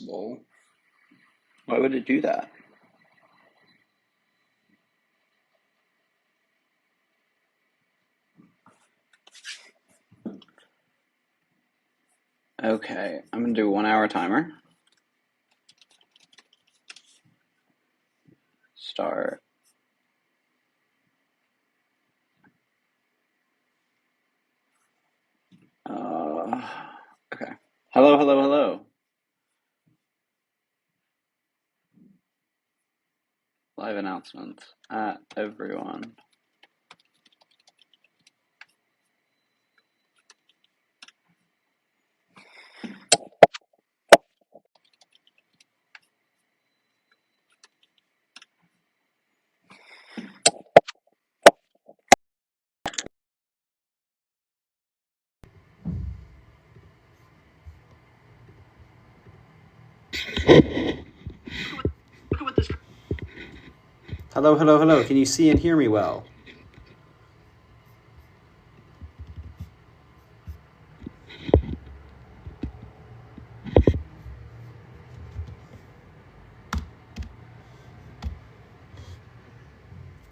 Well, why would it do that? Okay, I'm gonna do a 1 hour timer. Start. Okay. Hello, hello, hello. Live announcements at everyone. Hello, hello, hello. Can you see and hear me well?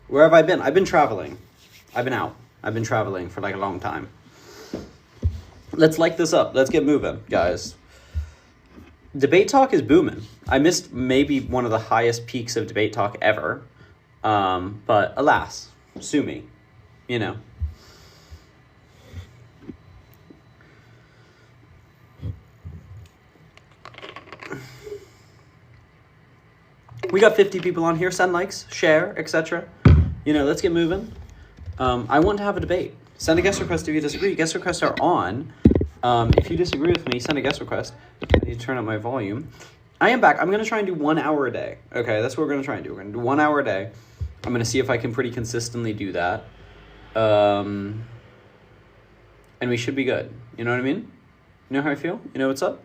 Where have I been? I've been traveling. I've been out. I've been traveling for like a long time. Let's light this up. Let's get moving, guys. Debate talk is booming. I missed maybe one of the highest peaks of debate talk ever. But alas, sue me. You know. We got 50 people on here. Send likes, share, etc. You know, let's get moving. I want to have a debate. Send a guest request if you disagree. Guest requests are on. If you disagree with me, send a guest request. I need to turn up my volume. I am back. I'm going to try and do 1 hour a day. Okay, that's what we're going to try and do. We're going to do 1 hour a day. I'm going to see if I can pretty consistently do that. And we should be good. You know what I mean? You know how I feel? You know what's up?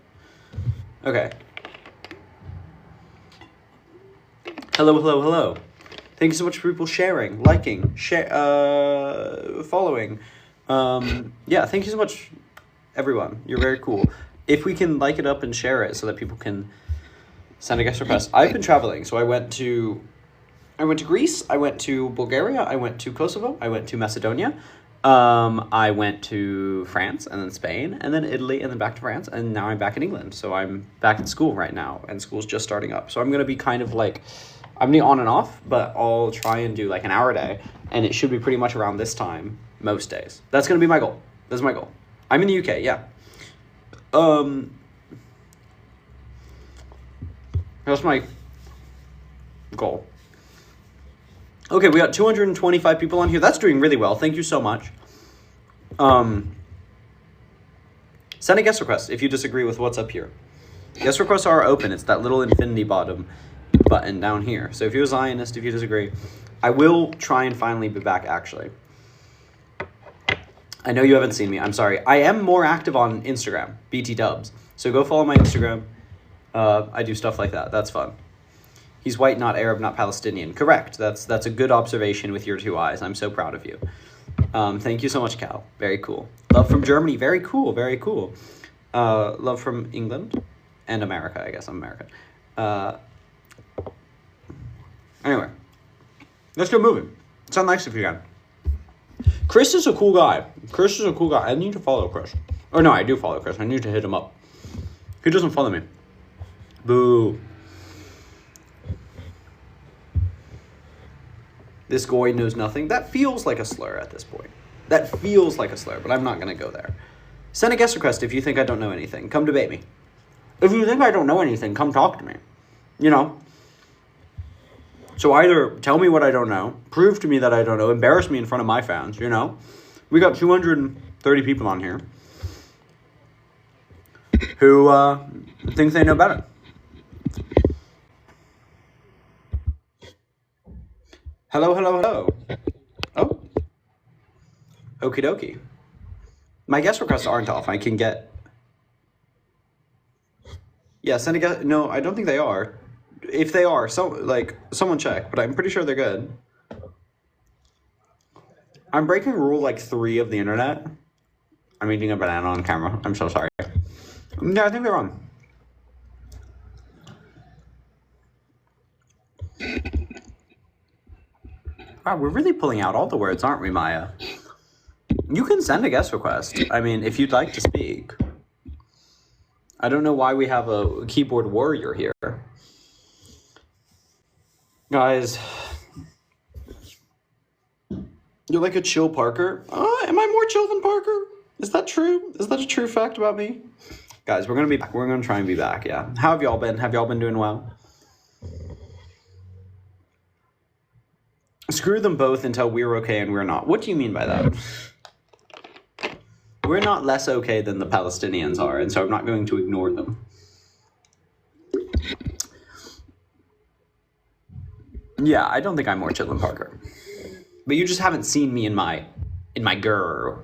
Okay. Hello, hello, hello. Thank you so much for people sharing, liking, following. Yeah, thank you so much, everyone. You're very cool. If we can like it up and share it so that people can send a guest request. I've been traveling, so I went to Greece, I went to Bulgaria, I went to Kosovo, I went to Macedonia, I went to France, and then Spain, and then Italy, and then back to France, and now I'm back in England. So I'm back at school right now, and school's just starting up. So I'm going to be kind of like, I'm going to be on and off, but I'll try and do like an hour a day, and it should be pretty much around this time most days. That's going to be my goal. That's my goal. I'm in the UK, yeah. That's my goal. Okay, we got 225 people on here. That's doing really well. Thank you so much. Send a guest request if you disagree with what's up here. Guest requests are open. It's that little infinity bottom button down here. So if you're a Zionist, if you disagree, I will try and finally be back, actually. I know you haven't seen me. I'm sorry. I am more active on Instagram, BT Dubs. So go follow my Instagram. I do stuff like that. That's fun. He's white, not Arab, not Palestinian. Correct. That's a good observation with your two eyes. I'm so proud of you. Thank you so much, Cal. Very cool. Love from Germany. Very cool. Very cool. Love from England and America. I guess I'm American. Anyway, let's get moving. Sound nice if you can. Chris is a cool guy. I need to follow Chris. Or no, I do follow Chris. I need to hit him up. He doesn't follow me. Boo. This goy knows nothing. That feels like a slur at this point. That feels like a slur, but I'm not going to go there. Send a guest request if you think I don't know anything. Come debate me. If you think I don't know anything, come talk to me. You know? So either tell me what I don't know, prove to me that I don't know, embarrass me in front of my fans, you know? We got 230 people on here who think they know better. Hello, hello, hello. Oh. Okie dokie. My guest requests aren't off. I can get... Yeah, send a guest... No, I don't think they are. If they are, someone check, but I'm pretty sure they're good. I'm breaking rule 3 of the internet. I'm eating a banana on camera. I'm so sorry. Yeah, I think they're on. Wow, we're really pulling out all the words, aren't we, Maya? You can send a guest request. I mean, if you'd like to speak. I don't know why we have a keyboard warrior here. Guys, you're like a chill Parker. Am I more chill than Parker? Is that true? Is that a true fact about me? Guys, we're gonna be back. We're gonna try and be back, yeah. How have y'all been? Have y'all been doing well? Screw them both until we're okay and we're not. What do you mean by that? We're not less okay than the Palestinians are, and so I'm not going to ignore them. Yeah, I don't think I'm more chill than Parker. But you just haven't seen me in my grr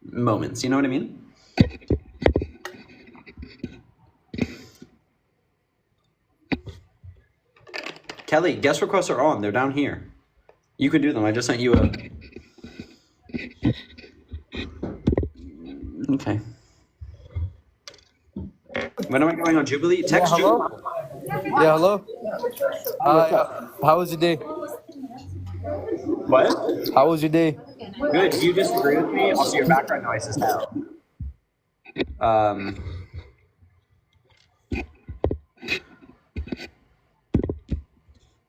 moments, you know what I mean? Kelly, guest requests are on. They're down here. You can do them. I just sent you a... Okay. When am I going on Jubilee? Text hello? Jubilee. Yeah, hello? How was your day? What? How was your day? Good. Do you disagree with me? Also, your background noise is hell.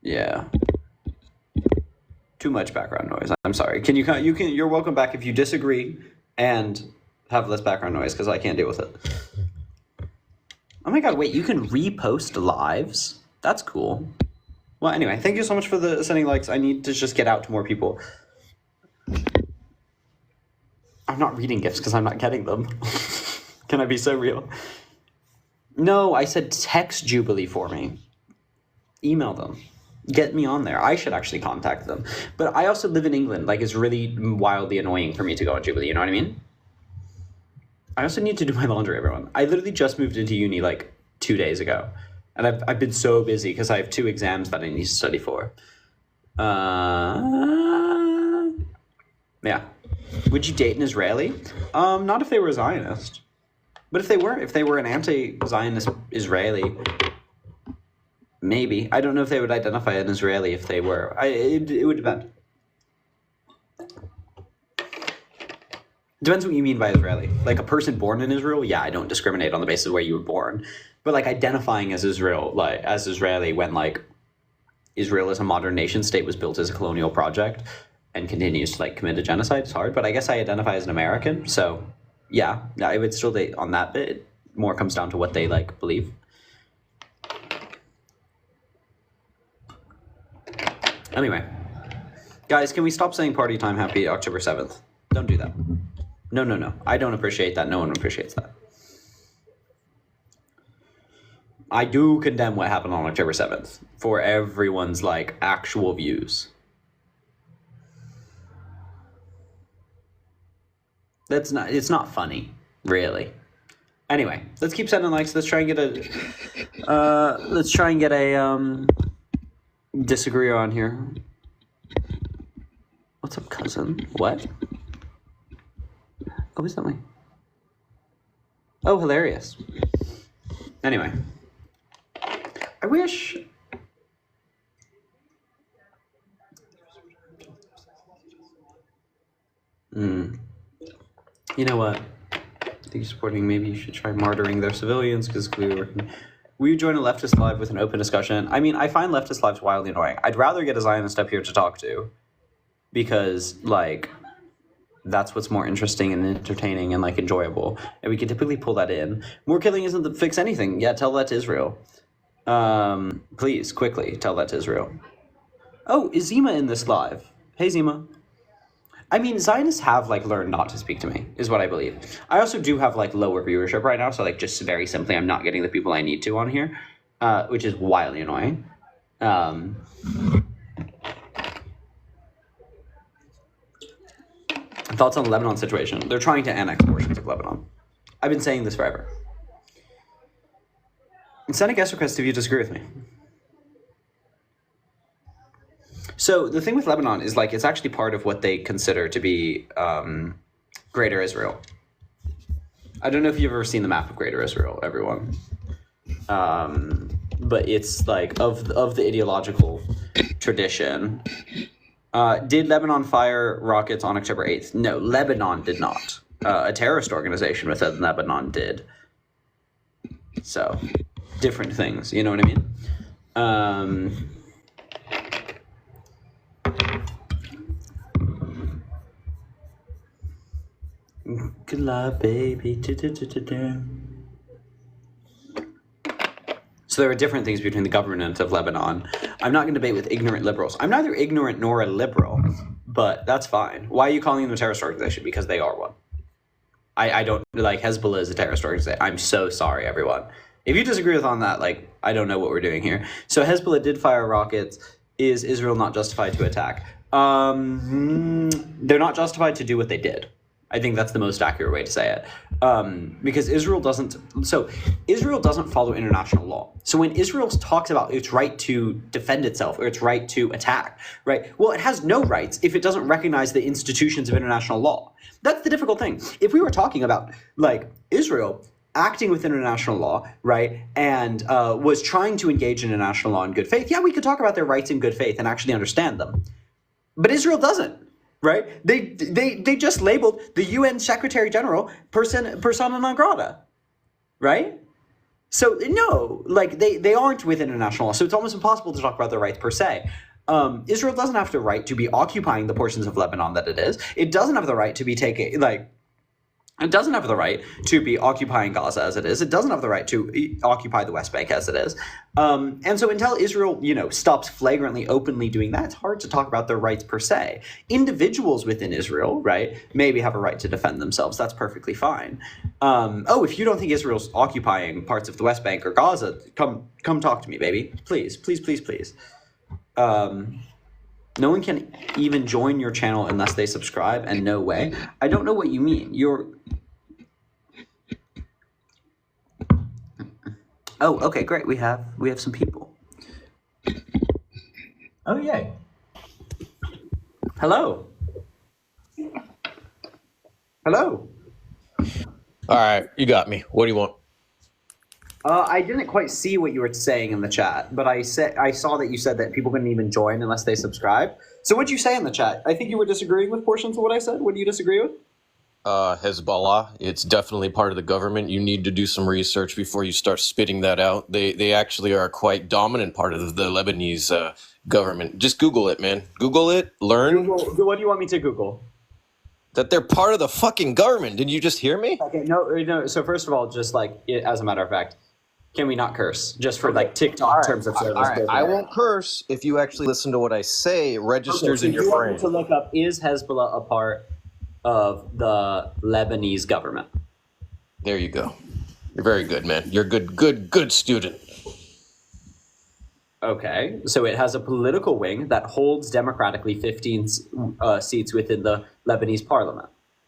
Yeah. Too much background noise. I'm sorry. You're welcome back if you disagree and have less background noise, because I can't deal with it. Oh my god, wait, you can repost lives? That's cool. Well, anyway, thank you so much for the sending likes. I need to just get out to more people. I'm not reading gifts because I'm not getting them. Can I be so real? No, I said text Jubilee for me. Email them. Get me on there. I should actually contact them. But I also live in England. Like, it's really wildly annoying for me to go on Jubilee, you know what I mean? I also need to do my laundry, everyone. I literally just moved into uni, like, 2 days ago. And I've been so busy because I have 2 exams that I need to study for. Yeah. Would you date an Israeli? Not if they were a Zionist. But if they were an anti-Zionist Israeli, maybe. I don't know if they would identify an Israeli if they were. It would depend. Depends what you mean by Israeli. Like, a person born in Israel, yeah, I don't discriminate on the basis of where you were born. But, like, identifying as Israel, like, as Israeli when, like, Israel as a modern nation state was built as a colonial project and continues to, like, commit a genocide, it's hard. But I guess I identify as an American, so, yeah, I would still date on that bit. It more comes down to what they, like, believe. Anyway. Guys, can we stop saying party time happy October 7th? Don't do that. No. I don't appreciate that. No one appreciates that. I do condemn what happened on October 7th for everyone's, like, actual views. It's not funny, really. Anyway, let's keep sending likes. Let's try and get a disagree on here. What's up, cousin? What? Oh, is that me? Oh, hilarious. Anyway. I wish... You know what? I think you're supporting, maybe you should try martyring their civilians, because clearly working... Will you join a leftist live with an open discussion? I mean, I find leftist lives wildly annoying. I'd rather get a Zionist up here to talk to, because, like, that's what's more interesting and entertaining and, like, enjoyable. And we can typically pull that in. More killing isn't the fix anything. Yeah, tell that to Israel. Please, quickly, tell that to Israel. Oh, is Zima in this live? Hey, Zima. I mean, Zionists have, like, learned not to speak to me, is what I believe. I also do have, like, lower viewership right now, so, like, just very simply, I'm not getting the people I need to on here, which is wildly annoying. Thoughts on the Lebanon situation? They're trying to annex portions of Lebanon. I've been saying this forever. Send a guest request if you disagree with me. So the thing with Lebanon is, like, it's actually part of what they consider to be Greater Israel. I don't know if you've ever seen the map of Greater Israel, everyone. But it's, like, of the ideological tradition, Did Lebanon fire rockets on October 8th? No, Lebanon did not. A terrorist organization within Lebanon did. So, different things, you know what I mean? Good luck, baby. So there are different things between the government of Lebanon. I'm not going to debate with ignorant liberals. I'm neither ignorant nor a liberal, but that's fine. Why are you calling them a terrorist organization? Because they are one. I don't, like, Hezbollah is a terrorist organization. I'm so sorry, everyone. If you disagree with on that, like, I don't know what we're doing here. So Hezbollah did fire rockets. Is Israel not justified to attack? They're not justified to do what they did. I think that's the most accurate way to say it. Because Israel doesn't follow international law. So when Israel talks about its right to defend itself or its right to attack, right? Well, it has no rights if it doesn't recognize the institutions of international law. That's the difficult thing. If we were talking about, like, Israel acting with international law, right, and was trying to engage in international law in good faith, yeah, we could talk about their rights in good faith and actually understand them. But Israel doesn't. Right? They just labeled the UN Secretary General persona non grata. Right? So no, like they aren't within international law. So it's almost impossible to talk about their rights per se. Israel doesn't have the right to be occupying the portions of Lebanon that it is. It doesn't have the right to be taking, like, it doesn't have the right to be occupying Gaza as it is. It doesn't have the right to occupy the West Bank as it is. And so until Israel, stops flagrantly, openly doing that, it's hard to talk about their rights per se. Individuals within Israel, right, maybe have a right to defend themselves. That's perfectly fine. If you don't think Israel's occupying parts of the West Bank or Gaza, come talk to me, baby. Please, please, please, please. No one can even join your channel unless they subscribe, and no way. I don't know what you mean. Oh, okay, great. We have some people. Oh, yay. Hello. Hello. All right, you got me. What do you want? I didn't quite see what you were saying in the chat, but I saw that you said that people couldn't even join unless they subscribe. So what did you say in the chat? I think you were disagreeing with portions of what I said. What do you disagree with? Hezbollah, it's definitely part of the government. You need to do some research before you start spitting that out. They actually are a quite dominant part of the Lebanese government. Just Google it, man. Google it, learn. What do you want me to Google? That they're part of the fucking government. Did you just hear me? Okay, no. So first of all, just like, as a matter of fact, can we not curse? Just for like TikTok terms of service. All right. I won't curse if you actually listen to what I say. It registers in your brain. You want me to look up, is Hezbollah a part of the Lebanese government? There you go. You're very good, man. You're a good student. Okay, so it has a political wing that holds democratically 15 seats within the Lebanese parliament.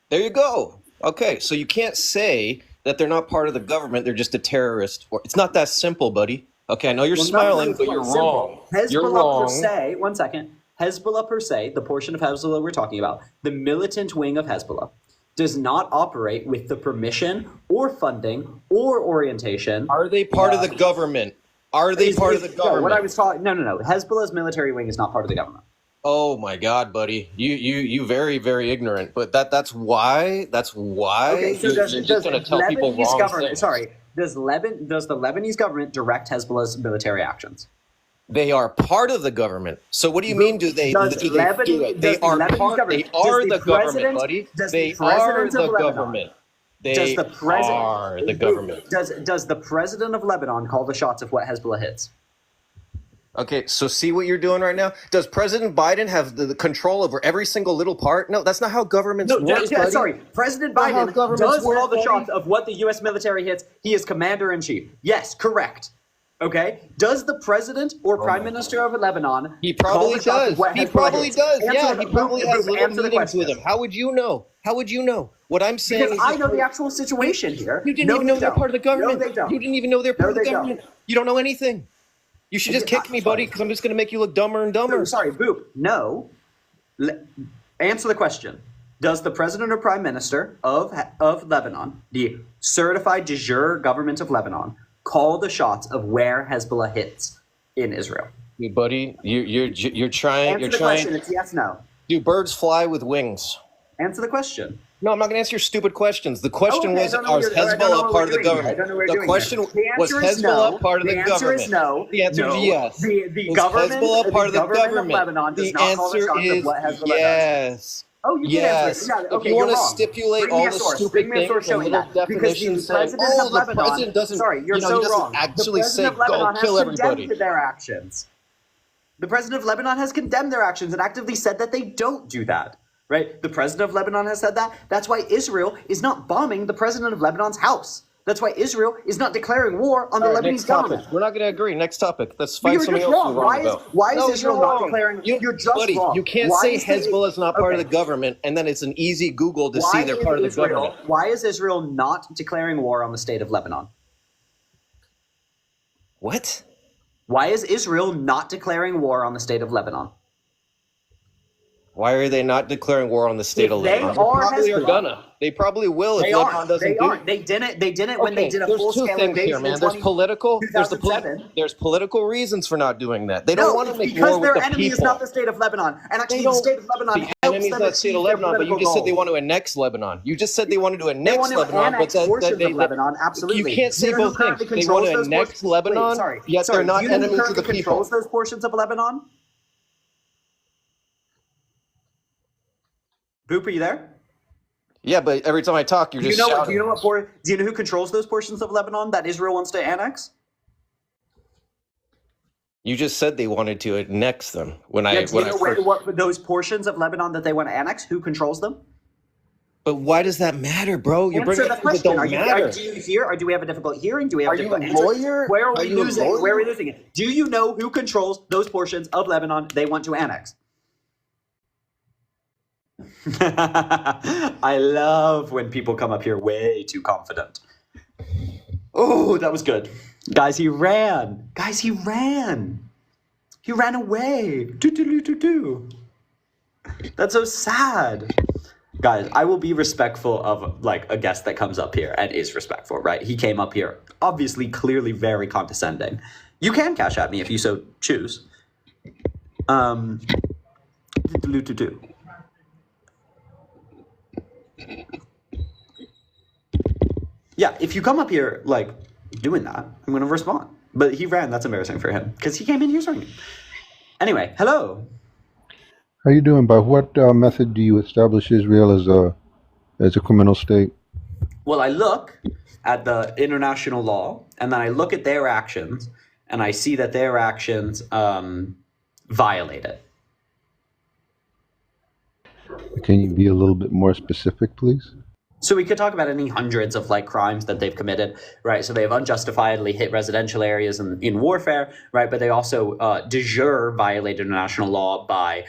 There you go. Okay, so you can't say that they're not part of the government, they're just a terrorist. It's not that simple, buddy. Okay, I know you're smiling, but you're wrong. You're wrong. Per se, one second. Hezbollah per se, the portion of Hezbollah we're talking about, the militant wing of Hezbollah, does not operate with the permission or funding or orientation. Are they part of the government? Are they part of the government? What I was talking, no. Hezbollah's military wing is not part of the government. Oh my God, buddy, you very, very ignorant. But that's why. Okay, so you're just going to tell people wrong things. Sorry, does the Lebanese government direct Hezbollah's military actions? They are part of the government. So what do you mean? They are the government, buddy. They are the government. They are the government. Does the president of Lebanon call the shots of what Hezbollah hits? Okay, so see what you're doing right now? Does President Biden have the control over every single little part? No, that's not how governments work, buddy. Sorry, President Biden does call the shots of what the U.S. military hits. He is commander-in-chief. Yes, correct. Okay? Does the president or prime minister of Lebanon He probably does. He probably does. Yeah, he probably has little meetings with him. How would you know? How would you know? What I'm saying is I know the actual situation here. You didn't even know they're part of the government. No, they don't. You didn't even know they're part of the government. You don't know anything. You should just kick me, buddy, because I'm just going to make you look dumber and dumber. No, sorry, Boop. No. Answer the question. Does the president or prime minister of Lebanon, the certified de jure government of Lebanon, call the shots of where Hezbollah hits in Israel? Dude, buddy, you're trying. Answer You're the question. trying. It's yes, no. Do birds fly with wings? Answer the question. No, I'm not going to answer your stupid questions. The Oh, question okay. I was, don't know what is I don't know Hezbollah what part we're of the doing here. I government? don't know what we're The doing here. question The was answer is Hezbollah no. part of the The answer government. is no. The answer is No. yes. The Was government, Hezbollah part of the government of government? Lebanon does The not call the answer shots of is what Hezbollah does. yes. Oh, you did answer it. Yes. Yeah, If okay, you you're want to wrong. stipulate Bring me all a the source. stupid Bring me a things source and showing little that. Because the definitions saying, president oh, of the Lebanon, president doesn't, sorry, you're he so doesn't wrong. The actually say, president of Lebanon go kill has everybody. condemned their actions. The president of Lebanon has condemned their actions and actively said that they don't do that. Right? The president of Lebanon has said that. That's why Israel is not bombing the president of Lebanon's house. That's why Israel is not declaring war on the All right, Lebanese next topic. government. We're not going to agree. Next topipic. Let's But find you're something just else wrong. you're wrong about. Why is No, Israel you're not wrong. declaring? You're just buddy, wrong. you can't Why say is the- Hezbollah is not part of Okay. the government, and then it's an easy Google to see they're part of the government. Why is Israel not declaring war on the state of Lebanon? What? Why is Israel not declaring war on the state of Lebanon? Why are they not declaring war on the state of They Lebanon? are Probably are Hezbollah. gonna. They probably will if They Lebanon aren't. doesn't They do aren't. it. They didn't when they did a there's full-scale two things invasion here, man. in There's political. There's 2007. There's political reasons for not doing that. They don't No, want to it's make because war with their the enemy is people. not the state of Lebanon. And actually, They the don't- state of Lebanon The helps enemy's them not the state achieve of their Lebanon, but you political just said they goals. want to annex Lebanon. You just said they wanted to They annex want to Lebanon, but annex that portions they, of Lebanon, absolutely. you can't say Do you know who both currently things. They want controls to those annex portions? Lebanon, Wait, yet they're not Do you know who enemies of currently the people. controls those portions of Lebanon? Boop, are you there? Yeah, but every time I talk, you're Do you just know? shouting. Do you know who controls those portions of Lebanon that Israel wants to annex? You just said they wanted to annex them when Do I you know first. what those portions of Lebanon that they want to annex? Who controls them? But why does that matter, bro? You're Answer bringing the up things that question. don't matter. Do you hear, or do we have a difficult hearing? Do we have Are a you difficult a answer? lawyer? Where are Are we you a losing? lawyer? Where are we losing it? Do you know who controls those portions of Lebanon they want to annex? I love when people come up here way too confident. Oh, that was good. Guys, he ran. Guys, he ran. He ran away. Do. That's so sad. Guys, I will be respectful of like a guest that comes up here and is respectful, right? He came up here, obviously, clearly very condescending. You can cash at me if you so choose. Do. Yeah, if you come up here like doing that, I'm gonna respond. But he ran. That's embarrassing for him because he came in here swinging. Anyway, hello. How you doing? By what method do you establish Israel as a criminal state? Well, I look at the international law, and then I look at their actions, and I see that their actions violate it. Can you be a little bit more specific, please? So we could talk about any hundreds of like crimes that they've committed, right? So they've unjustifiably hit residential areas in warfare, right? But they also de jure violate international law by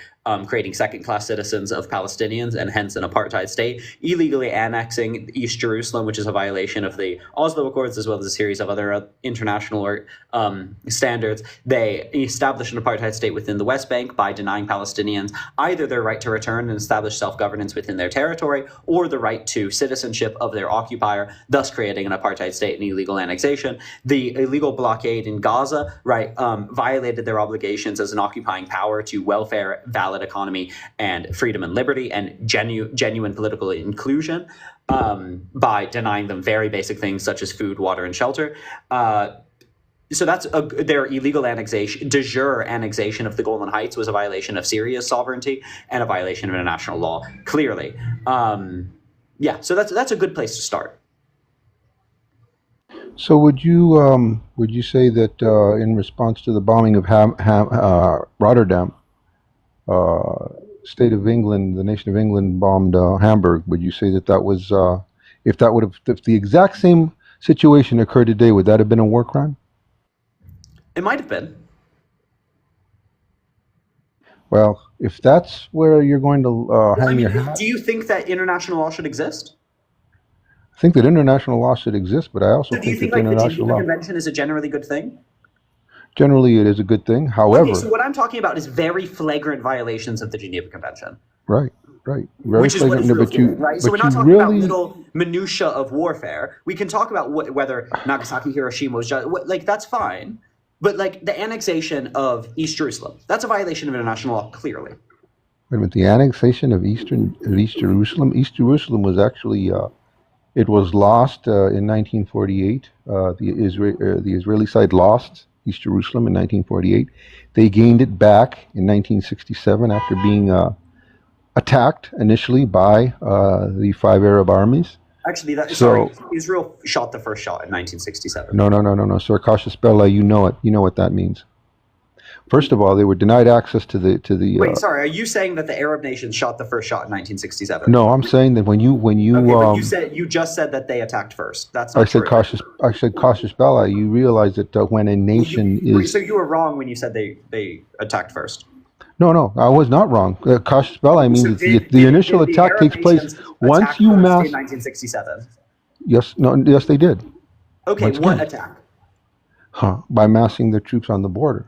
creating second-class citizens of Palestinians and hence an apartheid state, illegally annexing East Jerusalem, which is a violation of the Oslo Accords, as well as a series of other international standards. They established an apartheid state within the West Bank by denying Palestinians either their right to return and establish self-governance within their territory or the right to citizenship of their occupier, thus creating an apartheid state and illegal annexation. The illegal blockade in Gaza, right, violated their obligations as an occupying power to welfare, valid economy, and freedom and liberty, and genuine political inclusion by denying them very basic things such as food, water, and shelter. So that's their illegal annexation, de jure annexation of the Golan Heights was a violation of Syria's sovereignty and a violation of international law, clearly. Yeah, so that's a good place to start. So would you say that in response to the bombing of Rotterdam, state of England, the nation of England bombed Hamburg? Would you say that was if the exact same situation occurred today, would that have been a war crime? It might have been. Well, if that's where you're going to hang your hat, Do you think that international law should exist? I think that international law should exist, but I also So do you think think that like the international Geneva law, Convention is a generally good thing? generally, it is a good thing. However, Okay, so what I'm talking about is very flagrant violations of the Geneva Convention. right, very Which is what flagrant. Israel's But you, doing, right? So we're but not you talking about really, little minutia of warfare. We can talk about whether Nagasaki, Hiroshima was just like that's fine, But like the annexation of East Jerusalem, that's a violation of international law, clearly. Wait a minute. The annexation of East Jerusalem. East Jerusalem was actually it was lost in 1948. The Israeli side lost East Jerusalem in 1948. They gained it back in 1967 after being attacked initially by the 5 Arab armies. Actually, So Israel shot the first shot in 1967. no, Sir Cautious Bella, you know it. You know what that means. First of all, they were denied access to the. Wait, sorry. Are you saying that the Arab nations shot the first shot in 1967? No, I'm saying that when you Okay, but you just said that they attacked first. That's not I said true. cautious Bella. You realize that when a nation is So you were wrong when you said they attacked first. no, I was not wrong. Cautious Bella. I mean, So the initial attack Arab takes place nations once attack you first mass. in 1967. Yes, they did. Okay, Once what again. attack? By massing their troops on the border.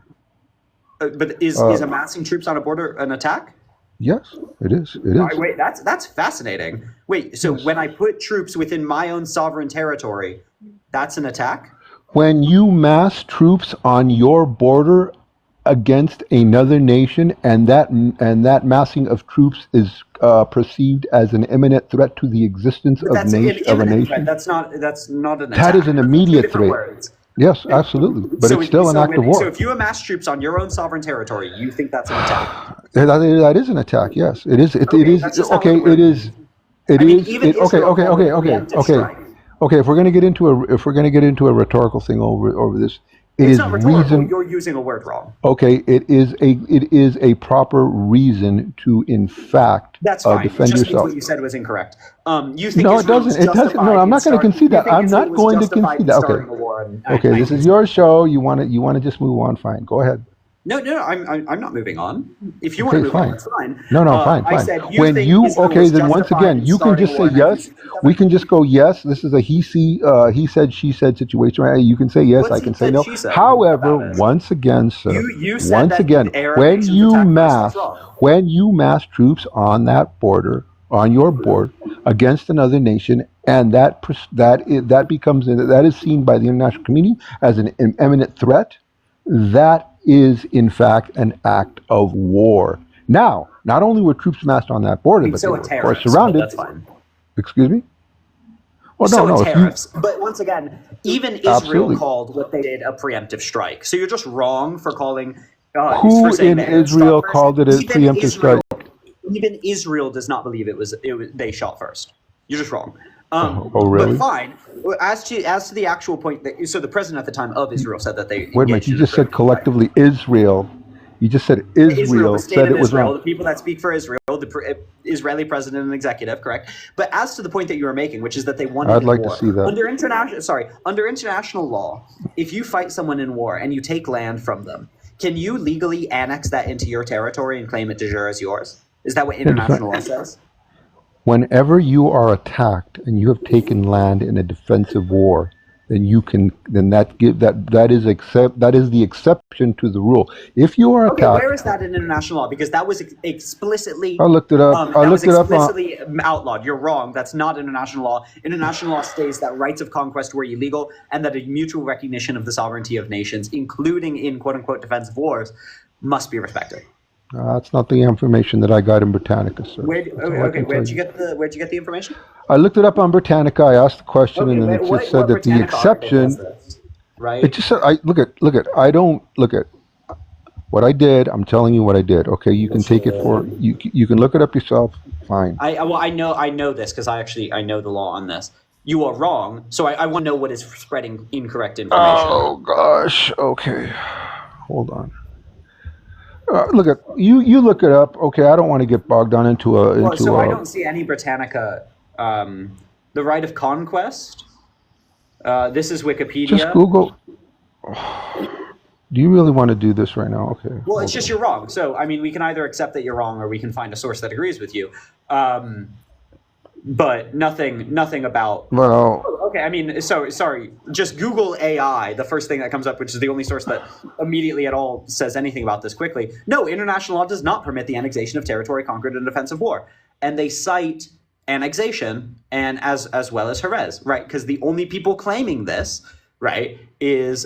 But is amassing troops on a border an attack? Yes, it is. It is. Wait, that's fascinating. Wait, so when I put troops within my own sovereign territory, that's an attack? When you mass troops on your border against another nation, and that massing of troops is perceived as an imminent threat to the existence But of that's an a imminent nation, threat. That's not an attack. that is an Those are two immediate different threat. words. Yes, absolutely. But it's still an act of So war. if you amass troops on your own sovereign territory, you think that's an attack? That is an attack. Yes, it is. It Okay, is. that's just not Okay, what the word it is. It I mean, is. even Okay. Israel Okay. called it Okay. a Okay. preemptive Okay. strike. Okay. If we're going to get into a rhetorical thing over this, it It's is not rhetorical. reason. You're using a word wrong. Okay, it is a proper reason to, in fact, That's fine. It defend just means yourself. what you said was incorrect. You think No, it Israel was doesn't. It doesn't. No, justified I'm in not going to concede you that. think I'm Israel not was going to justified concede in that. starting Okay. a war in Okay. This is 1967? your show. You want to just move on. Fine. Go ahead. No, I'm not moving on. If you want to Okay. move on, Fine. that's fine. No, fine. I said you When think you Israel okay, was then once justified again, in you can starting a just say war in yes. We 1967? can just go yes. This is a he said she said situation. Right? You can say yes. What's I he can say said? no. She said However, about it. once again, sir, You said once that again, the Arab nations attacked first. That's wrong. when you mass troops on that border, on your border against another nation, and that becomes that is seen by the international community as an imminent threat, that is in fact an act of war. Now, not only were troops massed on that I border, mean, but they so are were of course tariffs, but surrounded. that's fine. Excuse me? Well, So no. are If you tariffs. But once again, even Israel absolutely, called what they did a preemptive strike. So you're just wrong for calling, for who saying in the Arabs shot Israel first. called it a preemptive strike? Even Israel does not believe it was they shot first. You're just wrong. Oh, But really? fine. As to the actual point, so the president at the time of Israel said that they Wait a minute. engaged You in a just said preemptive strike. collectively Israel. You just said Israel, the Israel state said of it was Israel, wrong. the people that speak for Israel, the Israeli president and executive, correct? But as to the point that you were making, which is that they won it I'd in like to war, see that. under international law, if you fight someone in war and you take land from them, can you legally annex that into your territory and claim it de jure as yours? Is that what international law says? Whenever you are attacked and you have taken land in a defensive war, then that is the exception to the rule. If you are Okay, where attacked, is that in international law? Because that was explicitly I looked it up. outlawed. You're wrong. That's not international law. International law states that rights of conquest were illegal and that a mutual recognition of the sovereignty of nations, including in quote unquote defensive wars, must be respected. That's not the information that I got in Britannica, sir. That's all I Okay, can tell where'd you get the information? I looked it up on Britannica. I asked the question, Okay, and then it what just said that the Britannica article does exception. this, right? It just said, I look at. I don't look at what I did. I'm telling you what I did. Okay, you can take it for you. You can look it up yourself. Fine. I know this because I know the law on this. You are wrong, so I want to know what is spreading incorrect information. Oh gosh. Okay. Hold on. Look at you. You look it up. Okay. I don't want to get bogged down into a. I don't see any Britannica. The right of conquest. This is Wikipedia. Just Google. Do you really want to do this right now? Okay. Well, it's just you're wrong. So I mean, we can either accept that you're wrong, or we can find a source that agrees with you. But nothing about. Well. Okay, I mean, so sorry. Just Google AI, the first thing that comes up, which is the only source that immediately at all says anything about this quickly. No, international law does not permit the annexation of territory conquered in a defensive war, and they cite annexation and as well as Jerez, right? Because the only people claiming this right, is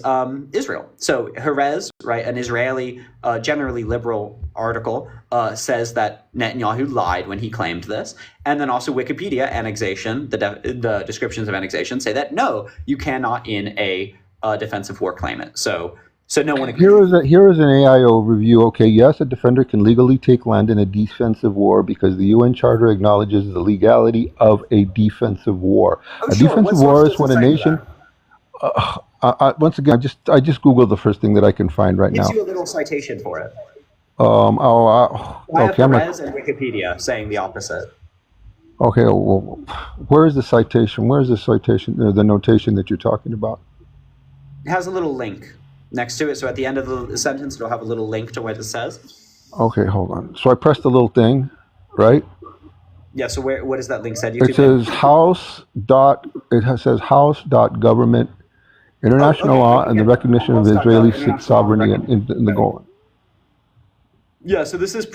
Israel. So Perez, right, an Israeli, generally liberal article, says that Netanyahu lied when he claimed this. And then also Wikipedia annexation, the descriptions of annexation say that, no, you cannot in a defensive war claim it. So no one agrees. Here is an AI overview. Okay, yes, a defender can legally take land in a defensive war because the UN Charter acknowledges the legality of a defensive war. A defensive war is when a nation. Once again, I just googled the first thing that I can find right now. Gives you a little citation for it. Okay, Perez and Wikipedia saying the opposite. Okay, well, where is the citation? Where is the citation? The notation that you're talking about? It has a little link next to it. So at the end of the sentence, it'll have a little link to what it says. Okay, hold on. So I pressed the little thing, right? Yeah. So what does that link say? It says says house.government, international law, and the recognition of Israeli sovereignty in the Golan. Yeah. So this is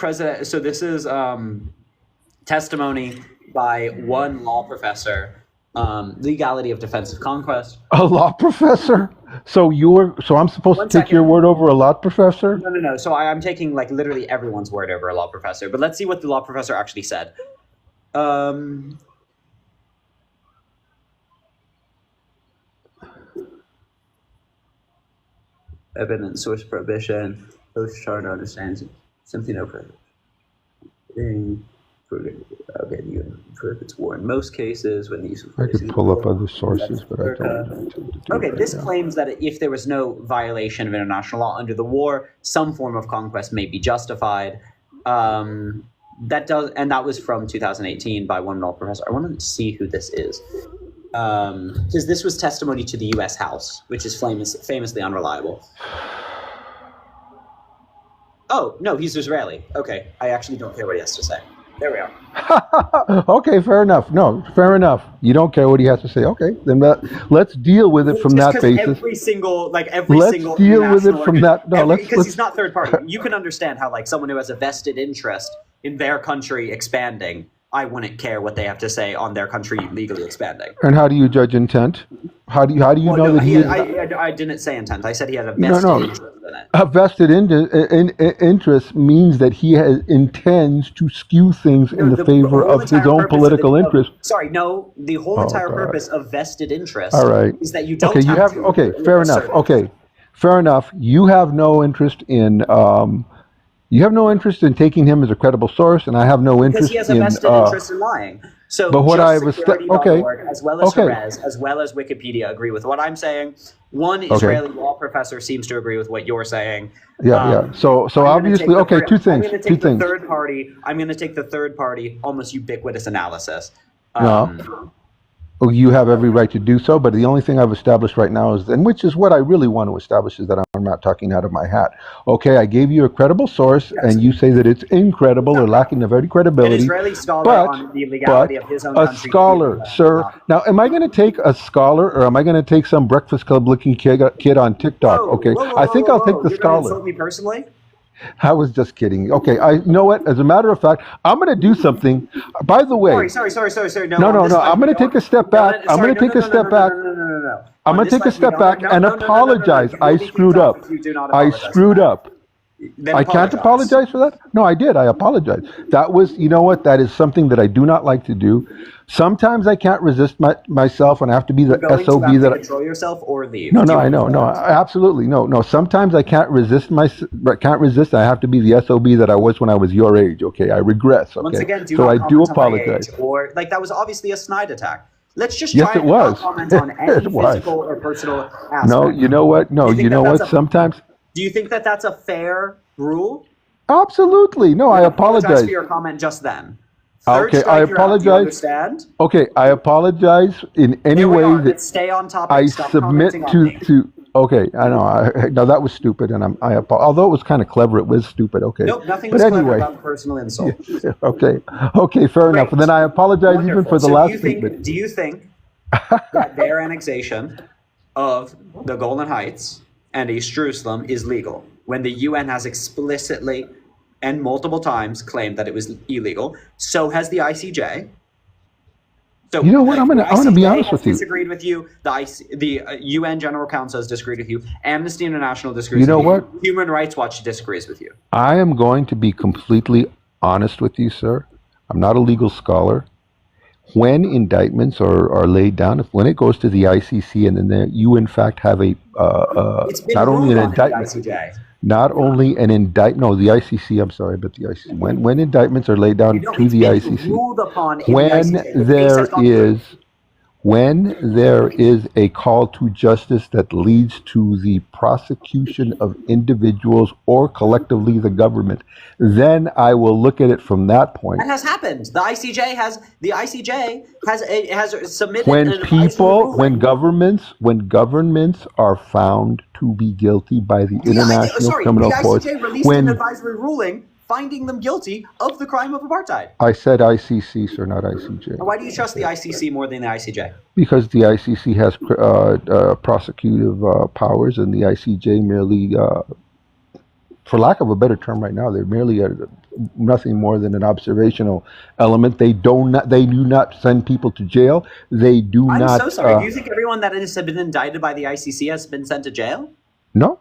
testimony by one law professor. Legality of defensive conquest. A law professor? So I'm supposed to take your word over a law professor? No. So I'm taking like literally everyone's word over a law professor. But let's see what the law professor actually said. Evidence, source prohibition, post charter understands something over. Okay, you prohibits war in most cases when the use of. I could pull up other sources, but I don't. Okay, this claims that if there was no violation of international law under the war, some form of conquest may be justified. That was from 2018 by one law professor. I want to see who this is, because this was testimony to the U.S. House, which is famously unreliable. Oh no, he's Israeli. Okay, I actually don't care what he has to say. There we are. Okay, fair enough. No, fair enough. You don't care what he has to say. Okay, then let's deal with it from that basis. Let's deal with it from that. No, because he's not third party. You can understand how like someone who has a vested interest in their country expanding, I wouldn't care what they have to say on their country legally expanding. And how do you judge intent? How do you know that he is? I didn't say intent. I said he had a vested interest in it. A vested interest means that he intends to skew things in the favor of his own political interest. The whole entire purpose of vested interest is that you don't fair enough. Okay, fair enough. You have no interest in taking him as a credible source, and I have no interest because he has a vested interest in lying. So, but what I was as well as Perez, as well as Wikipedia, agree with what I'm saying. One Israeli law professor seems to agree with what you're saying. Yeah. So obviously, two things. I'm going to take the third party, almost ubiquitous analysis. You have every right to do so, but the only thing I've established right now is, and which is what I really want to establish, is that I'm not talking out of my hat. Okay, I gave you a credible source, and you say that it's incredible or lacking of any credibility. An Israeli scholar on the legality of his own country. A scholar, sir. Now, am I going to take a scholar, or am I going to take some Breakfast Club-looking kid on TikTok? I think I'll take the scholar. You're going to insult me personally? I was just kidding. Okay, you know what? As a matter of fact, I'm going to do something. By the way, sorry. No. I'm going to take a step back. I'm going to take a step back. I'm going to take a step back and apologize. I screwed up. I can't apologize for that? No, I did. I apologize. That was, you know what? That is something that I do not like to do. Sometimes I can't resist myself, and I have to be the SOB that I control yourself or leave. No, I know. No, absolutely. No. Sometimes I can't resist. I have to be the SOB that I was when I was your age. Okay, I regress. Okay, once again, so I do apologize. Or like that was obviously a snide attack. Let's just try and not comment on any physical or personal aspect. No, you know what? No, you know what? Sometimes. Do you think that that's a fair rule? Absolutely. No, I apologize for your comment just then. Okay, I apologize. Okay, I apologize in any way that stay on topic. I submit to. Okay, I know. No, that was stupid, and although it was kind of clever, it was stupid. Okay. Nope, nothing was clever about personal insult. Okay, fair enough. And then I apologize even for the last statement. Do you think that their annexation of the Golan Heights and East Jerusalem is legal when the UN has explicitly and multiple times claimed that it was illegal? So has the ICJ. So You know what? I'm the gonna be ICJ honest has with you. disagreed with you. The UN General Council has disagreed with you. Amnesty International You disagrees know with you. what? Human Rights Watch disagrees with you. I am going to be completely honest with you, sir. I'm not a legal scholar. When indictments are laid down, when it goes to the ICC, and then you in fact have It's been not only ruled an on in the indictment, ICJ. not only an no, the ICC. I'm sorry, but the ICC. When indictments are laid down No, to it's the been ICC, ruled upon in the when ICJ. The case there has gone through. is when there is a call to justice that leads to the prosecution of individuals or collectively the government, then I will look at it from that point. That has happened. The ICJ has submitted When an advisory ruling. when governments are found to be guilty by the International The Criminal Court, ICJ released an when advisory ruling finding them guilty of the crime of apartheid. I said ICC, sir, not ICJ, Why do you trust the ICC more than the ICJ? because the ICC has prosecutive powers, and the ICJ merely, for lack of a better term, right now they're merely nothing more than an observational element. They do not send people to jail. They do I'm not. so sorry. Do you think everyone that has been indicted by the ICC has been sent to jail? No.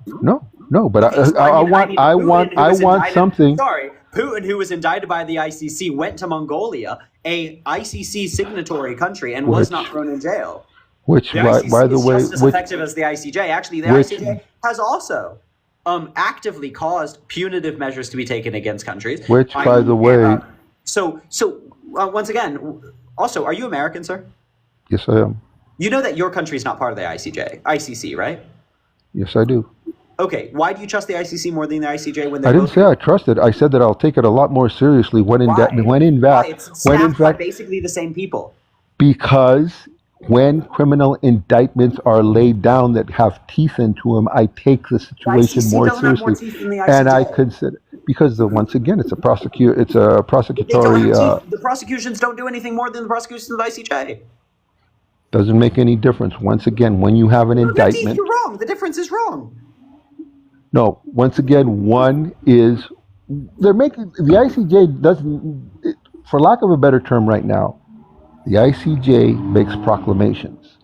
But Okay, so I mean, want Putin, who was something. Sorry, Putin, who was indicted by the ICC, went to Mongolia, a ICC signatory country, and was not thrown in jail. Which, The by ICC the is way, just as effective as the ICJ. Actually, the ICJ has also actively caused punitive measures to be taken against countries. Which, by the way, once again, also, are you American, sir? yes, I am. You know that your country is not part of the ICC, right? Yes, I do. Okay, why do you trust the ICC more than the ICJ when they I didn't say I trust it. I said that I'll take it a lot more seriously when in It's staffed by fact, basically the same people. because when criminal indictments are laid down that have teeth into them, I take the situation ICC more doesn't have more seriously, teeth than the and I ICJ. consider, because once again, it's a They don't prosecutory. have teeth. The prosecutions don't do anything more than the prosecutions of the ICJ. Doesn't make any difference. Once again, when you have an indictment, You're wrong. The difference is wrong. no. Once again, one is they're making the ICJ doesn't, for lack of a better term, right now. The ICJ makes proclamations.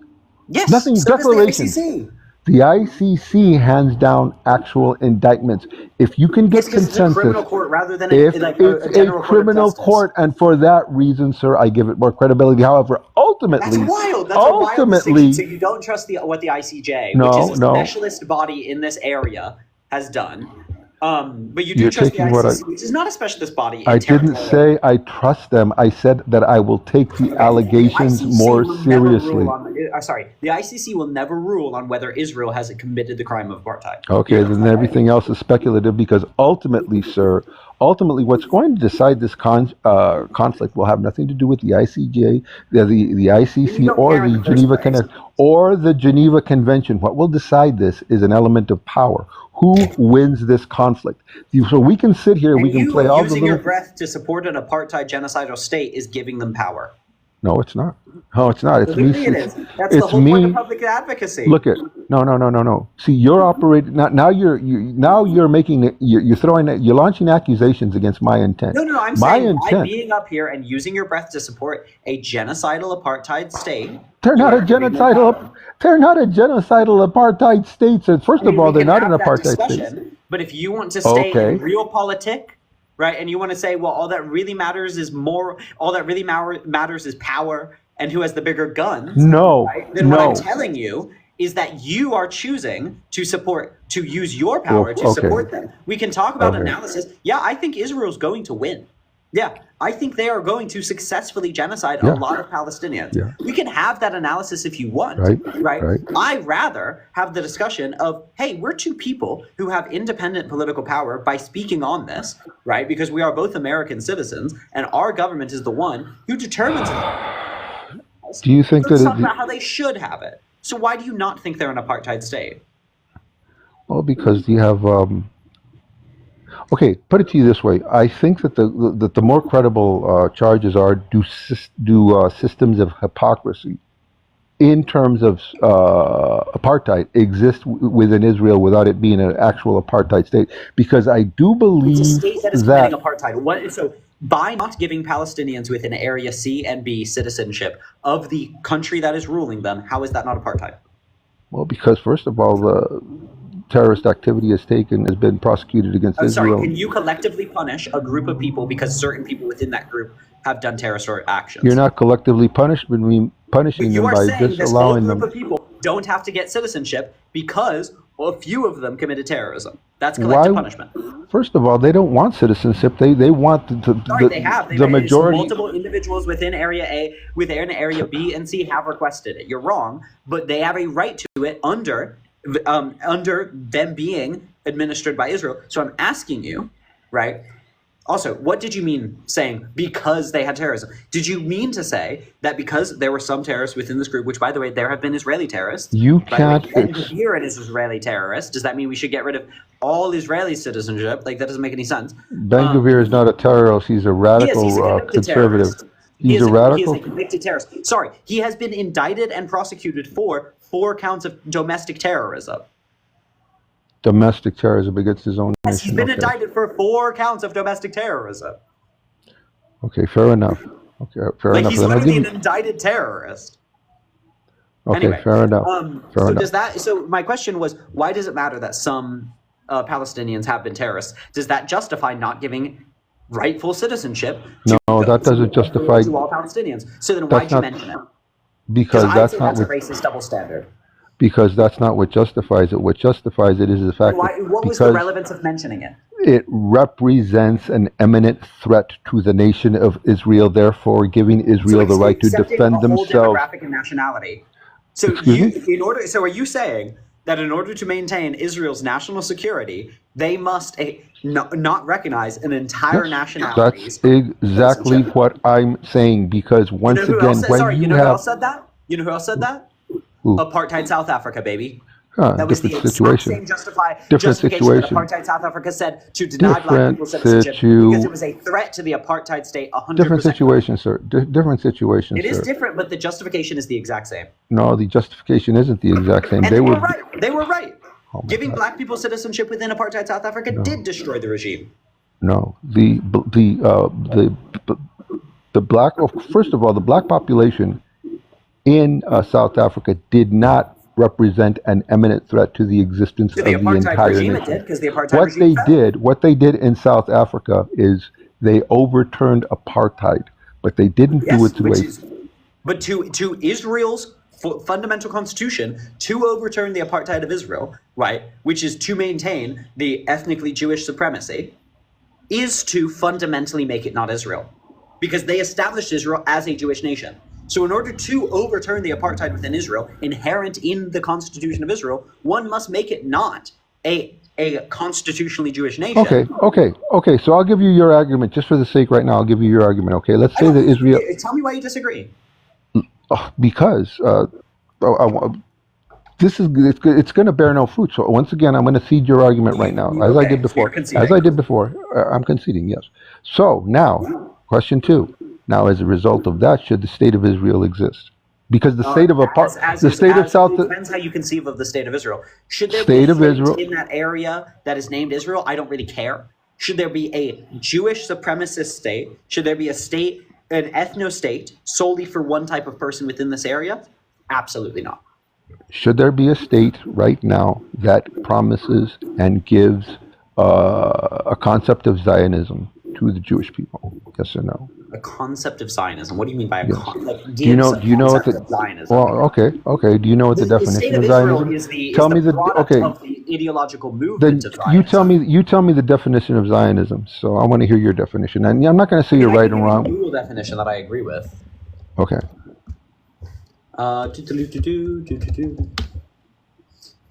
Yes, Nothing, so declarations. does the ICC. The ICC hands down actual indictments. If you can get Yes, because it's a consensus, criminal court rather than if a it's general a criminal court of justice. court, and for that reason, sir, I give it more credibility. However, That's ultimately, wild. That's a wild distinction. ultimately, So you don't trust what the ICJ, No, which is a no. specialist body in this area, has done. But you do You're trust the taking what ICC, which is not a specialist body. In I didn't territorial. say I trust them. I said that I will take the allegations The ICC more will never seriously. rule on, the ICC will never rule on whether Israel has committed the crime of apartheid. Okay, then everything else is speculative, because ultimately, sir, what's going to decide this conflict will have nothing to do with the ICJ, the ICC, don't or care in the the first Geneva place. or the Geneva Convention. What will decide this is an element of power. Who wins this conflict? So we can sit here, And we can you play all the using your little. breath to support an apartheid genocidal state is giving them power. No, it's not. No, it's not. It's me. Clearly it is. That's the It's whole point of me. public advocacy. Look at no. See, you're operating now. You're making it. You're launching accusations against my intent. No. I'm my saying by intent. being up here and using your breath to support a genocidal apartheid state. They're not a you are giving them genocidal. power. They're not a genocidal apartheid state. So first I mean, of all, we they're can not have an that apartheid discussion, state. but if you want to stay Okay. in realpolitik, right, and you want to say, well, all that really matters is matters is power and who has the bigger guns. No, Right? Then what no. I'm telling you is that you are choosing to use your power to Okay. support them. We can talk about Okay. analysis. Yeah, I think Israel's going to win. Yeah, I think they are going to successfully genocide Yeah. a lot of Palestinians. Yeah. We can have that analysis if you want, Right. I'd rather have the discussion of, hey, we're two people who have independent political power by speaking on this, right? Because we are both American citizens, and our government is the one who determines it. Do you think Let's that talk about how they should have it. So why do you not think they're an apartheid state? Well, because you have. Okay, put it to you this way. I think that the more credible charges are do systems of hypocrisy in terms of apartheid exist within Israel without it being an actual apartheid state? Because I do believe It's a state that is that committing apartheid. by not giving Palestinians within Area C and B citizenship of the country that is ruling them, how is that not apartheid? Well, because first of all, the terrorist activity has been prosecuted against I'm sorry, Israel. can you collectively punish a group of people because certain people within that group have done terrorist actions? You're not collectively punishing But them you are by saying this whole disallowing group them. of people don't have to get citizenship because a few of them committed terrorism. That's Why? collective punishment. First of all, they don't want citizenship. They want Sorry, they have. the majority. Multiple individuals within Area A, within Area B and C have requested it. You're wrong, but they have a right to it under them being administered by Israel. So I'm asking you, right? Also, what did you mean saying because they had terrorism? Did you mean to say that because there were some terrorists within this group, which, by the way, there have been Israeli terrorists? You By can't. the way, Ben Gvir is an Israeli terrorist. Does that mean we should get rid of all Israeli citizenship? Like, that doesn't make any sense. Ben Gvir is not a terrorist. He's a radical He's a convicted conservative. terrorist. He's a radical. He is a convicted terrorist. Sorry, he has been indicted and prosecuted for 4 counts of domestic terrorism. Domestic terrorism against his own Yes, nation. he's been Okay. indicted for 4 counts of domestic terrorism. Okay, fair enough. Okay, fair Like, enough. he's Then I'll literally give an you. indicted terrorist. Okay, Anyway, fair enough. Fair so enough. does that? So my question was, why does it matter that some Palestinians have been terrorists? Does that justify not giving rightful citizenship to No, that doesn't justify. to all Palestinians? So then why'd That's you not mention it? because I'd that's say not that's a what racist double standard. because that's not what justifies it. What justifies it is the fact Why, that what was the because relevance of mentioning it? it represents an imminent threat to the nation of Israel, therefore giving Israel the right to accepting defend a whole themselves. demographic and nationality. So Excuse me? so are you saying that in order to maintain Israel's national security, they must not recognize an entire nationality's That's exactly citizenship? what I'm saying. Because once You know who again, else said, when sorry, you you know who have else said that? You know who else said that? Who? Apartheid South Africa, baby. That was the different exact situation. same Different justification that situation. apartheid South Africa said to deny black Different people citizenship because it was a threat to the apartheid state 100%. Different situation, sir. Different situation, It is sir. different, but the justification is the exact same. No, the justification isn't the exact same. And they were right. They were right. Oh my Giving God. black people citizenship within apartheid South Africa did destroy the regime. No, the black. Well, first of all, the black population in South Africa did not represent an imminent threat to the existence To of the the apartheid entire regime, it nation. did, because the apartheid regime fell. What they did in South Africa is they overturned apartheid, but they didn't do Yes, it to but to Israel's fundamental constitution, to overturn the apartheid of Israel, right, which is to maintain the ethnically Jewish supremacy, is to fundamentally make it not Israel. Because they established Israel as a Jewish nation. So in order to overturn the apartheid within Israel, inherent in the Constitution of Israel, one must make it not a constitutionally Jewish nation. Okay. So I'll give you your argument just for the sake right now. I'll give you your argument. Okay, let's say that Israel. Tell me why you disagree. Because it's going to bear no fruit. So once again, I'm going to cede your argument right now, as I did before. As I did before, I'm conceding. Yes. So now, question 2. Now, as a result of that, should the state of Israel exist? Because the state of South depends how you conceive of the state of Israel. Should there State be a of state Israel- in that area that is named Israel? I don't really care. Should there be a Jewish supremacist state? Should there be a state, an ethno-state, solely for one type of person within this area? Absolutely not. Should there be a state right now that promises and gives a concept of Zionism to the Jewish people? Yes or no? A concept of Zionism. What do you mean by a Yes. do you know what the Zionism? well? Okay. Do you know what the The definition state of of Israel Zionism? is the Tell me the the product okay. of the ideological Then movement of Zionism. you tell me the definition of Zionism. So I want to hear your definition, and I'm not going to say you're I right can and give you a wrong. Google definition that I agree with. Okay.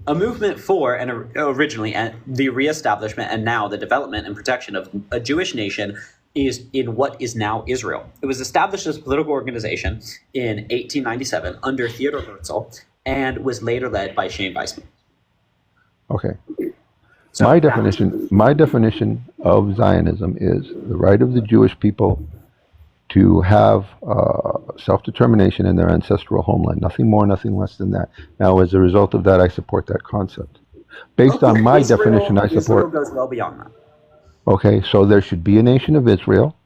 A movement for and originally the reestablishment and now the development and protection of a Jewish nation is in what is now Israel. It was established as a political organization in 1897 under Theodor Herzl and was later led by Shane Weissman. Okay. So My definition of Zionism is the right of the Jewish people to have self-determination in their ancestral homeland. Nothing more, nothing less than that. Now, as a result of that, I support that concept. Based on my definition, I Israel support. goes well beyond that. Okay, so there should be a nation of Israel,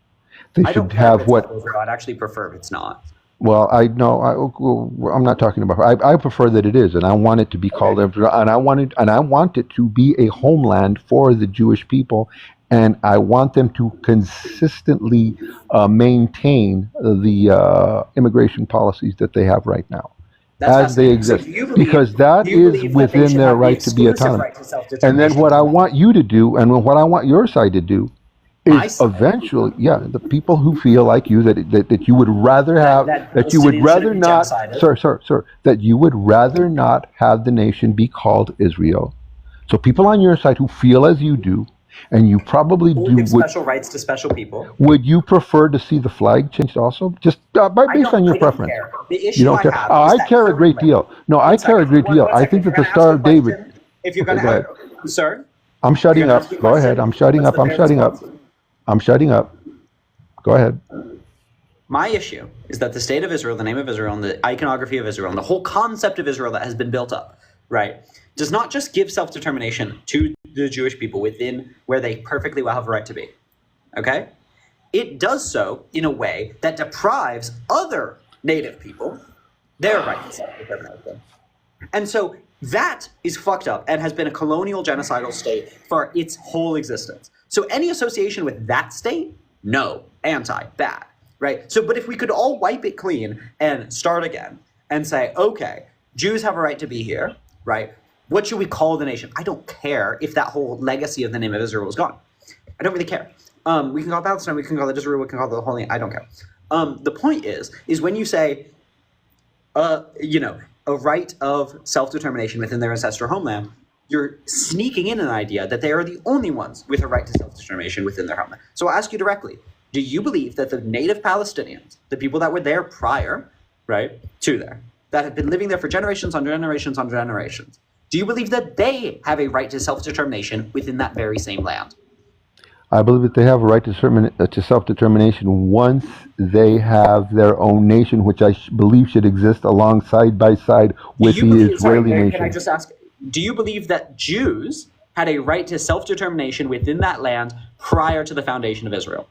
They I don't should care if have it's what. called Israel. I'd actually prefer if it's not. Well, I know. I'm not talking about. I prefer that it is, and I want it to be called Israel, and I want it to be a homeland for the Jewish people, and I want them to consistently maintain the immigration policies that they have right now, That's as they fascinating. So exist, because do that you is believe that they within should their have the right to be exclusive autonomous. right to And self-determination? then what I want you to do, and what I want your side to do, My is side, eventually, yeah, the people who feel like you that you would rather have, that you would Palestinians rather shouldn't be not, genocided. sir, that you would rather not have the nation be called Israel. So people on your side who feel as you do, and you probably We'll do, give special rights to special people. would you prefer to see the flag changed also? Just based on your I don't preference. care. The You issue don't I care. have Oh, is I that care a great currently, deal. No, I one care a second, great deal. one I second. think If that you're the going to Star ask a of David. question, if you're Okay, going to go ahead. have, sir, I'm if you're shutting going to ask up. a Go ahead. question, I'm shutting what's up. the I'm fair shutting up. response? I'm shutting up. Go ahead. My issue is that the state of Israel, the name of Israel, and the iconography of Israel, and the whole concept of Israel that has been built up, right, does not just give self-determination to the Jewish people within where they perfectly well have a right to be, okay? It does so in a way that deprives other native people their right to self-determination. And so that is fucked up and has been a colonial genocidal state for its whole existence. So any association with that state, no, anti, bad, right? So, but if we could all wipe it clean and start again and say, okay, Jews have a right to be here, right? What should we call the nation? I don't care if that whole legacy of the name of Israel is gone. I don't really care. We can call it Palestine, we can call it Israel, we can call it the Holy, I don't care. The point is when you say, a right of self-determination within their ancestral homeland, you're sneaking in an idea that they are the only ones with a right to self-determination within their homeland. So I'll ask you directly, do you believe that the native Palestinians, the people that were there prior, right, to there, that have been living there for generations on generations on generations, do you believe that they have a right to self-determination within that very same land? I believe that they have a right to self-determination once they have their own nation, which I believe should exist alongside by side with the Israeli nation. Can I just ask, do you believe that Jews had a right to self-determination within that land prior to the foundation of Israel?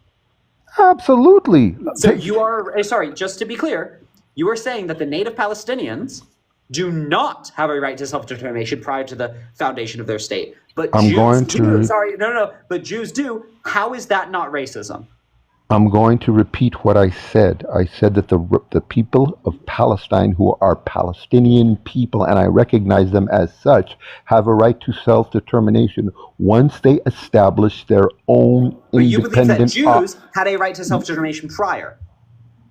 Absolutely. So you are, sorry, just to be clear, you are saying that the native Palestinians do not have a right to self-determination prior to the foundation of their state. But but Jews do. How is that not racism? I'm going to repeat what I said. I said that the people of Palestine, who are Palestinian people, and I recognize them as such, have a right to self-determination once they establish their own independent... But you believe that Jews had a right to self-determination prior?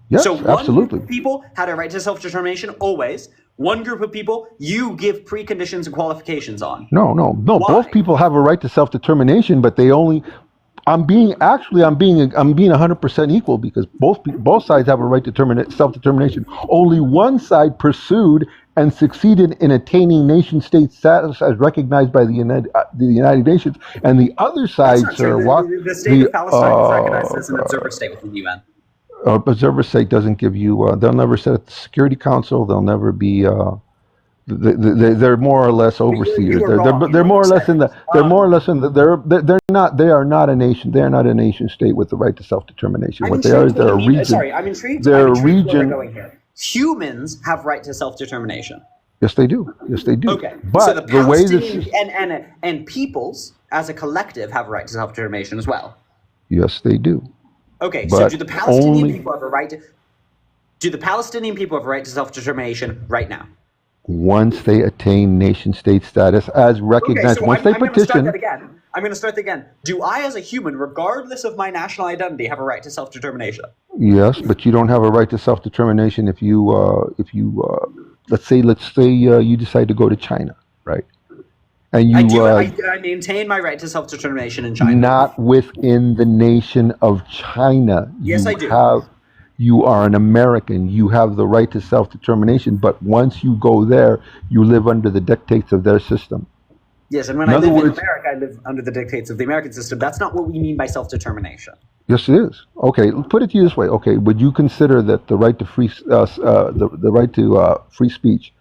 Yes, so one absolutely. group of people had a right to self-determination always. One group of people you give preconditions and qualifications on. No. Why? Both people have a right to self-determination, but they only... I'm being 100% equal because both sides have a right to self-determination. Only one side pursued and succeeded in attaining nation-state status as recognized by the United Nations, and the other side, sir, the state of Palestine is recognized as an observer state within the UN. Observer state doesn't give you. They'll never sit at the Security Council. They'll never be. They're more or less overseers. They're more or less in the. They're more or less in the. They're not. They are not a nation. They are not a nation state with the right to self-determination. What they are is they're a region. Sorry, I'm intrigued. They're a region. region. Where we're going here. Humans have right to self-determination. Yes, they do. Yes, they do. Okay, but so the Palestinian and peoples as a collective have a right to self-determination as well. Yes, they do. Okay, so do the Palestinian people have a right to? Do the Palestinian people have a right to self-determination right now? Once they attain nation-state status as recognized, so once they petition. I'm going to start that again. Do I, as a human, regardless of my national identity, have a right to self-determination? Yes, but you don't have a right to self-determination if you let's say you decide to go to China, right? And you I maintain my right to self-determination in China. Not within the nation of China. Yes, I do. You are an American. You have the right to self-determination, but once you go there, you live under the dictates of their system. Yes, and when I live in America, I live under the dictates of the American system. That's not what we mean by self-determination. Yes, it is. Okay, put it to you this way. Okay, would you consider that the right to free free speech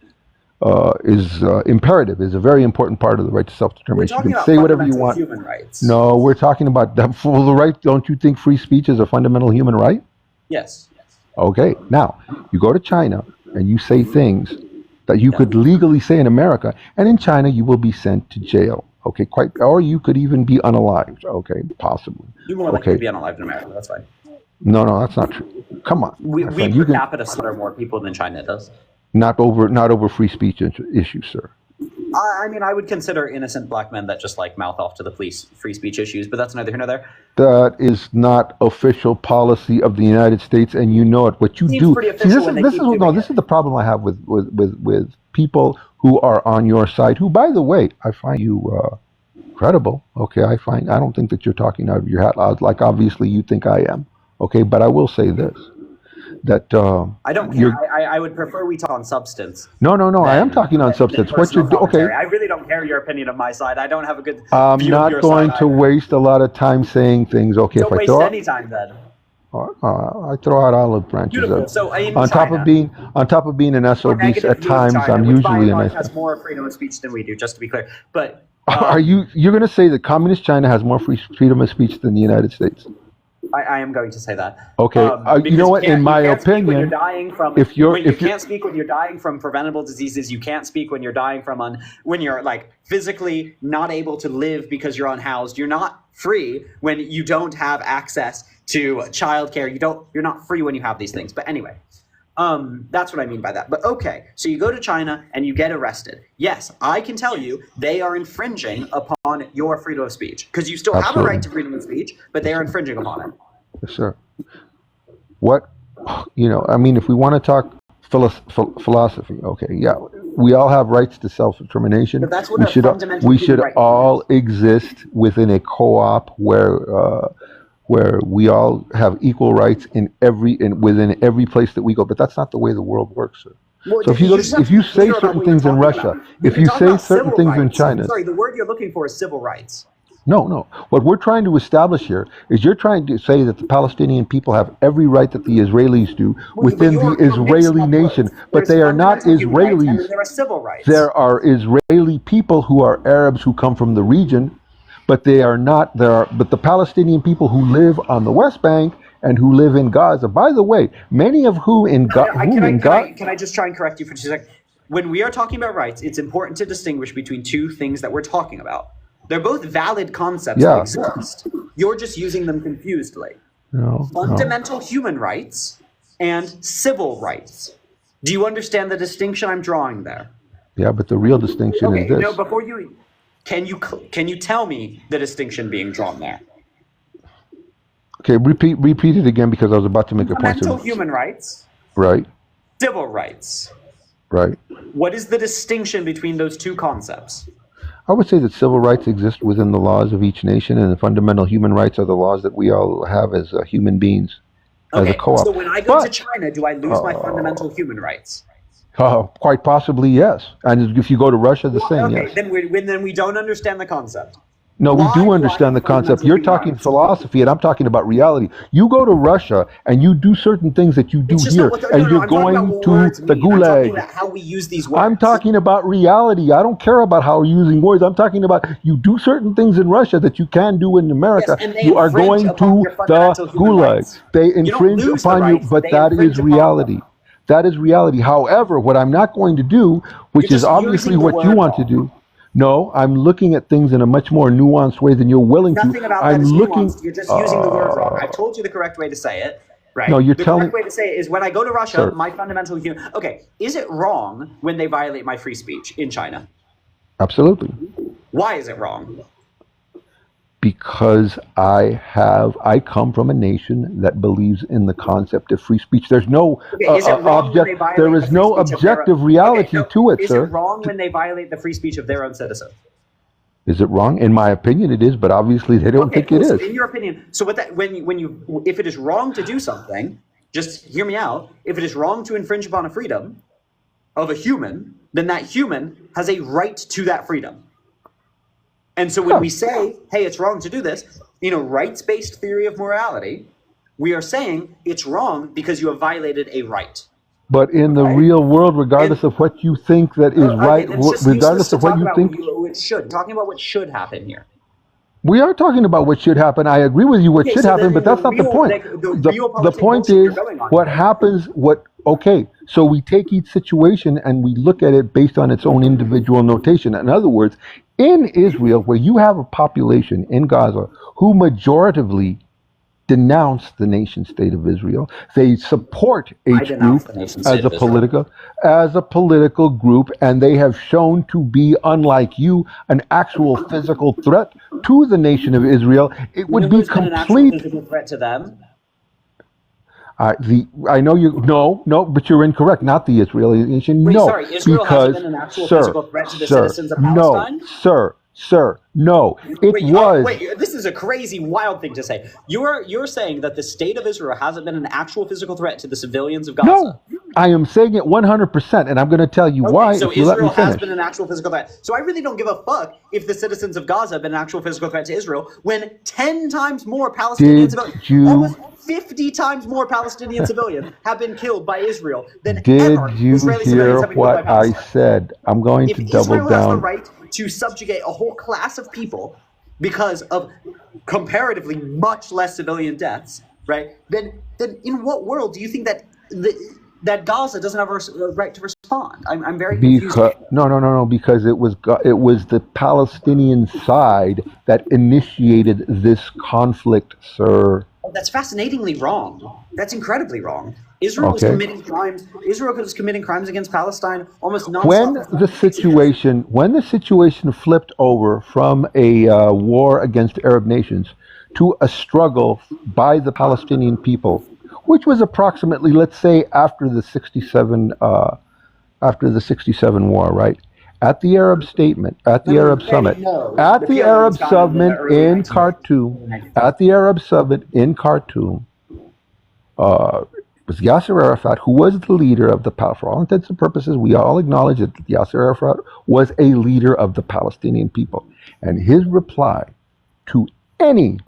imperative, is a very important part of the right to We're self-determination. You talking can about say whatever you fundamental want. human rights. No, we're talking about the full right. Don't you think free speech is a fundamental human right? Yes. Okay, now you go to China and you say things that you Yeah. could legally say in America, and in China you will be sent to jail. Okay, quite, or you could even be unalived. Okay, possibly. You're more likely to Okay, be unalived in America. That's fine. no, that's not true. Come on, We my friend, you per can capita slaughter more people than China does. not over free speech issues, sir. I mean, I would consider innocent black men that just like mouth off to the police free speech issues, but that's neither here nor there. That is not official policy of the United States, and you know it. What you Seems do, pretty see, official when they keep doing this is the problem I have with people who are on your side. Who, by the way, I find you credible. Okay, I don't think that you're talking out of your hat. Like obviously you think I am. Okay, but I will say this: that I don't care. I would prefer we talk on substance. No, I am talking on substance. What you're okay? I really don't care your opinion of my side. I don't have a good I'm view of your not going side to either. waste a lot of time saying things. Okay, Don't if I waste throw any time then. I throw out olive branches. Beautiful. So in On top China, of being an or SOB, negative at view of times China, I'm which by usually and a large nice. has more freedom of speech than we do, just to be clear. But Are you're going to say that communist China has more freedom of speech than the United States? I am going to say that. Okay, you know what? In my opinion, when you're dying from, you can't speak when you're dying from preventable diseases. You can't speak when you're dying from when you're like physically not able to live because you're unhoused. You're not free when you don't have access to childcare. You're not free when you have these things. But anyway, that's what I mean by that. But okay, so you go to China and you get arrested. Yes, I can tell you they are infringing upon your freedom of speech because you still have a right to freedom of speech, but they are infringing upon it. Yes, sir. What, I mean, if we want to talk philosophy, okay, yeah, we all have rights to self-determination. But that's what We should all exist within a co-op where we all have equal rights within every place that we go. But that's not the way the world works, sir. Well, So if you say certain things in Russia, if you say certain things in China, sorry, the word you're looking for is civil rights. no. What we're trying to establish here is you're trying to say that the Palestinian people have every right that the Israelis do within the Israeli nation, but they are not Israelis. And there are civil rights. There are Israeli people who are Arabs who come from the region, but they are not. But the Palestinian people who live on the West Bank and who live in Gaza, by the way, many of whom in Gaza. Can I just try and correct you for 2 seconds? When we are talking about rights, it's important to distinguish between two things that we're talking about. They're both valid concepts that exist. You're just using them confusedly. Fundamental human rights and civil rights. Do you understand the distinction I'm drawing there? Yeah, but the real distinction is this. No, before you, can you tell me the distinction being drawn there? Okay, repeat it again because I was about to make a point. Fundamental human rights. Right. Civil rights. Right. What is the distinction between those two concepts? I would say that civil rights exist within the laws of each nation, and the fundamental human rights are the laws that we all have as human beings, as a co-op. So when I go to China, do I lose my fundamental human rights? Quite possibly, yes. And if you go to Russia, the same, yes. Then we don't understand the concept. No, we do understand the concept. You're talking philosophy, and I'm talking about reality. You go to Russia, and you do certain things that you do here, and you're going to the gulag. I'm talking about how we use these words. I'm talking about reality. I don't care about how we're using words. I'm talking about you do certain things in Russia that you can do in America. Yes, you are going to the gulag. They infringe upon you, but that is reality. That is reality. However, what I'm not going to do, which is obviously what you want to do. No, I'm looking at things in a much more nuanced way than you're willing to. Nothing about that is nuanced. You're just using the word wrong. I've told you the correct way to say it, right? No, the correct way to say it is when I go to Russia, my fundamental human... Okay, is it wrong when they violate my free speech in China? Absolutely. Why is it wrong? Because I come from a nation that believes in the concept of free speech. There's no there is no objective reality to it, sir. Is it wrong when they violate the free speech of their own citizens? Is it wrong? In my opinion, it is, but obviously they don't think it is. In your opinion, so if it is wrong to do something, just hear me out. If it is wrong to infringe upon a freedom of a human, then that human has a right to that freedom. And so when we say, hey, it's wrong to do this, in a rights-based theory of morality, we are saying it's wrong because you have violated a right. But in the Okay. real world, And regardless of what you think that is okay, right, it's just useless regardless to of what talk you about think, what should. Talking about what should happen here. we are talking about what should happen. I agree with you what Okay, should so happen, then but in the that's not the real, point. like the The real the politic point bullshit you're is going on what here. happens okay, so we take each situation and we look at it based on its own individual notation. In other words, in Israel, where you have a population in Gaza who majoritively denounce the nation state of Israel. They support I H denounce group the nation state as of Israel. as a political group, and they have shown to be, unlike you, an actual physical threat to the nation of Israel. It You know would be who's been an actual complete. physical threat to them? I know you. No, but you're incorrect. Not the Israeli nation. Wait, No, sorry, Israel hasn't because been an actual sir, physical threat to the sir, citizens of no, Palestine? no. It Wait, was. wait, this is a crazy, wild thing to say. You're saying that the state of Israel hasn't been an actual physical threat to the civilians of Gaza? No, I am saying it 100%, and I'm going to tell you Okay, why so if you let me Israel has finish. been an actual physical threat. So I really don't give a fuck if the citizens of Gaza have been an actual physical threat to Israel when 10 times more Palestinian Did civilians, you almost 50 times more Palestinian civilians have been killed by Israel than Did ever you Israeli hear civilians have been killed by what I Palestine. said? I'm going If to double Israel has the down. right to subjugate a whole class of people because of comparatively much less civilian deaths, right? Then in what world do you think that that Gaza doesn't have a right to respond? I'm very confused. Because no, because it was the Palestinian side that initiated this conflict, sir. Oh, that's fascinatingly wrong. That's incredibly wrong. Israel was Okay. committing crimes. Israel was committing crimes against Palestine almost nonstop. When the situation flipped over from a war against Arab nations to a struggle by the Palestinian people, which was approximately, let's say, after the '67 war, right? At the Arab statement, at the Arab summit, at The the PLO Arab was founded in the summit early in 1990s. Khartoum, at the Arab summit in Khartoum, it was Yasser Arafat who was the leader of the for all intents and purposes, we all acknowledge that Yasser Arafat was a leader of the Palestinian people, and his reply to any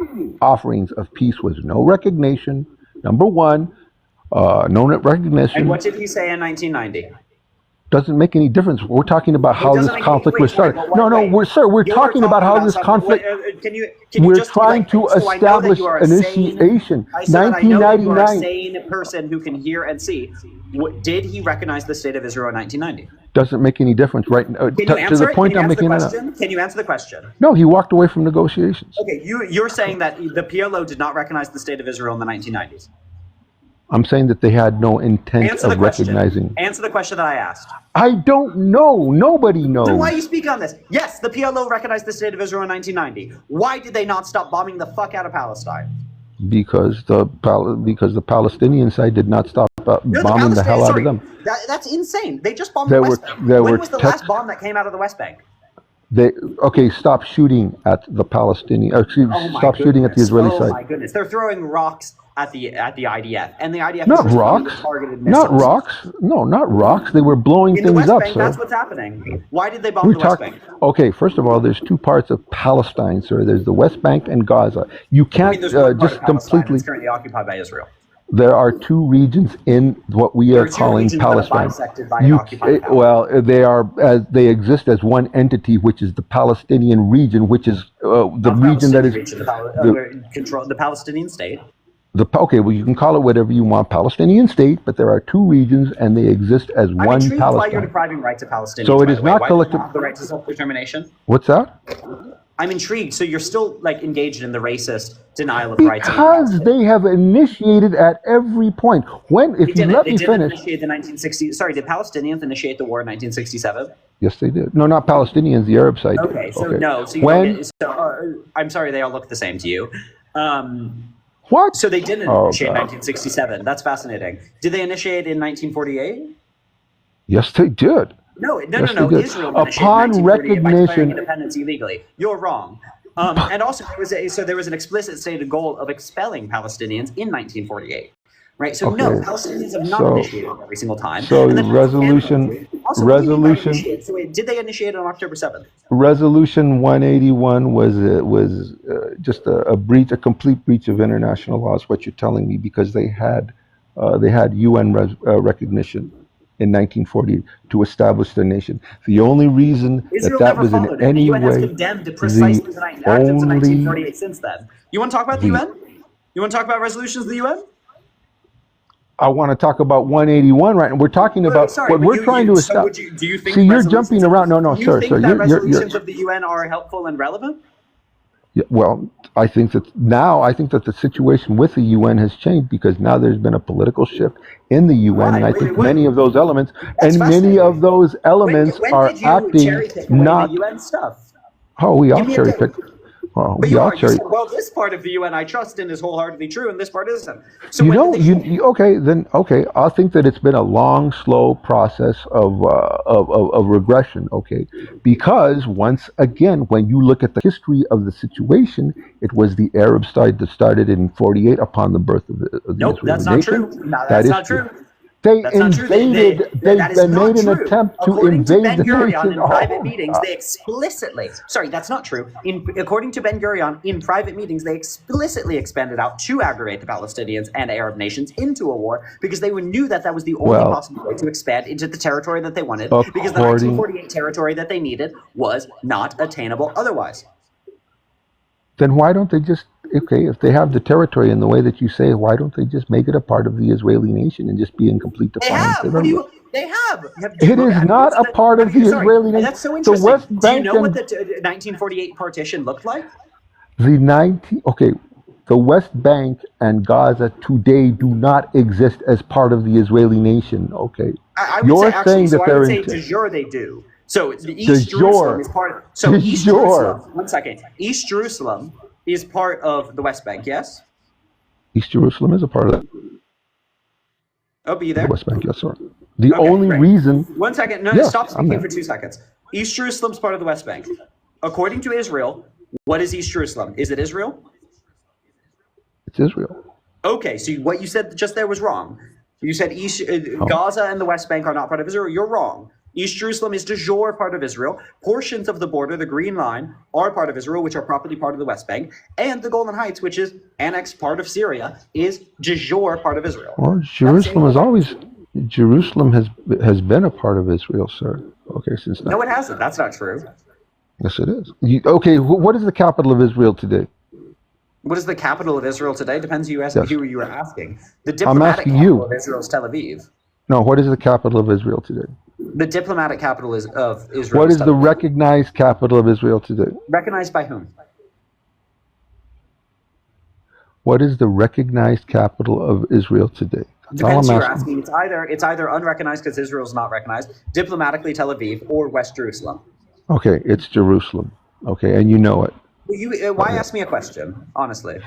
offerings of peace was no recognition. Number one, no And recognition. what did he say in 1990? Doesn't make any difference. We're talking about how this doesn't make any- conflict was wait, started. wait, No, wait. we're You're talking about how this something- conflict. Can you We're just be trying like, to so I know that establish you are a sane- initiation. I said that I know that you are a 1999 sane person who can hear and see. Did he recognize the state of Israel in 1990? doesn't make any difference, right? Can you To answer the it? point Can you I'm answer the making. question? Can you answer the question? No, he walked away from negotiations. Okay, you're saying that the PLO did not recognize the state of Israel in the 1990s. I'm saying that they had no intent Answer the of question. recognizing. Answer the question that I asked. I don't know. Nobody knows. Then why are you speaking on this? Yes, the PLO recognized the state of Israel in 1990. Why did they not stop bombing the fuck out of Palestine? Because the Palestinian side did not stop bombing the hell out of them. That's insane. They just bombed There the were- West Bank. there When were was the text- last bomb that came out of the West Bank? Stop shooting at the Palestinian. Oh my Stop shooting at the goodness. Israeli Oh side. my goodness. They're throwing rocks at the IDF. And the IDF Not is responding rocks. to targeted Not missiles. rocks. No, not rocks. They were blowing In the things West up, Bank, sir. that's what's happening. Why did they bomb We're the West talking. Bank? Okay, first of all, there's two parts of Palestine, sir. There's the West Bank and Gaza. You I can't mean, there's one part just of Palestine completely. that's currently occupied by Israel. There are two regions in what we There are are two calling regions that are Palestine. bisected by an occupied Palestine. Well, they exist as one entity, which is the Palestinian region, which is the region that is the Palestinian state. okay. Well, you can call it whatever you want, Palestinian state, but there are two regions, and they exist as I'm one intrigued why you're Palestine. depriving rights of Palestinians. So it by is the way. not Why do you collective- not have the right to self-determination? What's that? I'm intrigued. So you're still like engaged in the racist denial of rights. Because they have initiated at every point. If you let They me didn't finish. initiate the 1960s. Sorry, did Palestinians initiate the war in 1967? Yes, they did. No, not Palestinians. The Arab side. Okay, did. so no. So you when? don't get, I'm sorry, they all look the same to you. What? So they didn't Oh, initiate in God. 1967. That's fascinating. Did they initiate in 1948? Yes, they did. No. Yes, they Israel did. initiated in Upon 1948 by declaring recognition, independence illegally. You're wrong. And also, there was an explicit stated goal of expelling Palestinians in 1948. Right, so no, Okay. Palestinians have not So- initiated every single time. so And then resolution- also, what do you mean by resolution- initiate? So wait, did they initiate on October 7th? Resolution 181 was just a complete breach of international law. Is what you're telling me, because they had they had UN recognition in 1948 to establish their nation. The only reason that Israel that never was in followed it. The any UN has way, condemned the precisely the actions of only, 1948 since then. You want to talk about the the UN? You want to talk about resolutions of the UN? I want to talk about 181 right now. We're talking Wait, about sorry, what but we're trying to so establish. do you think See, you're jumping around. No, no, do you sir, think sir. that You're resolutions of the UN are helpful and relevant? yeah, well, I think that now I think that the situation with the UN has changed because now there's been a political shift in the UN, and Why? I think many of those elements That's fascinating. When are did you acting cherry pick away the not. UN stuff? Oh, we all Give me a cherry date. pick. Well, But we all you cherry. said, well, this part of the UN I trust in is wholeheartedly true, and this part isn't. So You when know, did they change? okay, then okay. I think that it's been a long, slow process of regression. Okay, because once again, when you look at the history of the situation, it was the Arab side that started in '48 upon the birth of the Nope, Israeli that's not nation. true. No, That that's is not true. true. They That's not true. invaded. That is They not made an true. attempt to According to invade Ben the Gurion, nation. in private Oh, meetings, they explicitly, sorry, that's not true. According to Ben Gurion, in private meetings, they explicitly expanded out to aggravate the Palestinians and Arab nations into a war because they knew that that was the only well, possible way to expand into the territory that they wanted because the according 1948 territory that they needed was not attainable otherwise. then why don't they just, okay, if they have the territory in the way that you say, why don't they just make it a part of the Israeli nation and just be in complete They defiance have. of What do everyone? you? They have. It is not a part of the Israeli nation. That's so The interesting. West Do you Bank know what and the 1948 partition looked like? the West Bank and Gaza today do not exist as part of the Israeli nation. Okay, I would you're say actually. saying So that I they're would in say de jure they do. So the de East Jerusalem jure, is part. So de East jure. Jerusalem. 1 second. East Jerusalem is part of the West Bank. Yes. East Jerusalem is a part of Oh, be you the there? West Bank. Yes, sir. The Okay, only great. reason, 1 second. No, yes, stop I'm speaking there. for 2 seconds. East Jerusalem's part of the West Bank. According to Israel, what is East Jerusalem? Is it Israel? It's Israel. Okay, so what you said just there was wrong. You said Oh, Gaza and the West Bank are not part of Israel. You're wrong. East Jerusalem is de jure part of Israel. Portions of the border, the Green Line, are part of Israel, which are properly part of the West Bank. And the Golan Heights, which is annexed part of Syria, is de jure part of Israel. well, That is incorrect. Jerusalem has been a part of Israel, sir. Okay, since No, now. it hasn't. That's not true. Yes, it is. Okay, what is the capital of Israel today? What is the capital of Israel today? Depends Yes, who you are asking. The I'm diplomatic asking capital of you. Israel is Tel Aviv. No, what is the capital of Israel today? The diplomatic capital of Israel What is is Tel the Aviv. recognized capital of Israel today? Recognized by whom? What is the recognized capital of Israel today? That's all Depends I'm who you're asking. asking. It's either unrecognized because Israel is not recognized, diplomatically Tel Aviv, or West Jerusalem. Okay, it's Jerusalem. Okay, and you know it. Why Okay. ask me a question? Honestly,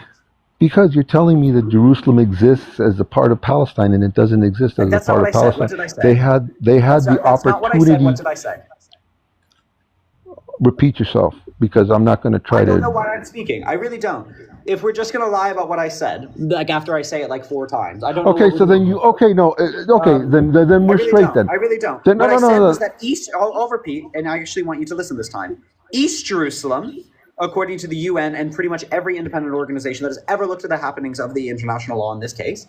Because you're telling me that Jerusalem exists as a part of Palestine and it doesn't exist as a that's not part what of I said. What Palestine. did I say? They had the That's not what I said. What opportunity. did I say? Repeat yourself because I'm not going to I try don't know to. why I'm speaking. I really don't. If we're just gonna lie about what I said, like after I say it like 4 times, I don't know. Okay, What so we're then doing. you okay? No, okay, then I we're really straight don't. then. I really don't. Then no, What no, I said no, was no. that I'll repeat, and I actually want you to listen this time. East Jerusalem, according to the UN and pretty much every independent organization that has ever looked at the happenings of the international law in this case,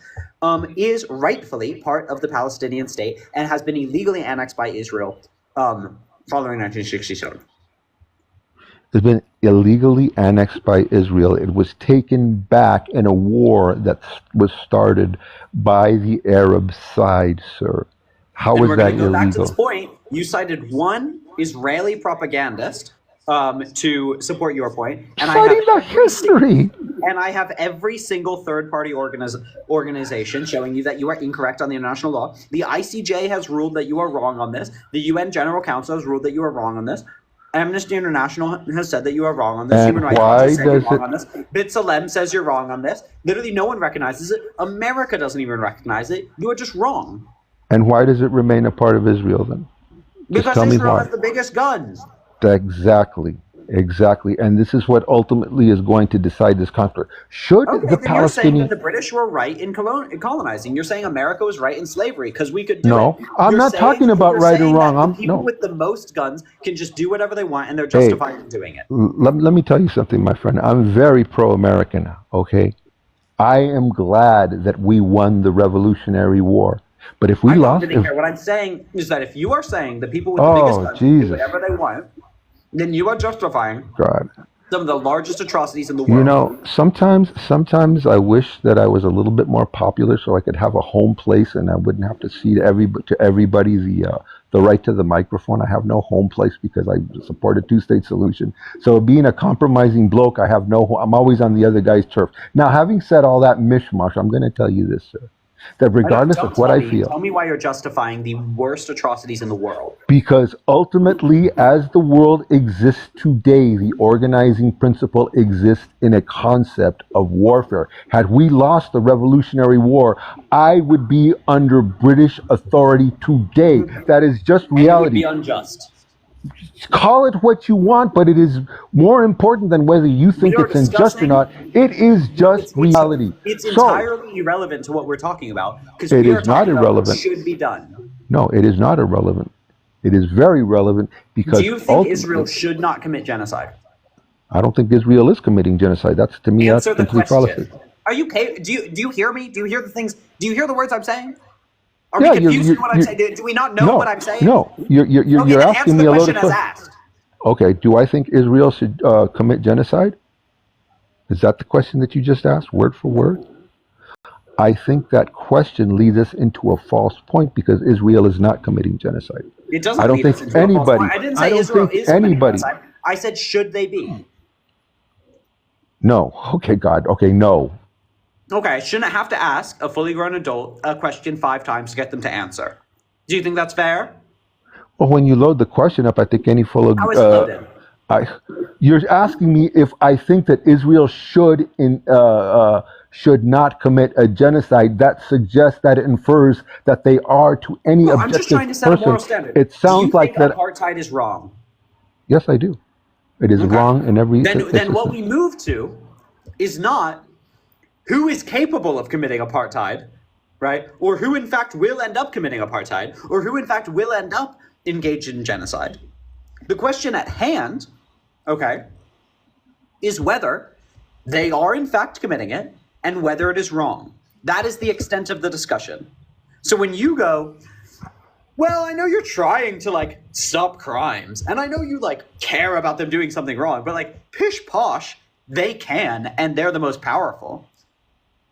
is rightfully part of the Palestinian state and has been illegally annexed by Israel following 1967. It's been illegally annexed by Israel. It was taken back in a war that was started by the Arab side, sir. How And is we're that going to go back to this illegal? point. You cited one Israeli propagandist to support your point, and Citing the history. I have every single third-party organization showing you that you are incorrect on the international law. The ICJ has ruled that you are wrong on this. The UN General Council has ruled that you are wrong on this. Amnesty International has said that you are wrong on this. And Human Rights Watch why has said you're does wrong it? on this. B'Tselem says you're wrong on this. Literally, no one recognizes it. America doesn't even recognize it. You are just wrong. And why does it remain a part of Israel then? Just Because tell me Israel why. has the biggest guns. Exactly. And this is what ultimately is going to decide this conflict. Should Okay, the then you're saying that Palestinian? the British were right in colonizing. You're saying America was right in slavery because we could do No, it. I'm You're not saying, talking about you're right or saying wrong. that the I'm people no. with the most guns can just do whatever they want and they're Hey, justified in doing it. let me tell you something, my friend. I'm very pro-American. Okay, I am glad that we won the Revolutionary War. But if we I don't lost, really care. What I'm saying is that if you are saying the people with the biggest guns can do Jesus, whatever they want, then you are justifying God. some of the largest atrocities in the You world. know, sometimes I wish that I was a little bit more popular so I could have a home place and I wouldn't have to cede to everybody the right to the microphone. I have no home place because I support a two-state solution. So being a compromising bloke, I'm always on the other guy's turf. Now, having said all that mishmash, I'm going to tell you this, sir, that regardless Don't of what tell I me. feel, Tell me why you're justifying the worst atrocities in the world. because ultimately, as the world exists today, the organizing principle exists in a concept of warfare. Had we lost the Revolutionary War, I would be under British authority today. That is just And it would be reality. unjust. Call it what you want, but it is more important than whether you We think are it's unjust or discussing. not. It is just reality. It's So, entirely irrelevant to what we're talking about because it we are is not talking about what irrelevant. should be done. No, it is not irrelevant. It is very relevant Do because you think Israel ultimately, should not commit genocide? I don't think Israel is committing genocide. To me, that's Answer the complete fallacy. question. Are you do you hear me? Do you hear the things? Do you hear the words I'm saying? Are we Yeah, confused in what I'm saying? Do we not know what I'm saying? no. Okay, You're then asking answer me the a load of question as questions. asked. Okay, do I think Israel should commit genocide? Is that the question that you just asked, word for word? I think that question leads us into a false point because Israel is not committing genocide. It I doesn't don't lead think us into a false anybody. point. I didn't I say don't Israel think is committing anybody. genocide. I said, should they be? No. Okay, God. Okay, no. Okay, I shouldn't have to ask a fully grown adult a question 5 times to get them to answer. Do you think that's fair? Well, when you load the question up, I think any full of How is it loaded? you're asking me if I think that Israel should not commit a genocide. That suggests that it infers that they are to any No, I'm just objective trying to set a moral person. standard. It Do you sounds like think that. apartheid is wrong? Yes, I do. It is Okay. wrong in every. Then what we move to is not who is capable of committing apartheid, right? Or who in fact will end up committing apartheid, or who in fact will end up engaged in genocide. The question at hand, okay, is whether they are in fact committing it and whether it is wrong. That is the extent of the discussion. So when you go, well, I know you're trying to like stop crimes, and I know you like care about them doing something wrong, but like pish posh, they can, and they're the most powerful.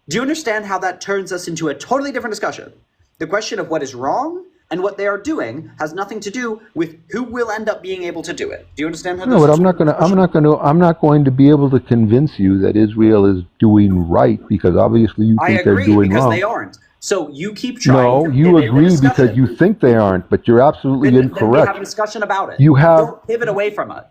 Do you understand how that turns us into a totally different discussion? The question of what is wrong and what they are doing has nothing to do with who will end up being able to do it. Do you understand how? No, but I'm not going to be able to convince you that Israel is doing right because obviously you I think they're agree doing because wrong. they aren't. So you keep trying. No, to you pivot the agree because discussion. you think they aren't, but you're absolutely Then we have a incorrect. discussion about it. You have Don't pivot away from it.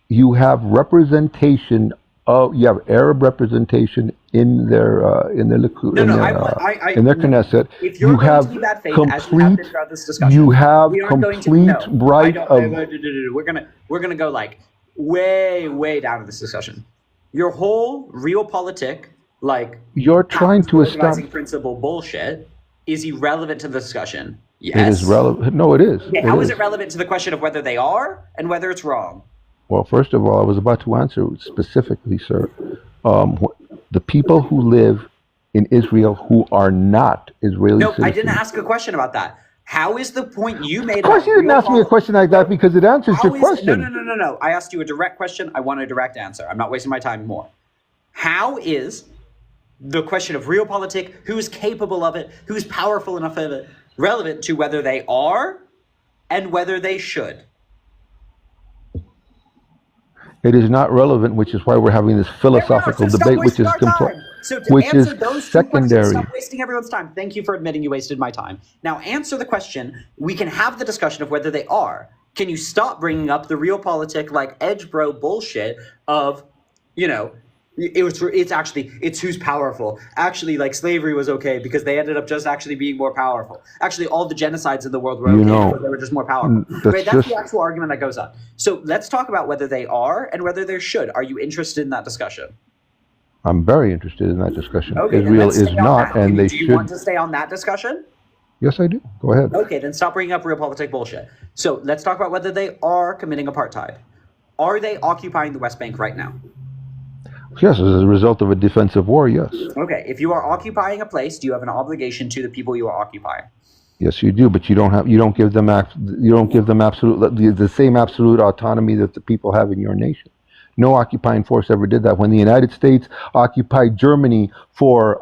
you have representation you have Arab representation in their Likud, No, no, in their Knesset. If you're You going have to be bad faith, as you have been throughout this discussion, you have we aren't going to. complete No, right of. We're gonna go like way down in this discussion. Your whole realpolitik, like You're trying to organizing establish. principle bullshit, is irrelevant to the discussion. Yes. It is relevant. No, it is. Okay, how is it relevant to the question of whether they are and whether it's wrong? Well, first of all, I was about to answer specifically, sir. The people who live in Israel who are not Israeli No, citizens. I didn't ask a question about that. How is the point you made? Of course, you didn't ask me a question like that because it answers your question. No. I asked you a direct question. I want a direct answer. I'm not wasting my time more. How is the question of realpolitik, who's capable of it, who's powerful enough of it, relevant to whether they are and whether they should? It is not relevant, which is why we're having this philosophical debate, which is secondary. Stop wasting everyone's time. Thank you for admitting you wasted my time. Now answer the question. We can have the discussion of whether they are. Can you stop bringing up the realpolitik, like edge bro bullshit of, it's who's powerful. Actually, like slavery was okay because they ended up just actually being more powerful. Actually, all the genocides in the world were okay because they were just more powerful. That's the actual argument that goes on. So let's talk about whether they are and whether they should. Are you interested in that discussion? I'm very interested in that discussion. Okay, Israel is not, and they should. Do you want to stay on that discussion? Yes, I do. Go ahead. Okay, then stop bringing up realpolitik bullshit. So let's talk about whether they are committing apartheid. Are they occupying the West Bank right now? Yes, as a result of a defensive war, yes. Okay, if you are occupying a place, do you have an obligation to the people you are occupying? Yes, you do, but you don't give them the same absolute autonomy that the people have in your nation. No occupying force ever did that. When the United States occupied Germany for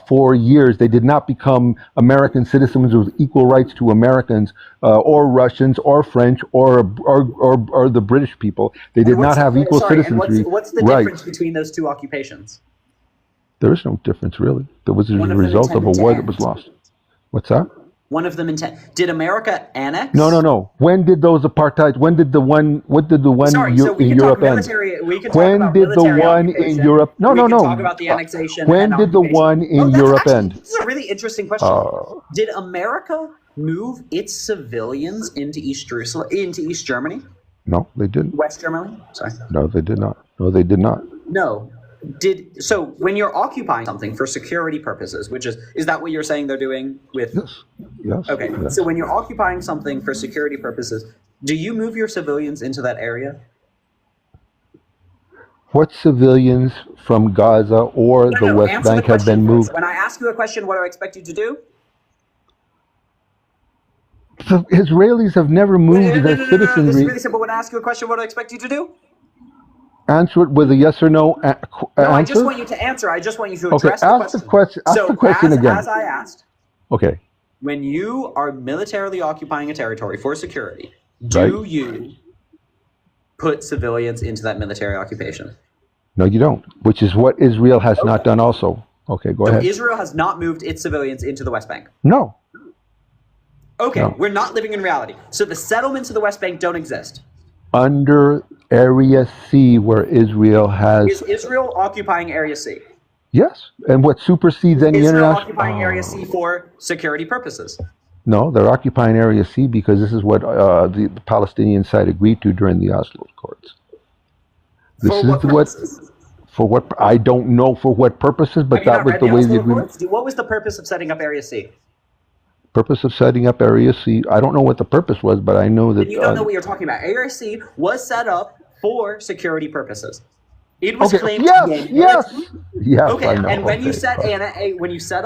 4 years, they did not become American citizens with equal rights to Americans or Russians or French or the British people. They did not have equal citizenry. What's the difference between those two occupations? There is no difference, really. There was a result of a war that was lost. What's that? One of them did America annex? No. When did those apartheid? When did the one? What did the one in Europe end? When did the one in Europe? No. Talk about the annexation. When did the one in Europe end? This is a really interesting question. Did America move its civilians into East Jerusalem, into East Germany? No, they didn't. West Germany? Sorry. No, they did not. No, they did not. No. So when you're occupying something for security purposes, which is that what you're saying they're doing with? Yes. Okay. Yes. So when you're occupying something for security purposes, do you move your civilians into that area? What civilians from Gaza or the West Bank have been moved? When I ask you a question, what do I expect you to do? The Israelis have never moved their citizenry. This is really simple. When I ask you a question, what do I expect you to do? Answer it with a yes or no answer. No, I just want you to answer. I just want you to address the question. Ask the question again. As I asked. Okay. When you are militarily occupying a territory for security, do you put civilians into that military occupation? No, you don't. Which is what Israel has not done also. Okay, go ahead. Israel has not moved its civilians into the West Bank? No. Okay, we're not living in reality. So the settlements of the West Bank don't exist? Under Area C, where Israel has... Is Israel occupying Area C? Yes, and what supersedes any international... Israel occupying Area C for security purposes? No, they're occupying Area C because this is what the Palestinian side agreed to during the Oslo Accords. For what I don't know for what purposes, but that was the way the agreement... What was the purpose of setting up Area C? Purpose of setting up Area C, I don't know what the purpose was, but I know that... You don't know what you're talking about. Area C was set up for security purposes. It was claimed to be yes. Okay, I know. And when you set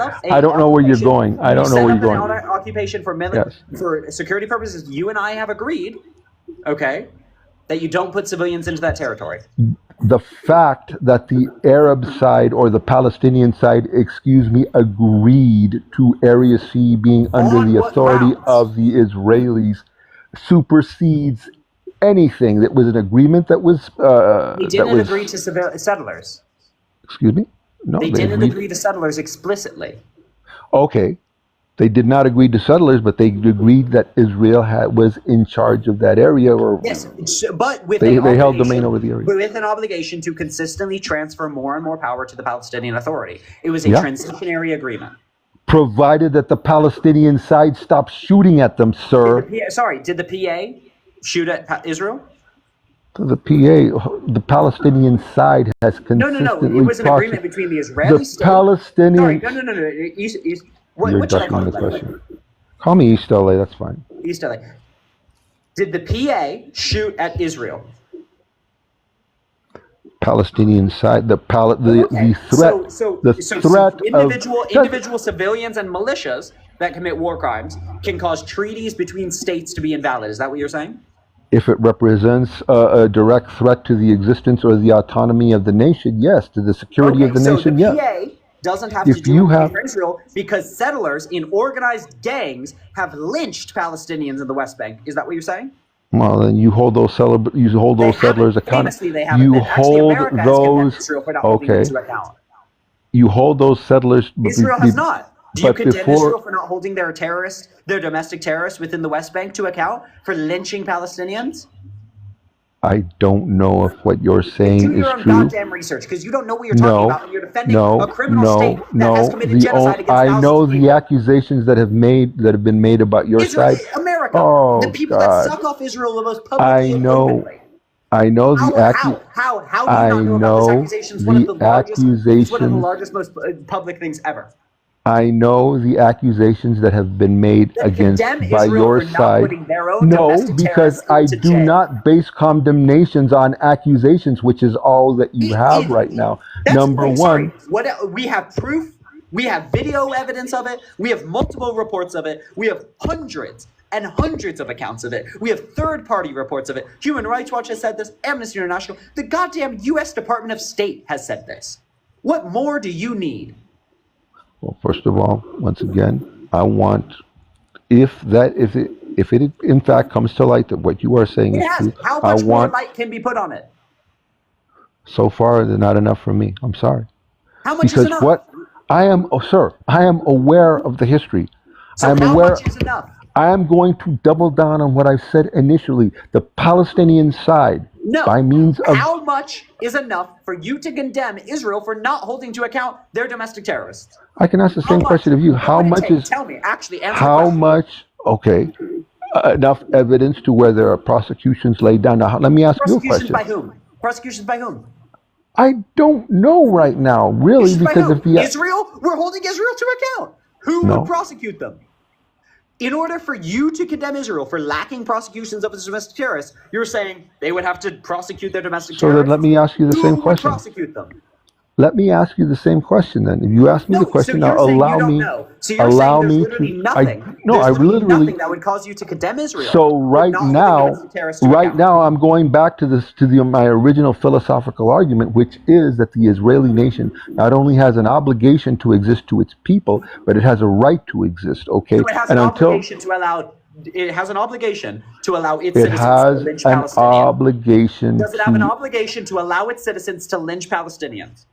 up, I don't know where you're going. I don't know where you're going. Occupation for for security purposes, you and I have agreed, okay, that you don't put civilians into that territory. The fact that the Arab side or the Palestinian side, agreed to Area C being under the authority of the Israelis supersedes anything. That was an agreement that was... They didn't agree to settlers. Excuse me? No, they didn't agree to settlers explicitly. Okay. They did not agree to settlers, but they agreed that Israel was in charge of that area. Yes, but with they held domain over the area. With an obligation to consistently transfer more and more power to the Palestinian Authority. It was a transitionary agreement. Provided that the Palestinian side stopped shooting at them, sir. Did the PA shoot at Israel? The Palestinian side has consistently... No. It was an agreement between the Israeli state... Palestinians... No. You're ducking the question. Call me East LA, that's fine. East LA. Did the PA shoot at Israel? Palestinian side, the threat individual civilians and militias that commit war crimes can cause treaties between states to be invalid. Is that what you're saying? If it represents a direct threat to the existence or the autonomy of the nation, yes. To the security of the nation, yes. PA doesn't have to do anything for Israel because settlers in organized gangs have lynched Palestinians in the West Bank. Is that what you're saying? Well, then you hold those settlers accountable. You hold those. Okay. You hold those settlers. Israel has not. Do you condemn Israel for not holding their domestic terrorists within the West Bank to account for lynching Palestinians? I don't know if what you're saying is true. Do your own goddamn research, because you don't know what you're talking about, and you're defending a criminal state that has committed genocide against thousands I know of people. the accusations that have been made about your side. America, the people that suck off Israel the most publicly. I know the accusations. How do you not know about this accusation? It's one of the largest, most public things ever. I know the accusations that have been made Then against condemn by Israel your for not side. putting their own No, domestic because terrorists I into do jail. not base condemnations on accusations, which is all that you have right now. That's Number sorry. one, What we have proof, we have video evidence of it, we have multiple reports of it, we have hundreds and hundreds of accounts of it. We have third-party reports of it. Human Rights Watch has said this, Amnesty International, the goddamn US Department of State has said this. What more do you need? well, first of all, once again, I want if it in fact comes to light that what you are saying It is has. true, How I much more want. light can be put on it? So far, they're not enough for me. I'm sorry. How much is Because enough? what sir, I am aware of the history. I So am how aware. much is enough? I am going to double down on what I said initially. The Palestinian side, by No. means of, How much is enough for you to condemn Israel for not holding to account their domestic terrorists? I can ask the How same much? question of you. What How would it much take? is, Tell me. Actually, answer the how question. much, okay, enough evidence to where there are prosecutions laid down. Now, let me ask you a Prosecutions by question. whom? Prosecutions by whom? I don't know right now, really, Prosecutions by because whom? if the, Israel? We're holding Israel to account. Who would no, prosecute them? In order for you to condemn Israel for lacking prosecutions of its domestic terrorists, you're saying they would have to prosecute their domestic so then let terrorists? me ask you the same Who would question. prosecute them? Let me ask you the same question then. If you ask me the No, so question, now you're saying you don't know. So you're saying there's literally nothing. no, There's I literally literally, nothing that would cause you to condemn Israel so for not holding domestic terrorists to account. I'm going back to my original philosophical argument, which is that the Israeli nation not only has an obligation to exist to its people, but it has a right to exist. Okay, So it has and an until obligation to allow. It has an obligation to allow its it citizens to has lynch an Palestinians. obligation Does it have an to, obligation to allow its citizens to lynch Palestinians?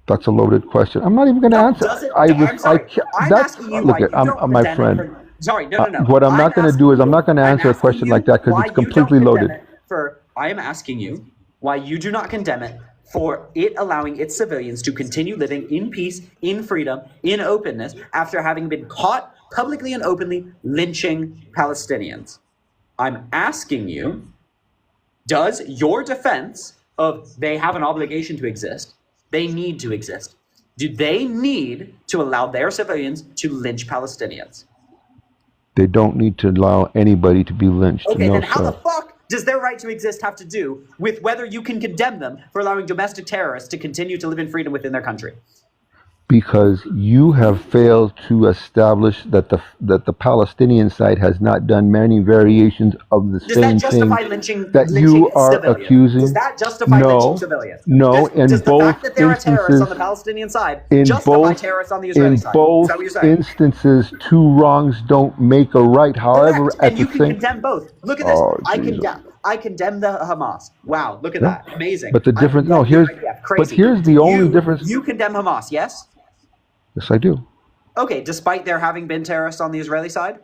that's a loaded question. I'm not even going to No, answer. does it? I I'm sorry. can't. I'm That's asking you look why at. you don't My condemn it friend. for. Sorry, no. What I'm not going to do is I'm not going to I'm answer a asking question you like that because why it's you don't completely condemn loaded. it for. I am asking you why you do not condemn it for it allowing its civilians to continue living in peace, in freedom, in openness after having been caught publicly and openly lynching Palestinians. I'm asking you, does your defense of they have an obligation to exist, they need to exist, do they need to allow their civilians to lynch Palestinians? They don't need to allow anybody to be lynched. Okay, No, then how the sir. fuck does their right to exist have to do with whether you can condemn them for allowing domestic terrorists to continue to live in freedom within their country? Because you have failed to establish that the Palestinian side has not done many variations of the Does that same justify thing lynching that you are civilians? accusing. Does that justify lynching No, civilians? no. Does the fact that there are terrorists on the Palestinian side justify terrorists on the Israeli In side? Is both that what you're saying? instances, two wrongs don't make a right. However, Correct. at And the you can same, condemn both. Look at this. oh Jesus. I condemn the Hamas. Wow, look at Yeah. that. Amazing. But the I difference, no, condemn the here's, IDF. but Crazy. here's the only difference. You condemn Hamas, yes? Yes, I do. Okay, despite there having been terrorists on the Israeli side?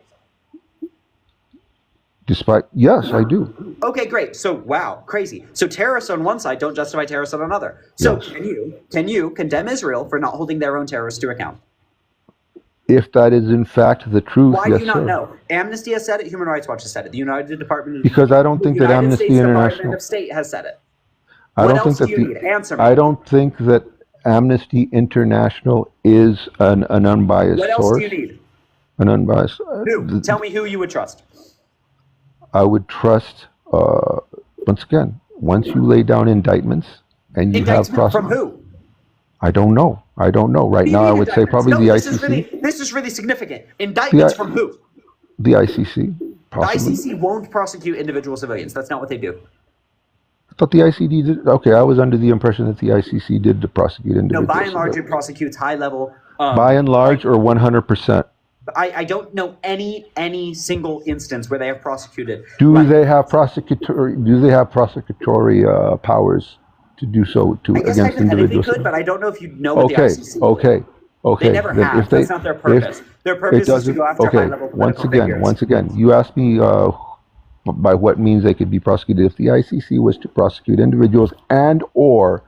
Yes, I do. Okay, great. So, wow, crazy. So terrorists on one side don't justify terrorists on another. So Yes. can you condemn Israel for not holding their own terrorists to account? If that is in fact the truth, Why yes, do you not sir. know? Amnesty has said it. Human Rights Watch has said it. The United Department of Because I don't think that United Amnesty States Department International. of State has said it. I What don't else think do that you need? Answer me. I don't think that Amnesty International is an unbiased What else do source. you need? An unbiased. Who? Tell me who you would trust. I would trust. Once again, once you lay down indictments and you have Indictment from who? I don't know. Right What do you now, I mean would say indictments? probably No, the this ICC. this is really significant. Indictments from who? The ICC, The possibly. ICC won't prosecute individual civilians. That's not what they do. I thought the ICD did. Okay, I was under the impression that the ICC did to prosecute No, individuals. by and large, it prosecutes high lelevel. By and large, or 100%. I don't know any single instance where they have prosecuted. Do they have prosecutory powers to do so I guess against hypothetically individuals? could, but I don't know if you know what the ICC Okay. They never Then have. That's not their purpose. Their purpose is to go after high-level political figures. Once again, you asked me by what means they could be prosecuted. If the ICC was to prosecute individuals and or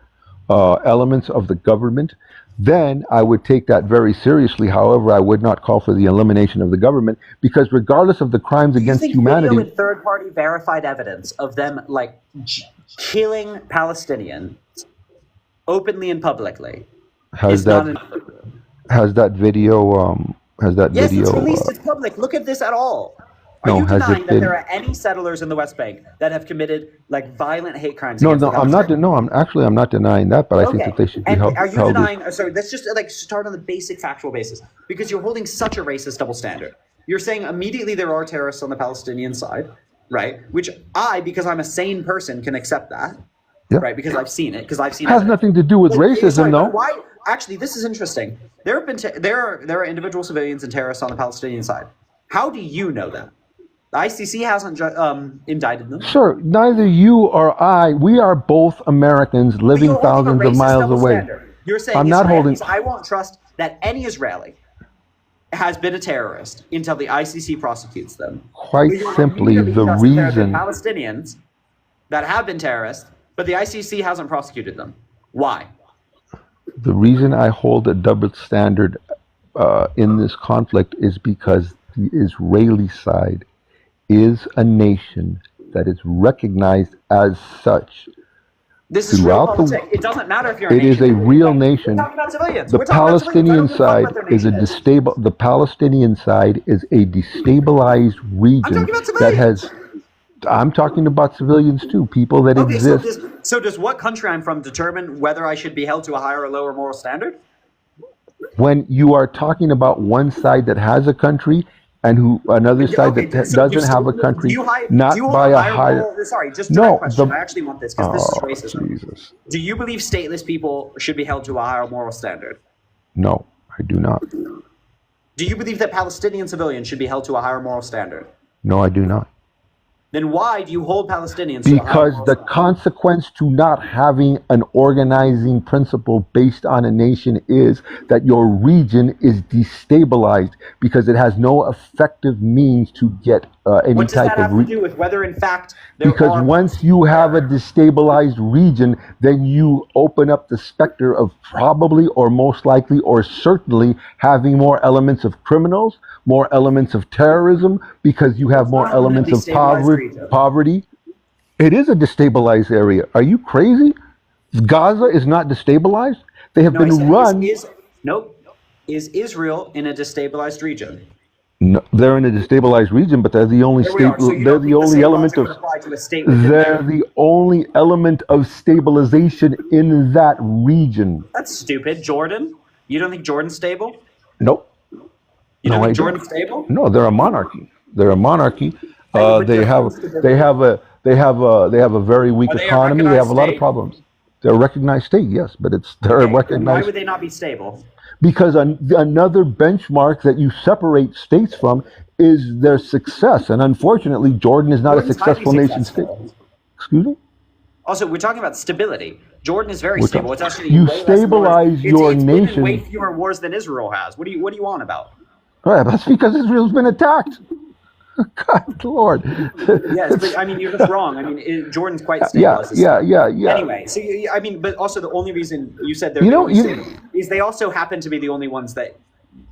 elements of the government, then I would take that very seriously. However, I would not call for the elimination of the government because regardless of the crimes against Do you think humanity, video and third-party verified evidence of them like killing Palestinians openly and publicly has is not that enough? Has that video? Has that Yes, it's video? released. It's public. Look at this at all. Are No, you has denying it that there been? are any settlers in the West Bank that have committed like violent hate crimes No, against no, the I'm not. Palestinians? No, I'm not denying that, but I think that Okay. they should be And held. are you held as, denying? Sorry, let's just like start on the basic factual basis because you're holding such a racist double standard. You're saying immediately there are terrorists on the Palestinian side, right? Which I, because I'm a sane person, can accept that, yeah. right? Because I've seen it. Because I've seen Has evidence. nothing to do with racism, Sorry, though. but why? Actually, this is interesting. There have been there are individual civilians and terrorists on the Palestinian side. How do you know that? The ICC hasn't indicted them. Sir, neither you or I, we are both Americans But living you're holding a thousands of racist miles double away. standard. You're saying I'm not Israelis, holding. I won't trust that any Israeli has been a terrorist until the ICC prosecutes them. Quite But you'll simply, immediately the trust that there have been reason. Palestinians that have been terrorists, but the ICC hasn't prosecuted them. Why? The reason I hold a double standard in this conflict is because the Israeli side is a nation that is recognized as such This is real throughout the. politics. It doesn't matter if you're a It is nation. a real We're nation. talking about civilians. The We're talking about civilians. I Palestinian don't give a fuck side what their is a nation is. The Palestinian side is a destabilized I'm region talking about that civilians. has. I'm talking about civilians too, people that Okay, exist. so does what country I'm from determine whether I should be held to a higher or lower moral standard? When you are talking about one side that has a country and who another side Okay, that so you doesn't have a still, country, do not you hold by a a higher higher. moral? Sorry, just direct No, question. I actually want this because this is oh racism. Jesus, Do you believe stateless people should be held to a higher moral standard? no, I do not. Do you believe that Palestinian civilians should be held to a higher moral standard? No, I do not. Then why do you hold Palestinians to a higher Because moral the standard? consequence to not having an organizing principle based on a nation is that your region is destabilized because it has no effective means to get any What does type that of. have to do with whether, in fact, there Because are once you have a destabilized region, then you open up the specter of probably or most likely or certainly having more elements of criminals, more elements of terrorism, because you have more not elements a of destabilized region? poverty. It is a destabilized area. Are you crazy? Gaza is not destabilized. They have No, I been said, run. nope. Is Israel in a destabilized region? No, they're in a destabilized region, but they're the only There we are. So you They're don't the think the only same element logic of. would apply to a state within They're there? the only element of stabilization in that region. That's stupid. Jordan? You don't think Jordan's stable? Nope. You No, don't I think don't. Jordan's stable? No, they're a monarchy. They're a monarchy. But They they're have instability. they have a very weak Are they a economy. They have recognized a lot of state? problems. They're a recognized state, yes, but they're a Okay, then why recognized would they not be stable? because another benchmark that you separate states from is their success, and unfortunately, Jordan is not a Jordan's highly successful nation state. successful. Excuse me. Also, we're talking about stability. Jordan is very We're stable. talking- It's actually you way less stabilize wars. your It's been in nation. way fewer wars than Israel has. What do you on about? Right, that's because Israel's been attacked. God, Lord. Yes, but I mean, you're just wrong. I mean, Jordan's quite stable. Yeah, as a state. yeah. Anyway, so I mean, but also the only reason you said they're You the know, only you- stable is they also happen to be the only ones that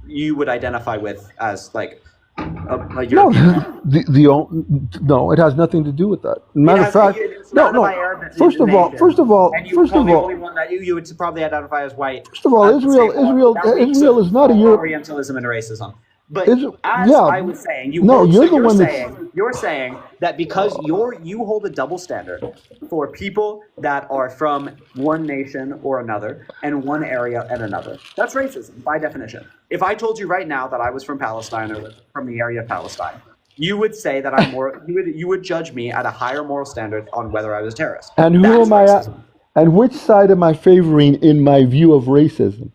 you would identify with as like a No, European. no, it has nothing to do with that. Matter of fact, It's no. surrounded by Arab First of all, nation, and you first call of the all, only one that you would probably identify as white. first of all, Israel is not a Europe. Orientalism and racism. But Israel- as yeah. I was saying, No, you're the one that's- you're saying that because you hold a double standard for people that are from one nation or another and one area and another. That's racism by definition. If I told you right now that I was from Palestine or from the area of Palestine, you would say that I'm more. You would judge me at a higher moral standard on whether I was a terrorist. And who That's am I? racism. And which side am I favoring in my view of racism?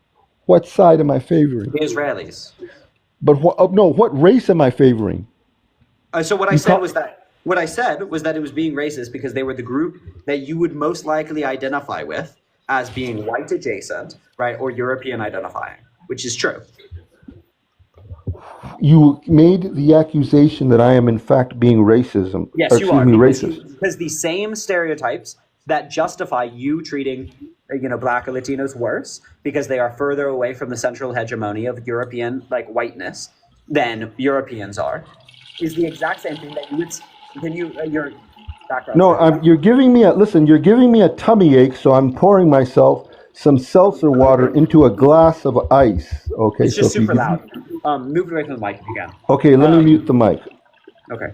What side am I favoring? The Israelis. But what race am I favoring? So what I You said can't- was that it was being racist because they were the group that you would most likely identify with as being white adjacent, right, or European identifying, which is true. You made the accusation that I am in fact being racism. Yes, or, you excuse are me, because, racist. because the same stereotypes that justify you treating Black or Latinos worse because they are further away from the central hegemony of European whiteness than Europeans are is the exact same thing that you would continue your background. No, you're giving me a tummy ache, so I'm pouring myself some seltzer water into a glass of ice. Okay, It's so just if you super loud. Move away from the mic if you can. okay, let me mute the mic. Okay.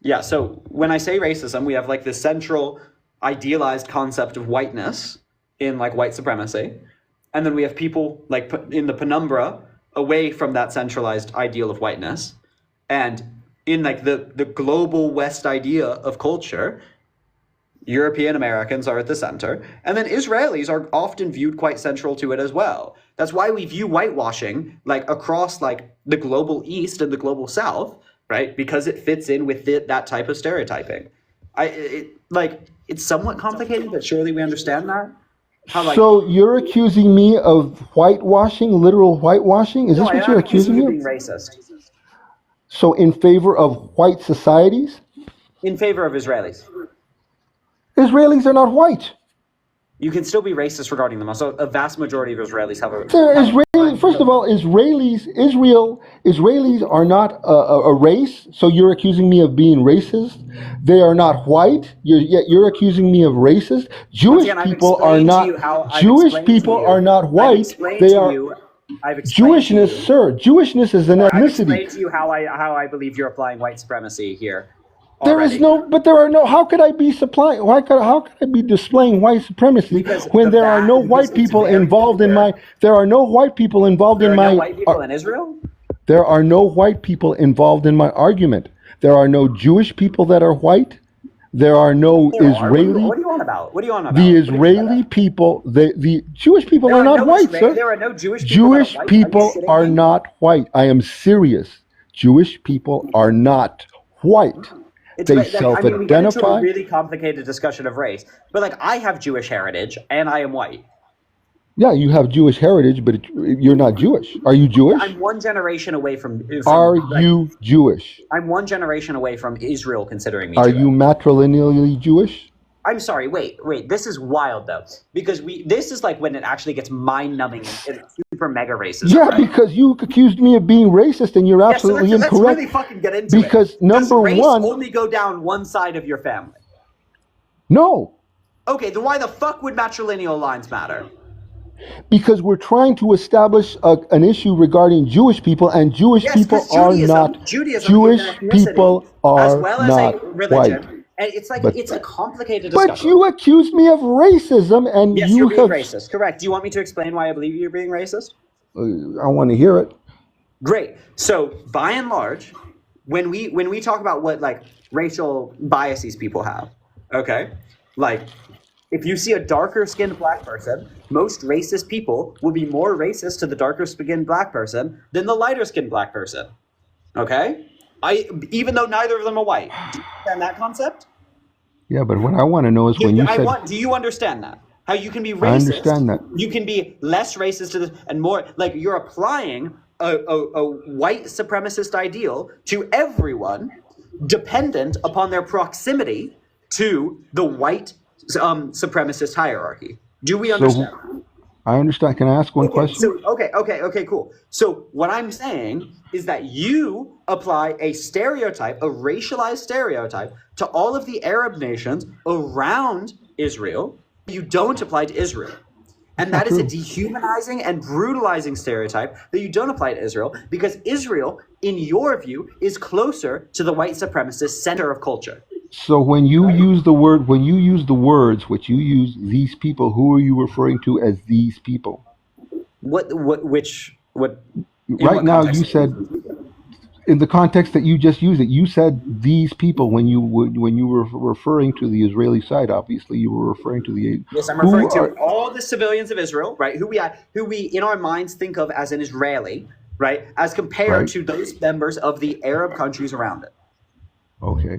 Yeah, so when I say racism, we have like this central idealized concept of whiteness in like white supremacy. And then we have people like in the penumbra away from that centralized ideal of whiteness. And in like the global West idea of culture, European Americans are at the center. And then Israelis are often viewed quite central to it as well. That's why we view whitewashing like across like the global East and the global South, right? Because it fits in with that type of stereotyping. It's somewhat complicated, but surely we understand that. So you're accusing me of whitewashing, literal whitewashing? Is this what you're accusing me of? Being racist. So in favor of white societies? In favor of Israelis. Israelis are not white. You can still be racist regarding them. Also, a vast majority of Israelis have a... First of all, Israelis are not a race, so you're accusing me of being racist. They are not white, yet you're accusing me of racist. Jewish people are not white. They are... Jewishness, sir. Jewishness is an ethnicity. I've explained to you how I believe you're applying white supremacy here. How could I be displaying white supremacy when there are no white people involved in my There are no white people involved in my There are no white people in Israel? There are no white people involved in my argument. There are no Jewish people that are white. There are no Israeli. What are you on about? The Israeli people, the Jewish people are not white, sir. There are no Jewish people are not white. I am serious. Jewish people are not white. They self-identify. We get into a really complicated discussion of race, but like I have Jewish heritage and I am white. Yeah, you have Jewish heritage, but you're not Jewish. Are you Jewish? I'm one generation away from Are you Jewish? I'm one generation away from Israel considering me Are Jewish. you matrilineally Jewish? I'm sorry, wait. This is wild though, because this is like when it actually gets mind-numbing and super mega racist. Yeah, right? because you accused me of being racist, and you're absolutely incorrect. Let's really fucking get into it. Because Does race only go down one side of your family? No. Okay, then why the fuck would matrilineal lines matter? Because we're trying to establish an issue regarding Jewish people, and Jewish people are not. Jewish people are not white. And it's like it's a complicated discussion. But you accused me of racism, and yes, you're being racist. Correct. Do you want me to explain why I believe you're being racist? I want to hear it. Great. So, by and large, when we talk about what like racial biases people have, okay, like if you see a darker skinned black person, most racist people will be more racist to the darker skinned black person than the lighter skinned black person. Okay? Even though neither of them are white. Do you understand that concept? Yeah, but what I want to know is when you said... Do you understand that? How you can be racist. I understand that. You can be less racist to this and more, like you're applying a white supremacist ideal to everyone dependent upon their proximity to the white supremacist hierarchy. Do we understand? I understand. Can I ask one question? Okay, cool. So what I'm saying is that you apply a stereotype, a racialized stereotype, to all of the Arab nations around Israel. You don't apply to Israel. And that is a dehumanizing and brutalizing stereotype that you don't apply to Israel, because Israel, in your view, is closer to the white supremacist center of culture. So when you use the words, which you use these people, who are you referring to as these people? Right now you said, in the context that you just used it, you said these people when you were referring to the Israeli side. Obviously, you were referring to the. Yes, I'm referring to all the civilians of Israel, right? Who we in our minds think of as an Israeli, right? As compared to those members of the Arab countries around it. Okay.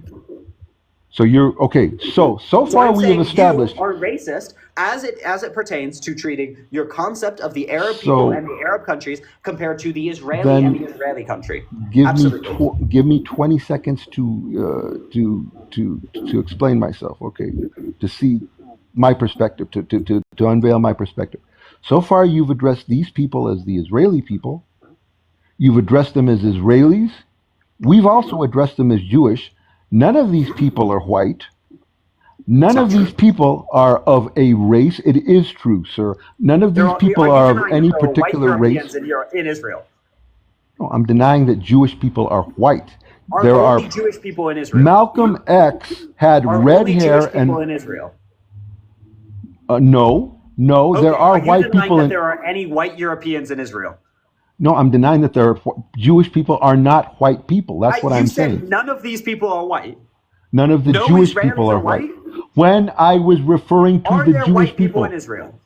So you're okay. So far we have established you are racist as it pertains to treating your concept of the Arab people and the Arab countries compared to the Israeli and the Israeli country. Give me 20 seconds to explain myself. Okay, to see my perspective, to unveil my perspective. So far, you've addressed these people as the Israeli people. You've addressed them as Israelis. We've also addressed them as Jewish. None of these people are white. None not of true. these people are of a race. It is true, sir. None of these people Are you are of denying any that there are white particular Europeans race. in Israel? No, I'm denying that Jewish people are white. Are There only are Jewish people in Israel? Malcolm X had Are red only hair Jewish people and in Israel? no, there Okay. are Are you white denying people that in. there are any white Europeans in Israel? No, I'm denying that there are Jewish people are not white people. That's what You I'm said saying. none of these people are white. None of the No Jewish people Israelis are are white. white? When I was referring to Are the there Jewish white people in people, Israel?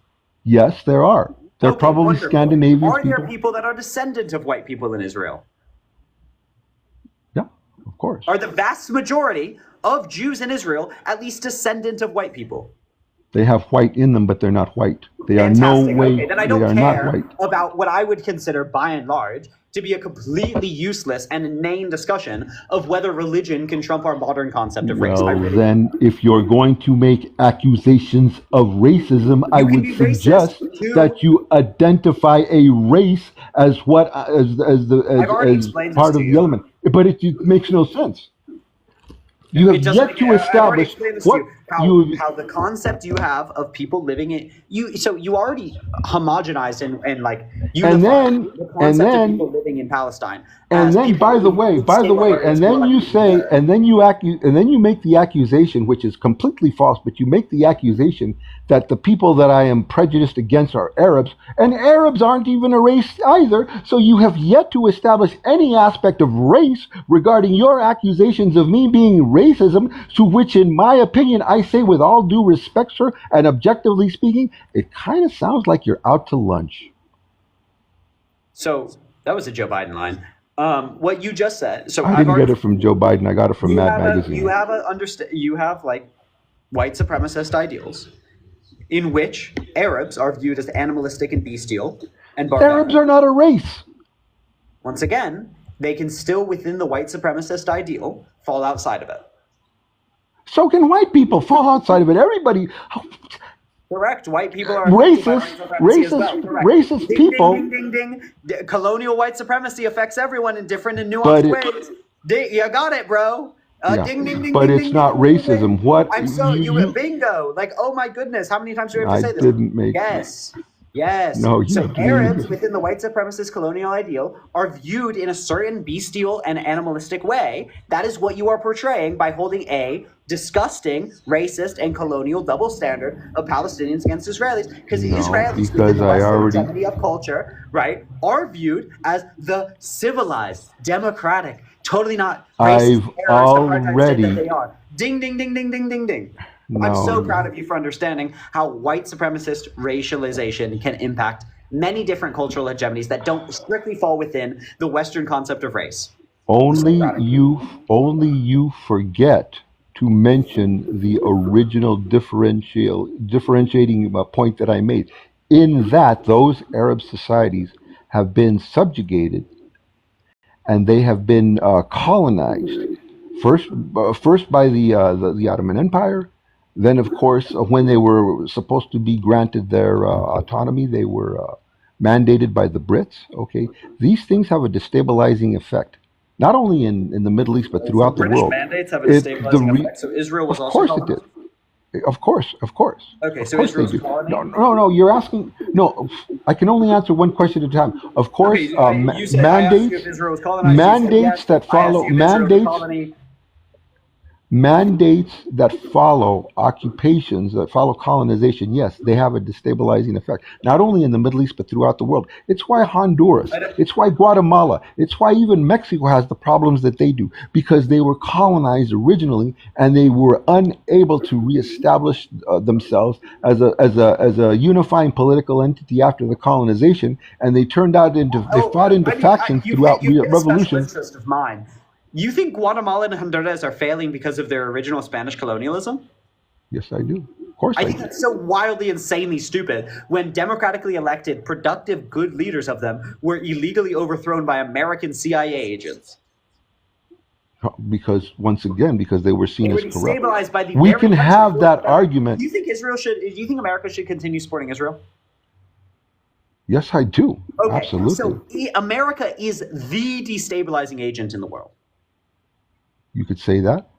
yes, there are. They're Okay, probably wonderful. Scandinavian Are there people. people that are descendants of white people in Israel? Yeah, of course. Are the vast majority of Jews in Israel at least descendant of white people? They have white in them, but they're not white. They are no Fantastic. Okay, way. then I They don't are not care white. about what I would consider, by and large, to be a completely useless and inane discussion of whether religion can trump our modern concept of race. I Well, really then, if you're going to make accusations of racism, I You can would be racist suggest too. that you identify a race as what I've already as explained this part to of the you. element. But it makes no sense. You have It doesn't. yet to I've already establish explained this to what you. you. How the concept you have of people living in you. So you already homogenized and like And unified then the and concept of then people living in Palestine And as then, people living in by the stable way, areas and who are then like you being say, there. and then and then you make the accusation, which is completely false, but you make the accusation that the people that I am prejudiced against are Arabs, and Arabs aren't even a race either. So you have yet to establish any aspect of race regarding your accusations of me being racism, to which, in my opinion, I say with all due respect, sir, and objectively speaking, it kind of sounds like you're out to lunch. So that was a Joe Biden line. What you just said. So I I've didn't get already. it from Joe Biden. I got it from You Mad have Magazine. you have like white supremacist ideals in which Arabs are viewed as animalistic and bestial and Arabs barbaric. are not a race. Once again, they can still, within the white supremacist ideal, fall outside of it. So can white people fall outside of it. Everybody, Correct. White people are affected by white supremacy as well. Correct. racist Ding, ding, people. ding, ding, ding. Colonial white supremacy affects everyone in different and But nuanced it, ways. You got it, bro. yeah, Ding, ding, ding, but ding, it's ding, ding, not ding, ding, racism. ding. What I'm so bingo. Like, oh my goodness, how many times do we have to I say this? didn't make. Yes. Yes. No, you So Arabs didn't. within the white supremacist colonial ideal are viewed in a certain bestial and animalistic way. That is what you are portraying by holding a disgusting, racist, and colonial double standard of Palestinians against Israelis. Because No, Israelis because within the I Western already. hegemony of culture, right, are viewed as the civilized, democratic, totally not racist, I've terrorist, apartheid state that already. they are. Ding, ding, ding, ding, ding, ding, ding. I'm No, so proud no. of you for understanding how white supremacist racialization can impact many different cultural hegemonies that don't strictly fall within the Western concept of race. I'm so Only proud of you. you forget to mention the original differentiating point that I made. In that, those Arab societies have been subjugated and they have been colonized first by the Ottoman Empire. Then, of course, when they were supposed to be granted their autonomy, they were mandated by the Brits. Okay, these things have a destabilizing effect, not only in the Middle East but So throughout the British world. mandates have a It the destabilizing re, effect. So Israel was of also course it did. colonized. Of Okay, so course they Israel's a do. colony. No. You're asking. No, I can only answer one question at a time. Of course, Okay, you said I asked you if Israel was colonized. You said yes. I asked you if Israel was a colony. mandates that follow occupations, that follow colonization, yes, they have a destabilizing effect, not only in the Middle East, but throughout the world. It's why Honduras, it's why Guatemala, it's why even Mexico has the problems that they do, because they were colonized originally and they were unable to reestablish themselves as a unifying political entity after the colonization, and they fought into factions throughout You hit a special revolutions. interest of mine. You think Guatemala and Honduras are failing because of their original Spanish colonialism? Yes, I do. Of course I I think do. that's so wildly, insanely stupid when democratically elected, productive, good leaders of them were illegally overthrown by American CIA agents. Because once again, because they were seen They were as corrupt. destabilized by the We very can country have who that were- argument. Do you think America should continue supporting Israel? Yes, I do. Okay, Absolutely. so America is the destabilizing agent in the world. You could say that.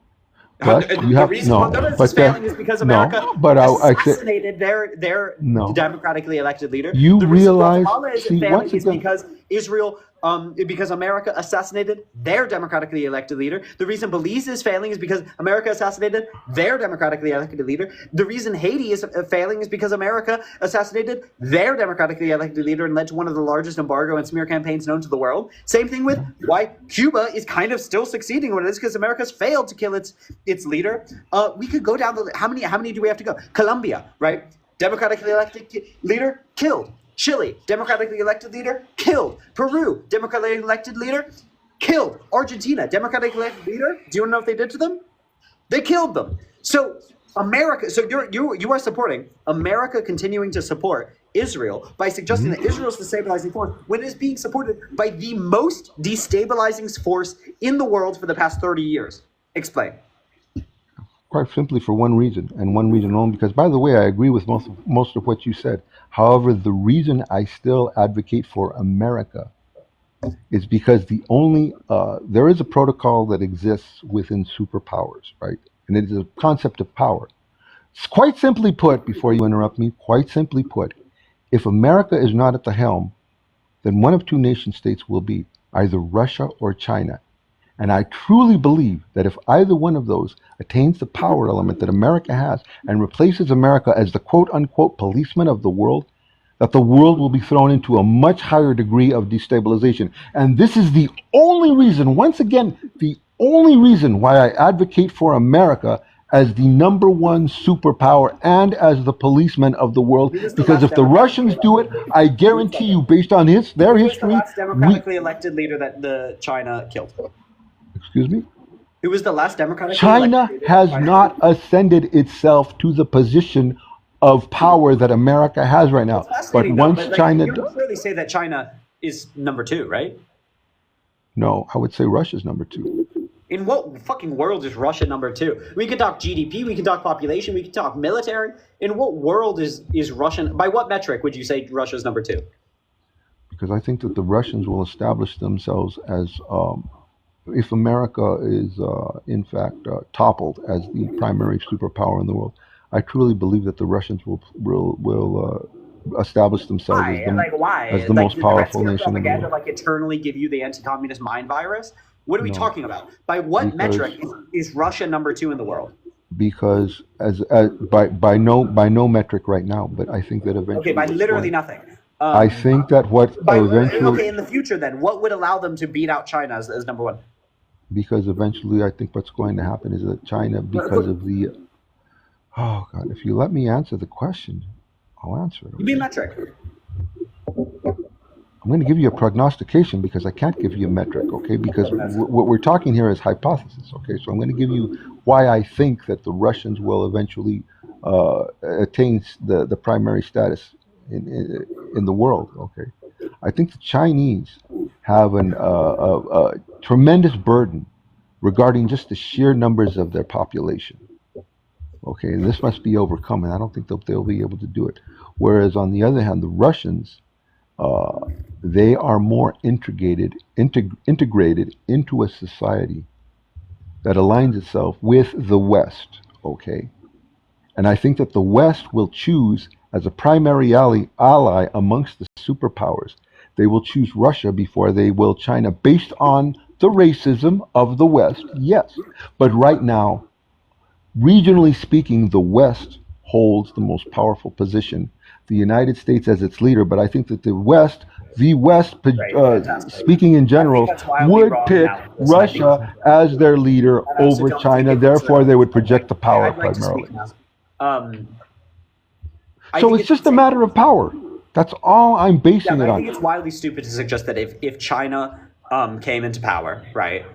But you The have reason no. Honduras is But failing is because America no. But I say assassinated their no. democratically elected leader. You The reason realize. Guatemala isn't See, failing once is again, because because America assassinated their democratically elected leader. The reason Belize is failing is because America assassinated their democratically elected leader. The reason Haiti is failing is because America assassinated their democratically elected leader and led to one of the largest embargo and smear campaigns known to the world. Same thing with why Cuba is kind of still succeeding what it is, because America's failed to kill its leader. We could go down the how many do we have to go? Colombia, right? Democratically elected leader killed. Chile, democratically elected leader, killed. Peru, democratically elected leader, killed. Argentina, democratically elected leader. Do you want to know what they did to them? They killed them. So America, so you are supporting America continuing to support Israel by suggesting that Israel is the stabilizing force when it is being supported by the most destabilizing force in the world for the past 30 years. Explain. quite simply for one reason, and one reason only. Because, by the way, I agree with most of what you said. However, the reason I still advocate for America is because there is a protocol that exists within superpowers, right? And it is a concept of power. It's quite simply put, before you interrupt me, quite simply put, if America is not at the helm, then one of two nation states will be either Russia or China. And I truly believe that if either one of those attains the power element that America has and replaces America as the quote unquote policeman of the world, that the world will be thrown into a much higher degree of destabilization. And this is the only reason, once again, the only reason why I advocate for America as the number one superpower and as the policeman of the world. Because if the Russians do it, I guarantee you, based on their Who was the history, last democratically elected leader that the China killed? excuse me? Who was the last democratically China elected leader has China not killed? ascended itself to the position of power that America has right now. It's But fascinating, though. once But China you does, would clearly say that China is number two, right? no, I would say Russia's number two. In what fucking world is Russia number two? We could talk GDP, we could talk population, we could talk military. In what world is Russian? By what metric would you say Russia's number two? Because I think that the Russians will establish themselves as, if America is in fact toppled as the primary superpower in the world, I truly believe that the Russians will establish themselves Why? Why? as the Like, most did powerful Red Scare nation in the propaganda world. eternally give you the anti-communist mind virus? What are we No, talking about? By what because metric is Russia number two in the world? because as by no metric right now, but I think that Okay, eventually by what's literally going. nothing. I think that what Okay, eventually, in the future then, what would allow them to beat out China as number one? because eventually I think what's going to happen is that China, because of the, oh God, if you let me answer the question, I'll answer it. Give me a Okay. metric. I'm going to give you a prognostication because I can't give you a metric, okay? Because what we're talking here is hypothesis, okay? So I'm going to give you why I think that the Russians will eventually attain the primary status in the world, okay? I think the Chinese have a tremendous burden regarding just the sheer numbers of their population, okay? And this must be overcome, and I don't think they'll be able to do it. Whereas on the other hand, the Russians, uh, they are more integrated into a society that aligns itself with the West, okay? And I think that the West will choose as a primary ally amongst the superpowers. They will choose Russia before they will China based on the racism of the West, yes. But right now, regionally speaking, the West holds the most powerful position. The United States as its leader, but I think that the West, Great, fantastic. speaking in I think general, that's wildly would wrong pick analysis, and I think Russia as their leader I also over don't China. think it's Therefore, they would project the power I'd like to primarily. speak now. Um, I So think it's just a insane. matter of power. That's all I'm Yeah, basing but it I think on. it's wildly stupid to suggest that if China came into power, right,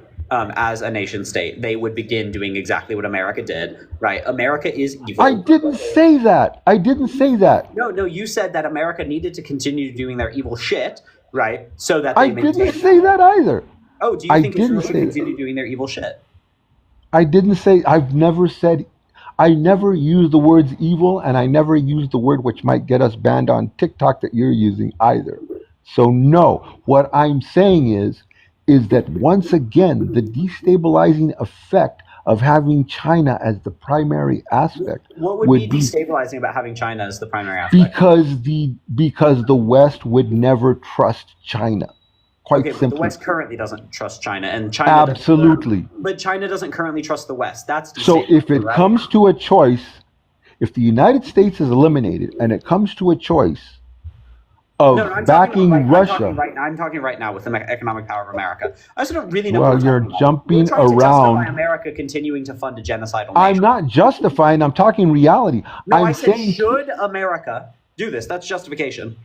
as a nation state, they would begin doing exactly what America did, right? America is evil. I didn't say that. I didn't say that. No, you said that America needed to continue doing their evil shit, right, so that I they didn't maintain. say that either. Oh, do you I think Israel didn't should say that. continue doing their evil shit? I didn't say, I never used the words evil, and I never used the word which might get us banned on TikTok that you're using either. So no, what I'm saying is that once again, the destabilizing effect of having China as the primary aspect What would be destabilizing about having China as the primary aspect? because the West would never trust China. Quite Okay, but simply. the West currently doesn't trust China, and China Absolutely. But China doesn't currently trust the West. That's So if it right? comes to a choice, if the United States is eliminated and it comes to a choice of backing Russia. I'm talking right now with the economic power of America. I also don't really know. Well, what you're about. jumping We're trying to around. justify America continuing to fund a genocidal nation. I'm not justifying. I'm talking reality. No, I'm I said, saying, should America do this? That's justification.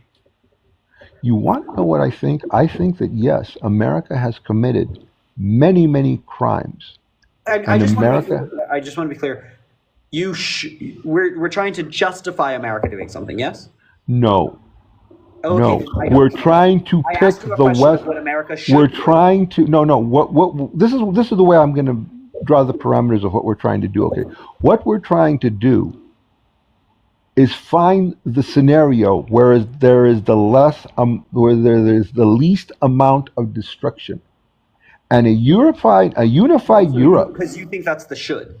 you want to know what I think? I think that yes, America has committed many, many crimes. I just want to be clear. We're trying to justify America doing something. Yes. No. Okay, No, we're trying to pick the West. What America should We're do. trying to no. What this is the way I'm going to draw the parameters of what we're trying to do. Okay, what we're trying to do is find the scenario where there is the least amount of destruction, and a unified Europe. Because you think that's the should.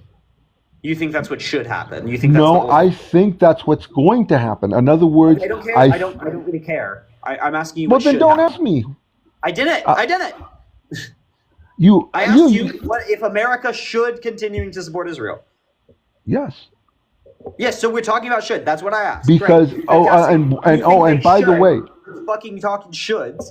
You think that's what should happen. You think No, I think that's what's going to happen. In other words, I don't care. I don't really care. I'm asking you. Well, what then should don't happen. ask me. I didn't. I didn't. I asked you what if America should continuing to support Israel. Yes. Yes. So we're talking about should. That's what I asked. Because Great. and by the way, fucking talking shoulds.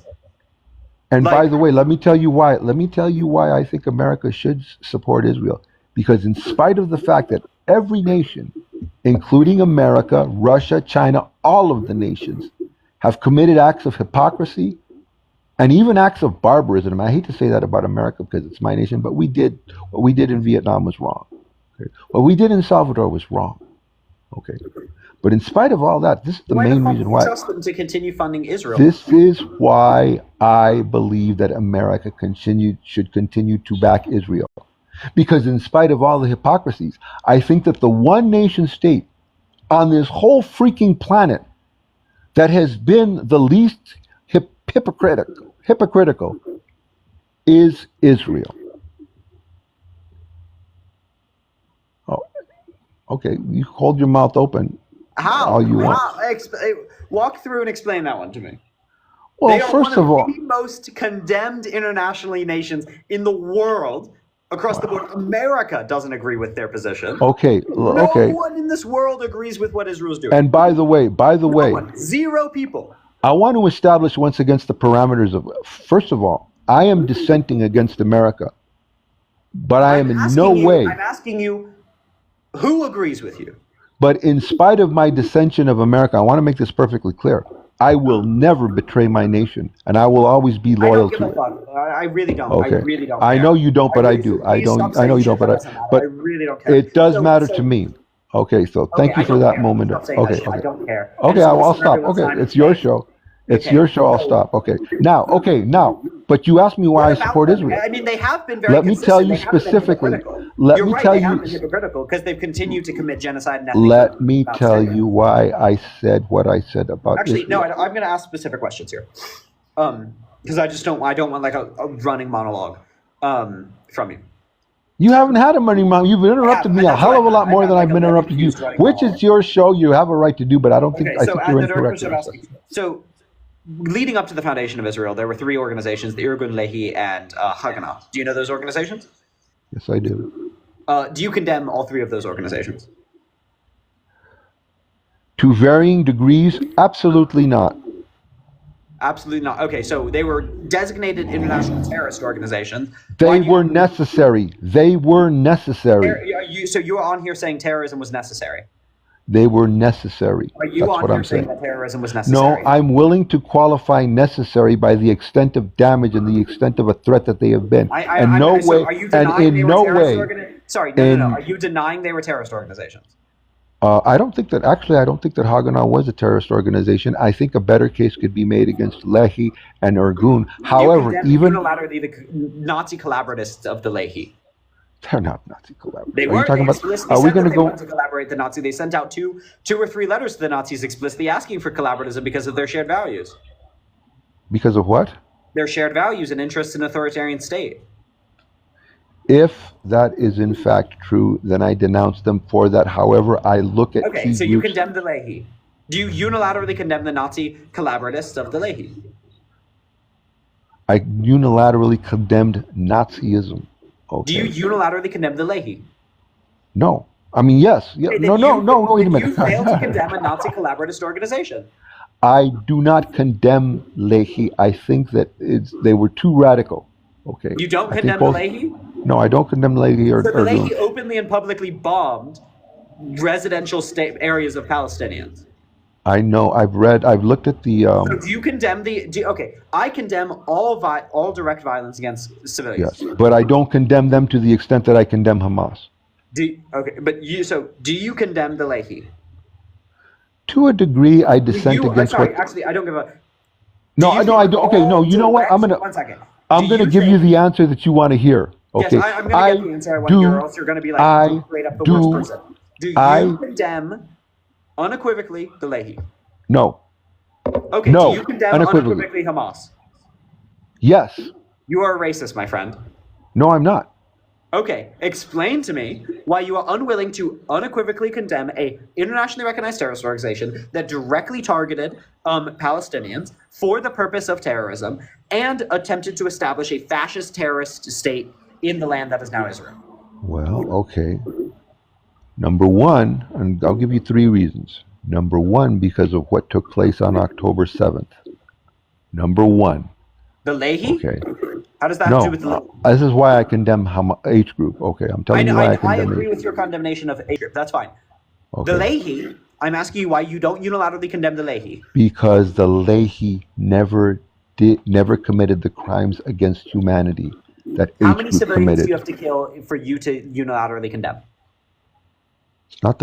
And by the way, let me tell you why. Let me tell you why I think America should support Israel. Because in spite of the fact that every nation, including America, Russia, China, all of the nations, have committed acts of hypocrisy and even acts of barbarism. I hate to say that about America because it's my nation, but what we did in Vietnam was wrong. Okay? What we did in Salvador was wrong. Okay. But in spite of all that, this is the main reason why. Trust them to continue funding Israel. This is why I believe that America should continue to back Israel. Because in spite of all the hypocrisies, I think that the one nation state on this whole freaking planet that has been the least hypocritical is Israel. Oh, okay, you hold your mouth open. How? All you want. Walk through and explain that one to me. Well, they are first of all, the most condemned internationally nations in the world. Across the board, America doesn't agree with their position. Okay. No one in this world agrees with what Israel's doing. And by the way, zero people. I want to establish once against the parameters of. First of all, I am dissenting against America, but I am in no way. I'm asking you, who agrees with you? But in spite of my dissension of America, I want to make this perfectly clear. I will never betray my nation, and I will always be loyal to it. I really don't. Okay. I really don't. I know you don't, but I do. I know you don't, but I really don't care. It does matter to me. Okay, so thank you for that moment. Okay. I don't care. Okay, I'll stop. Okay, it's your show. It's your show. I'll stop. Okay. Now. But you asked me why I support Israel. I mean, they have been very. Let me tell you specifically. Let me tell you. They have been hypocritical because they've continued to commit genocide. Let me tell you why I said what I said about Actually, Israel. no. I'm going to ask specific questions here, because I don't want like a running monologue, from you. You haven't had a running monologue. You've interrupted me a hell of a lot more than I've been interrupted you. Which is your show. You have a right to do, but I don't think. I think you're incorrect. So. Leading up to the foundation of Israel, there were three organizations, the Irgun Lehi and Haganah. Do you know those organizations? Yes, I do. Do you condemn all three of those organizations? To varying degrees, absolutely not. Absolutely not. Okay, so they were designated international terrorist organizations. They were necessary. They were necessary. So you're on here saying terrorism was necessary? They were necessary. Are you That's on what here I'm saying saying. that terrorism was necessary? No, I'm willing to qualify necessary by the extent of damage and the extent of a threat that they have been. Are you denying they were terrorist organizations? Sorry, no. Are you denying they were terrorist organizations? I don't think that Haganah was a terrorist organization. I think a better case could be made against Lehi and Irgun. However, even unilaterally the Nazi collaboratists of the Lehi. They're not Nazi collaborators. They were. Are we going to go to collaborate the Nazi? They sent out two or three letters to the Nazis explicitly asking for collaboratism because of their shared values. Because of what? Their shared values and interests in an authoritarian state. If that is in fact true, then I denounce them for that. However, I look at Okay, key so you groups. condemn the Leahy. Do you unilaterally condemn the Nazi collaboratists of the Leahy? I unilaterally condemned Nazism. Do you Okay. unilaterally condemn the Leahy? No. I mean, yes. Yeah. Okay, No, then no, no, wait a then you fail to minute. condemn a Nazi collaboratist organization. I do not condemn Leahy. I think that they were too radical. Okay. You don't I think condemn the both. Leahy? No, I don't condemn Leahy or So the Leahy Dooms. openly and publicly bombed residential state areas of Palestinians. I know. I've looked at the. So do you condemn okay, I condemn all direct violence against civilians. Yes, but I don't condemn them to the extent that I condemn Hamas. Do you condemn the Leahy? To a degree, I dissent against what. Actually, I don't give a. No, you no, I think don't. Okay, no, all you know what? direct- One second. I'm gonna give you the answer that you want to hear. Okay. Yes, I'm going to get the answer I want to hear, or else you're going to be like I straight up the do- worst person. Do you I- condemn unequivocally the Leahy? No. Okay, No, do you condemn unequivocally. unequivocally Hamas? Yes. You are a racist, my friend. No, I'm not. Okay, explain to me why you are unwilling to unequivocally condemn a internationally recognized terrorist organization that directly targeted Palestinians for the purpose of terrorism and attempted to establish a fascist terrorist state in the land that is now Israel. Well, okay. Number one, and I'll give you 3 reasons. Number one, because of what took place on October 7th. Number one. The Leahy? Okay. How does that have to do No, with the Leahy? this is why I condemn H group. Okay, I'm telling you why I I condemn agree H. with your condemnation of A group. That's fine. Okay. The Leahy, I'm asking you why you don't unilaterally condemn the Leahy. Because the Leahy never committed the crimes against humanity that How H many group civilians committed. do you have to kill for you to unilaterally condemn? It's not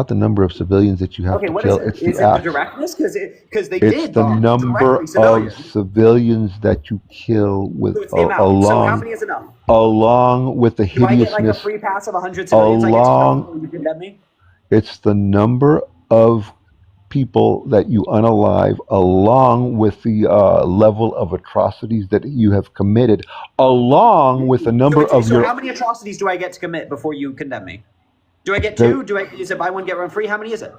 the number of civilians that you have Okay, to what kill. is it? It's Is the it the act. directness? Because they It's did the bomb number directly of civilians. civilians that you kill with So it's the amount. So how many is enough? along with the Do I get like a hideousness. free pass of 100 civilians I get to kill before you condemn me? It's the number of people that you unalive, along with the level of atrocities that you have committed, along with the number of So your. how many atrocities do I get to commit before you condemn me? Do I get The- 2? Is it buy one, get one free? How many is it?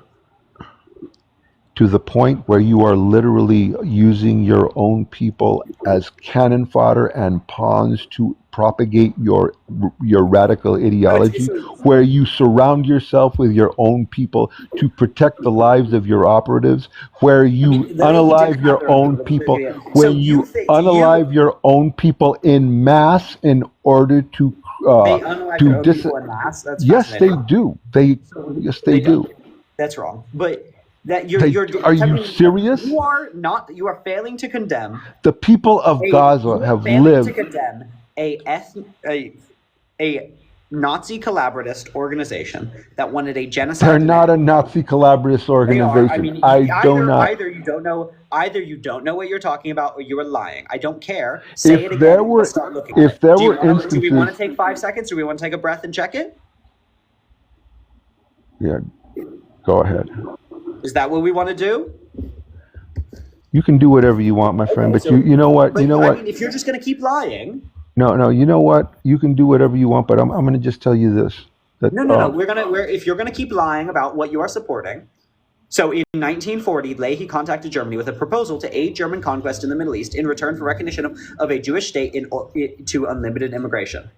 To the point where you are literally using your own people as cannon fodder and pawns to propagate your radical ideology, where you surround yourself with your own people to protect the lives of your operatives, where you unalive your own people, where you unalive your own people in mass in order to They unalive their own dis- people en masse? That's Yes, they fascinating. do. Yes, they do. don't. That's wrong. But that Are you're you serious? You are not. You are failing to condemn. The people of Gaza have failing lived. to condemn a Nazi collaboratist organization that wanted a genocide. They're not a Nazi collaborative They are. organization. I mean, either you don't know what you're talking about, or you are lying. I don't care. Say If it again. there and were- we'll start looking if at it. there Do were we want instances- to take 5 seconds? Do we want to take a breath and check it? Yeah, go ahead. Is that what we want to do? You can do whatever you want, my friend. But so- you know what? You know I what? mean, if you're just going to keep lying. No. You know what? You can do whatever you want. But I'm going to just tell you this. That, No. If you're gonna keep lying about what you are supporting. So in 1940, Leahy contacted Germany with a proposal to aid German conquest in the Middle East in return for recognition of a Jewish state to unlimited immigration.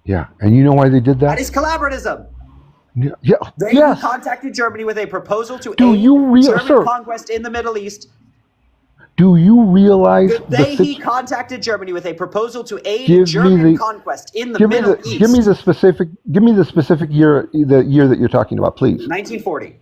Yeah, and you know why they did That that? is collaboratism. Yeah. Leahy Yes. contacted Germany with a proposal to Do aid you German sir, conquest in the Middle East. do you realize the Leahy situ- contacted Germany with a proposal to aid Give me German the- conquest in the give me Middle the East. give me the specific year that you're talking about, please. 1940.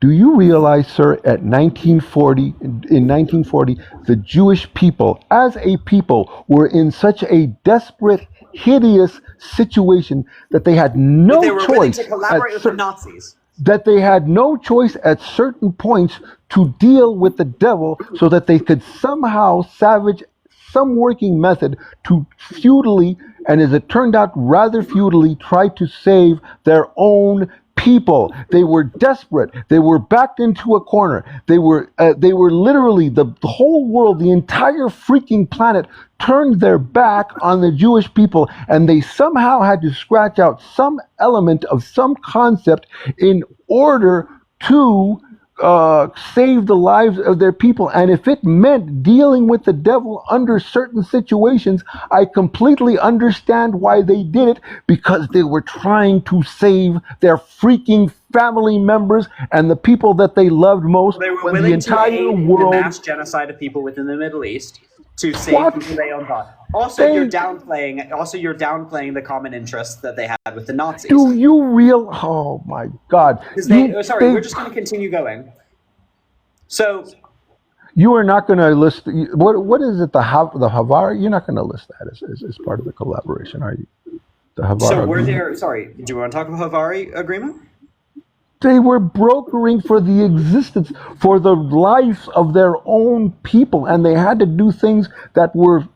Do you realize, sir, in 1940, the Jewish people, as a people, were in such a desperate, hideous situation that they had no They were willing choice to collaborate at with the Nazis. that they had no choice at certain points to deal with the devil so that they could somehow salvage some working method to futilely, and as it turned out rather futilely, try to save their own people. They were desperate. They were backed into a corner. They were literally the whole world, the entire freaking planet turned their back on the Jewish people, and they somehow had to scratch out some element of some concept in order to save the lives of their people. And if it meant dealing with the devil under certain situations, I completely understand why they did it, because they were trying to save their freaking family members and the people that they loved most. They were when the willing to entire aid the world mass genocide of people within the Middle East to save What? people they own thought. Also, They- you're downplaying the common interests that they had with the Nazis. do you real? Oh my God! Because You- sorry, they- we're just going to continue going. So You are not going to list what is it? The Havar? You're not going to list that as part of the collaboration, are you? The Havar. So were agreement? there? Sorry, do you want to talk about Havari agreement? They were brokering for the existence, for the life of their own people, and they had to do things that were,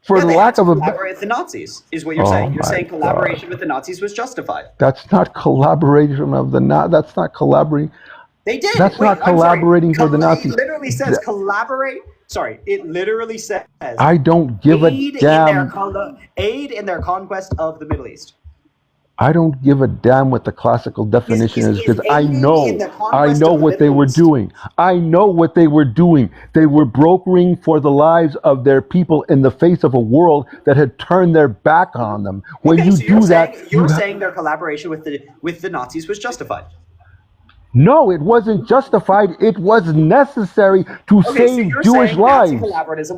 for the they lack had to of a. collaborate with the Nazis, is what you're Oh saying. You're my saying collaboration with the Nazis was justified. That's not collaboration of the not. That's not collaborating. They did. That's not I'm sorry. collaborating for the Nazis. It literally says collaborate. Sorry, it literally says I don't give a damn. Aid in their conquest of the Middle East. I don't give a damn what the classical definition is, because I aiding know in the conquest of the what they Middle were East. doing. I know what they were doing. They were brokering for the lives of their people in the face of a world that had turned their back on them. When you So do that, you're saying their collaboration with the Nazis was justified. no, it wasn't justified. It was necessary to Okay, so save you're Jewish saying Nazi lives. collaboratism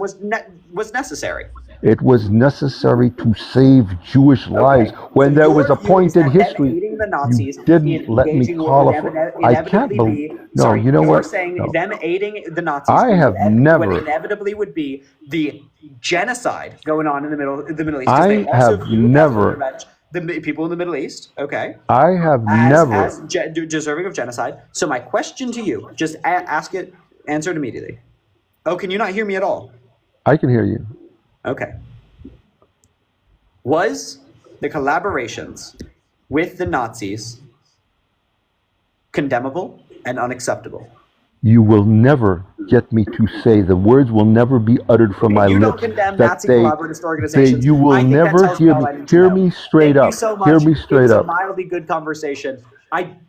was necessary. It was necessary to save Jewish lives. When So there your was a view point is in that them history, aiding the Nazis you didn't in let me engaging qualify. would I can't inevitably believe. be. No, Sorry, you know you're what? saying No. them aiding the Nazis. I have never- Would inevitably would be the genocide going on in the Middle East. 'Cause I they also have viewed as never- revenge the people in the Middle East. Okay. I have never. Deserving of genocide. So my question to you, just ask it, answer it immediately. Oh, can you not hear me at all? I can hear you. Okay. Was the collaborations with the Nazis condemnable and unacceptable? You will never get me to say, the words will never be uttered from my You don't lips condemn that Nazi collaborative organizations. you will I think that never tells me hear all I me. need to Hear know. me straight Thank up. you so much. Hear me It straight was up. a mildly good conversation.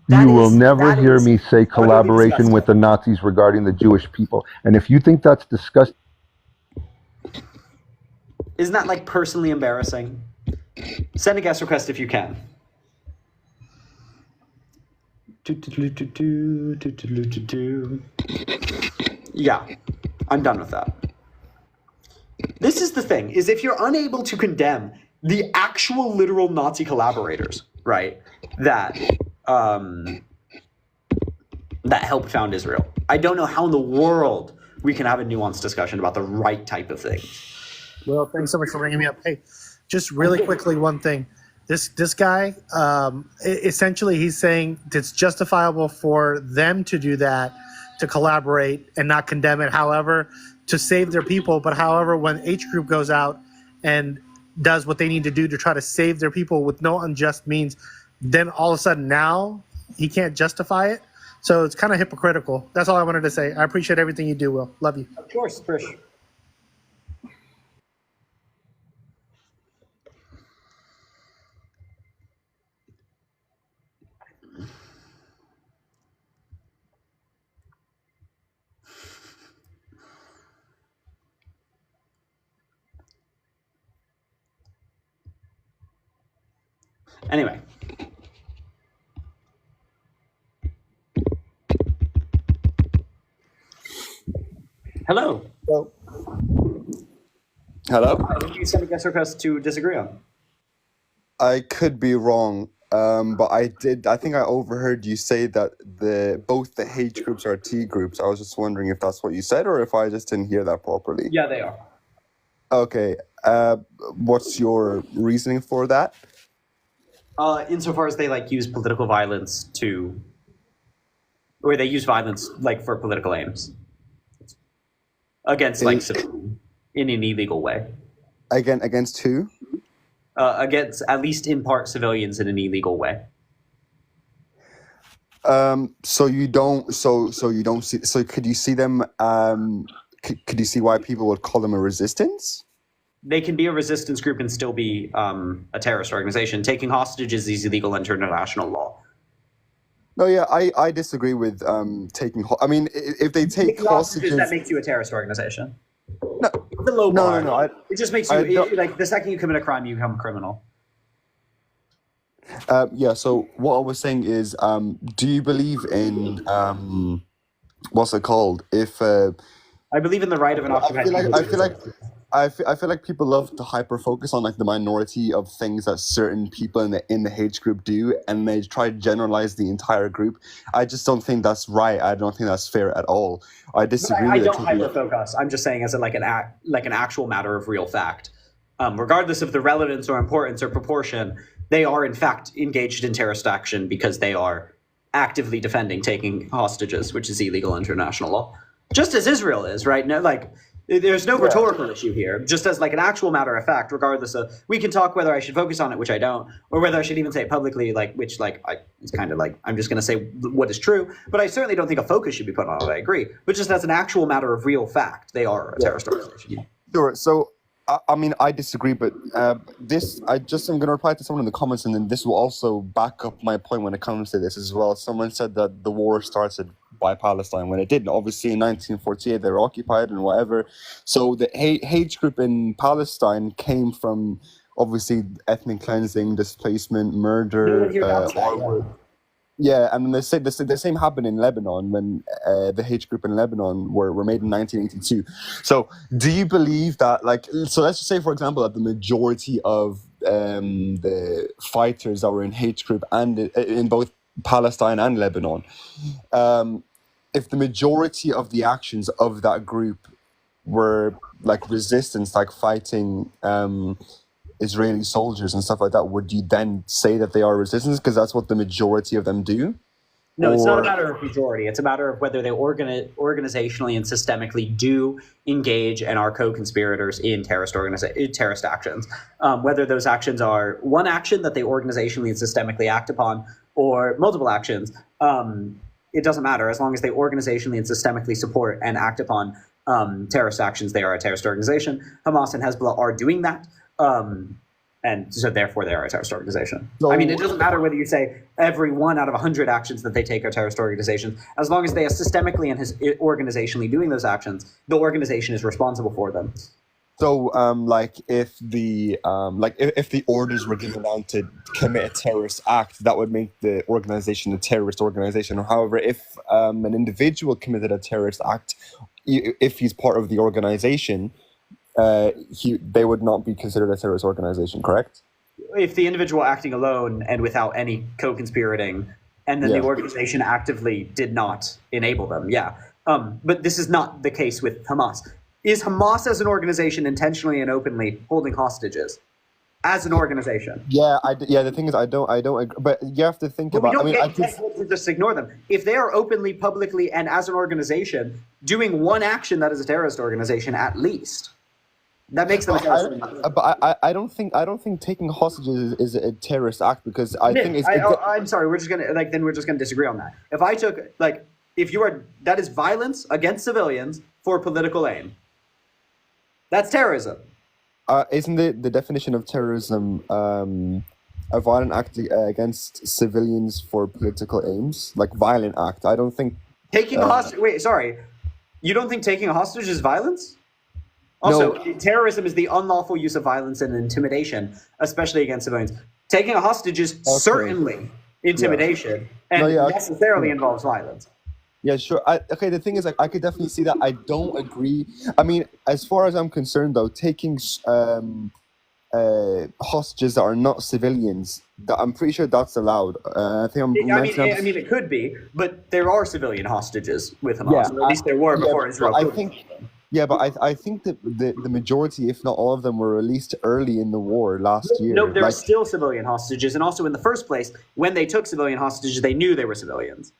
You will never hear me say collaboration with the Nazis regarding the Jewish people. And if you think that's disgusting, Isn't that like personally embarrassing? Send a guest request if you can. Yeah, I'm done with that. This is the thing, is if you're unable to condemn the actual literal Nazi collaborators, right, that helped found Israel, I don't know how in the world we can have a nuanced discussion about the right type of thing. Well, thanks so much for bringing me up. Hey, just really quickly, one thing. This guy, essentially, he's saying it's justifiable for them to do that, to collaborate and not condemn it. However, to save their people. But however, when H group goes out and does what they need to do to try to save their people with no unjust means, then all of a sudden now he can't justify it. So it's kind of hypocritical. That's all I wanted to say. I appreciate everything you do, Will. Love you. Of course, Trish. Anyway. Hello. Hello? What did you send a guest request to disagree on? I could be wrong, but I think I overheard you say that both the H groups are T groups. I was just wondering if that's what you said or if I just didn't hear that properly. Yeah, they are. Okay. What's your reasoning for that? Insofar as they use political violence or they use violence for political aims against civilians in an illegal way. Against who? Against at least in part civilians in an illegal way. So you don't. So you don't see. So could you see them? Could you see why people would call them a resistance? They can be a resistance group and still be a terrorist organization. Taking hostages is illegal under international law. No, yeah, I disagree with taking. I mean, if they take Taking hostages, hostages, that makes you a terrorist organization. no, It's a low bar. no. It just makes I you don't- like the second you commit a crime, you become a criminal. Yeah. So what I was saying is, do you believe in what's it called? If I believe in the right of an occupied people. I feel like people love to hyper focus on like the minority of things that certain people in the H group do, and they try to generalize the entire group. I just don't think that's right. I don't think that's fair at all. I disagree I with don't it. hyper focus. I'm just saying as like an actual matter of real fact. Regardless of the relevance or importance or proportion, they are in fact engaged in terrorist action because they are actively defending taking hostages, which is illegal international law. Just as Israel is, right? No, like there's no rhetorical issue here. Just as like an actual matter of fact, regardless of, we can talk whether I should focus on it, which I don't, or whether I should even say it publicly, like which like it's kind of like I'm just going to say what is true. But I certainly don't think a focus should be put on it. I agree, but just as an actual matter of real fact, they are a terrorist organization. Sure. So, I mean, I disagree, but I'm going to reply to someone in the comments, and then this will also back up my point when it comes to this as well. Someone said that the war started by Palestine when it didn't. Obviously, in 1948, they were occupied and whatever. So the hate group in Palestine came from, obviously, ethnic cleansing, displacement, murder, yeah, and the same happened in Lebanon when the H group in Lebanon were made in 1982. So, do you believe that, like, so let's just say, for example, that the majority of the fighters that were in H group and in both Palestine and Lebanon, if the majority of the actions of that group were like resistance, like fighting Israeli soldiers and stuff like that, would you then say that they are resistance because that's what the majority of them do? No, it's not a matter of majority. It's a matter of whether they organizationally and systemically do engage and are co-conspirators in terrorist actions. Whether those actions are one action that they organizationally and systemically act upon or multiple actions, it doesn't matter. As long as they organizationally and systemically support and act upon terrorist actions, they are a terrorist organization. Hamas and Hezbollah are doing that. And so therefore they are a terrorist organization. So, I mean, it doesn't matter whether you say every 1 out of 100 actions that they take are terrorist organizations. As long as they are systemically and organizationally doing those actions, the organization is responsible for them. So, like if the if the orders were given out to commit a terrorist act, that would make the organization a terrorist organization. However, if an individual committed a terrorist act, if he's part of the organization, they would not be considered a terrorist organization, correct? If the individual acting alone and without any co-conspirating, and then the organization actively did not enable them, but this is not the case with Hamas. Is Hamas as an organization intentionally and openly holding hostages as an organization? Yeah, the thing is, I don't agree, but you have to think about. I can't just ignore them. If they are openly, publicly, and as an organization doing one action that is a terrorist organization, at least. That makes them a terrorist. But I don't think taking hostages is a terrorist act because I think it's. I'm sorry. We're just gonna disagree on that. If I took that is violence against civilians for political aim. That's terrorism. Isn't the definition of terrorism a violent act against civilians for political aims, like violent act? I don't think taking a hostage. Wait, sorry. You don't think taking a hostage is violence? Also, terrorism is the unlawful use of violence and intimidation, especially against civilians. Taking a hostage is certainly intimidation and necessarily involves violence. Yeah, sure. The thing is, like, I could definitely see that. I don't agree. I mean, as far as I'm concerned, though, taking hostages that are not civilians, I'm pretty sure that's allowed. I mean, it could be, but there are civilian hostages with Hamas. Or at least there were before Israel. But I think that the majority, if not all of them, were released early in the war last year. No, there are still civilian hostages, and also in the first place, when they took civilian hostages, they knew they were civilians.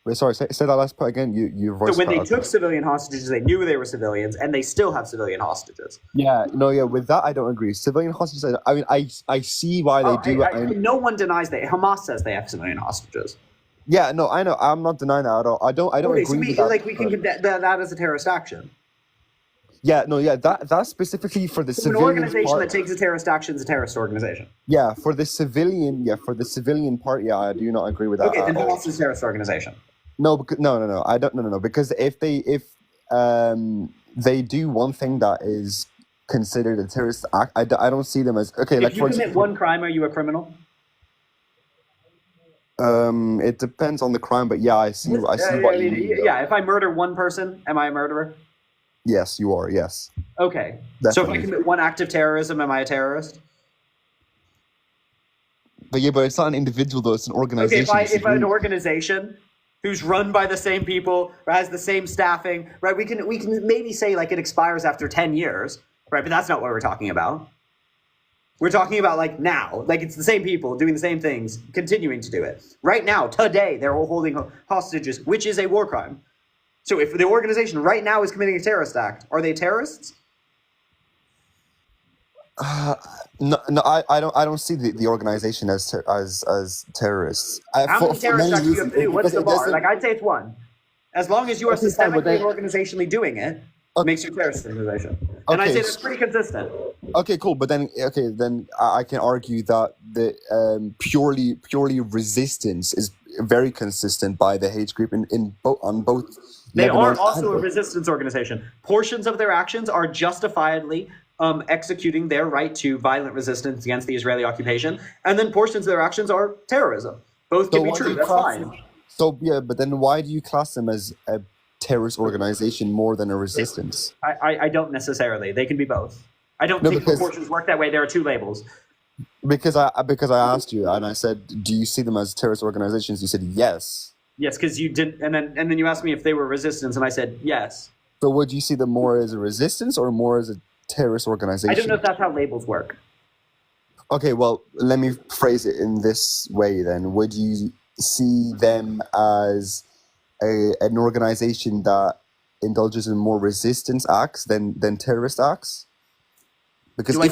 Wait, sorry, say that last part again. Your voice So when cut they out. took civilian hostages, they knew they were civilians, and they still have civilian hostages. Yeah, no, yeah, with that I don't agree. Civilian hostages, I mean, I see why they do it. No one denies that. Hamas says they have civilian hostages. Yeah, no, I know. I'm not denying that at all. I don't agree So with that. we can condemn that as a terrorist action. Yeah, no, yeah, that's specifically for the So an civilian organization part. that takes a terrorist action is a terrorist organization. Yeah, for the civilian part, yeah, I do not agree with that. Okay, then at all. Hamas is a terrorist organization. No, no, I don't. No, because if they do one thing that is considered a terrorist act, I don't see them as okay. If Like you for commit example, one crime, are you a criminal? it depends on the crime, but yeah, I see what you mean. Yeah, if I murder one person, am I a murderer? Yes, you are. Yes. Okay. So if I Definitely. commit one act of terrorism, am I a terrorist? But it's not an individual though; it's an Okay, organization. if an organization who's run by the same people, or has the same staffing, right? We can maybe say like it expires after 10 years, right? But that's not what we're talking about. We're talking about like now, like it's the same people doing the same things, continuing to do it. Right now, today, they're all holding hostages, which is a war crime. So if the organization right now is committing a terrorist act, are they terrorists? No, I don't see the organization as terrorists. How many terrorist acts do you have to do? What's because the it bar? doesn't- Like I'd say it's one. As long as you are Okay, fine, but systemically then- and organizationally doing it, it makes you a terrorist organization. And I'd Okay, say that's pretty consistent. Okay, cool. But then, then I can argue that the purely resistance is very consistent by the hate group on both. They Lebanon are also a and- resistance organization. Portions of their actions are justifiably executing their right to violent resistance against the Israeli occupation, and then portions of their actions are terrorism. Both can be why do true. you That's class fine. them- So yeah, but then why do you class them as a terrorist organization more than a resistance? I don't necessarily. They can be both. I don't No, think because- proportions work that way. There are two labels. Because I asked you and I said, do you see them as terrorist organizations? You said yes. Yes, because you didn't, and then you asked me if they were resistance, and I said yes. So would you see them more as a resistance or more as a terrorist organization? I don't know if that's how labels work. Okay, well, let me phrase it in this way then. Would you see them as an organization that indulges in more resistance acts than terrorist acts? Because Do I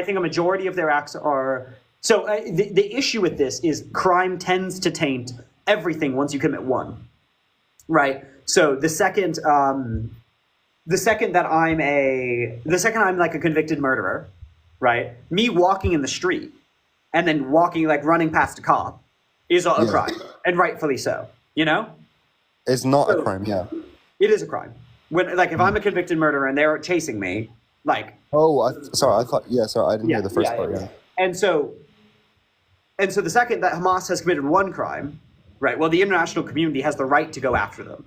think a majority of their acts are... So the issue with this is crime tends to taint everything once you commit one, right? So the second I'm like a convicted murderer, right? Me walking in the street and then running past a cop is a crime, and rightfully so. You know, it's not a crime. Yeah. it is a crime. When if I'm a convicted murderer and they're chasing me, Oh, sorry. I thought. Yeah, sorry. I didn't hear the first part. Yeah. And so the second that Hamas has committed one crime, right? Well, the international community has the right to go after them.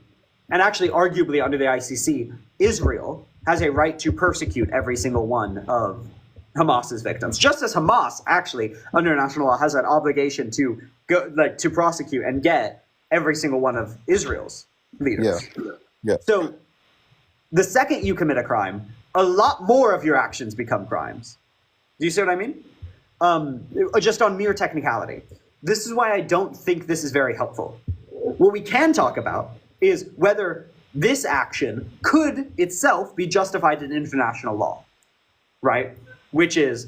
And actually, arguably, under the ICC, Israel has a right to persecute every single one of Hamas's victims. Just as Hamas, actually, under international law, has an obligation to go, to prosecute and get every single one of Israel's leaders. Yeah. So the second you commit a crime, a lot more of your actions become crimes. Do you see what I mean? Just on mere technicality. This is why I don't think this is very helpful. What we can talk about is whether this action could itself be justified in international law, right? Which is,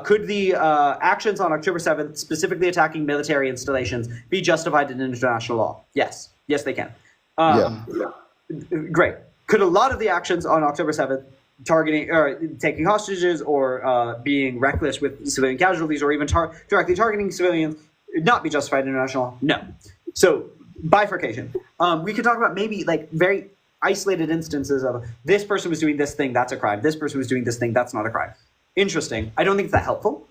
could the actions on October 7th, specifically attacking military installations, be justified in international law? Yes. Yes, they can. Great. Could a lot of the actions on October 7th, targeting or taking hostages or being reckless with civilian casualties or even directly targeting civilians, not be justified in international law? No. So bifurcation. We could talk about maybe very isolated instances of this person was doing this thing, that's a crime. This person was doing this thing, that's not a crime. Interesting. I don't think it's that helpful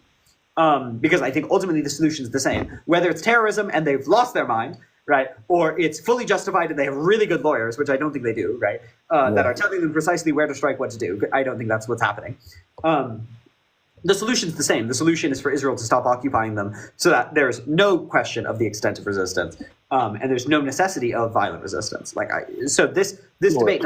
because I think ultimately the solution is the same. Whether it's terrorism and they've lost their mind, right, or it's fully justified and they have really good lawyers, which I don't think they do, right, that are telling them precisely where to strike, what to do. I don't think that's what's happening. The solution's the same. The solution is for Israel to stop occupying them so that there's no question of the extent of resistance and there's no necessity of violent resistance. So this debate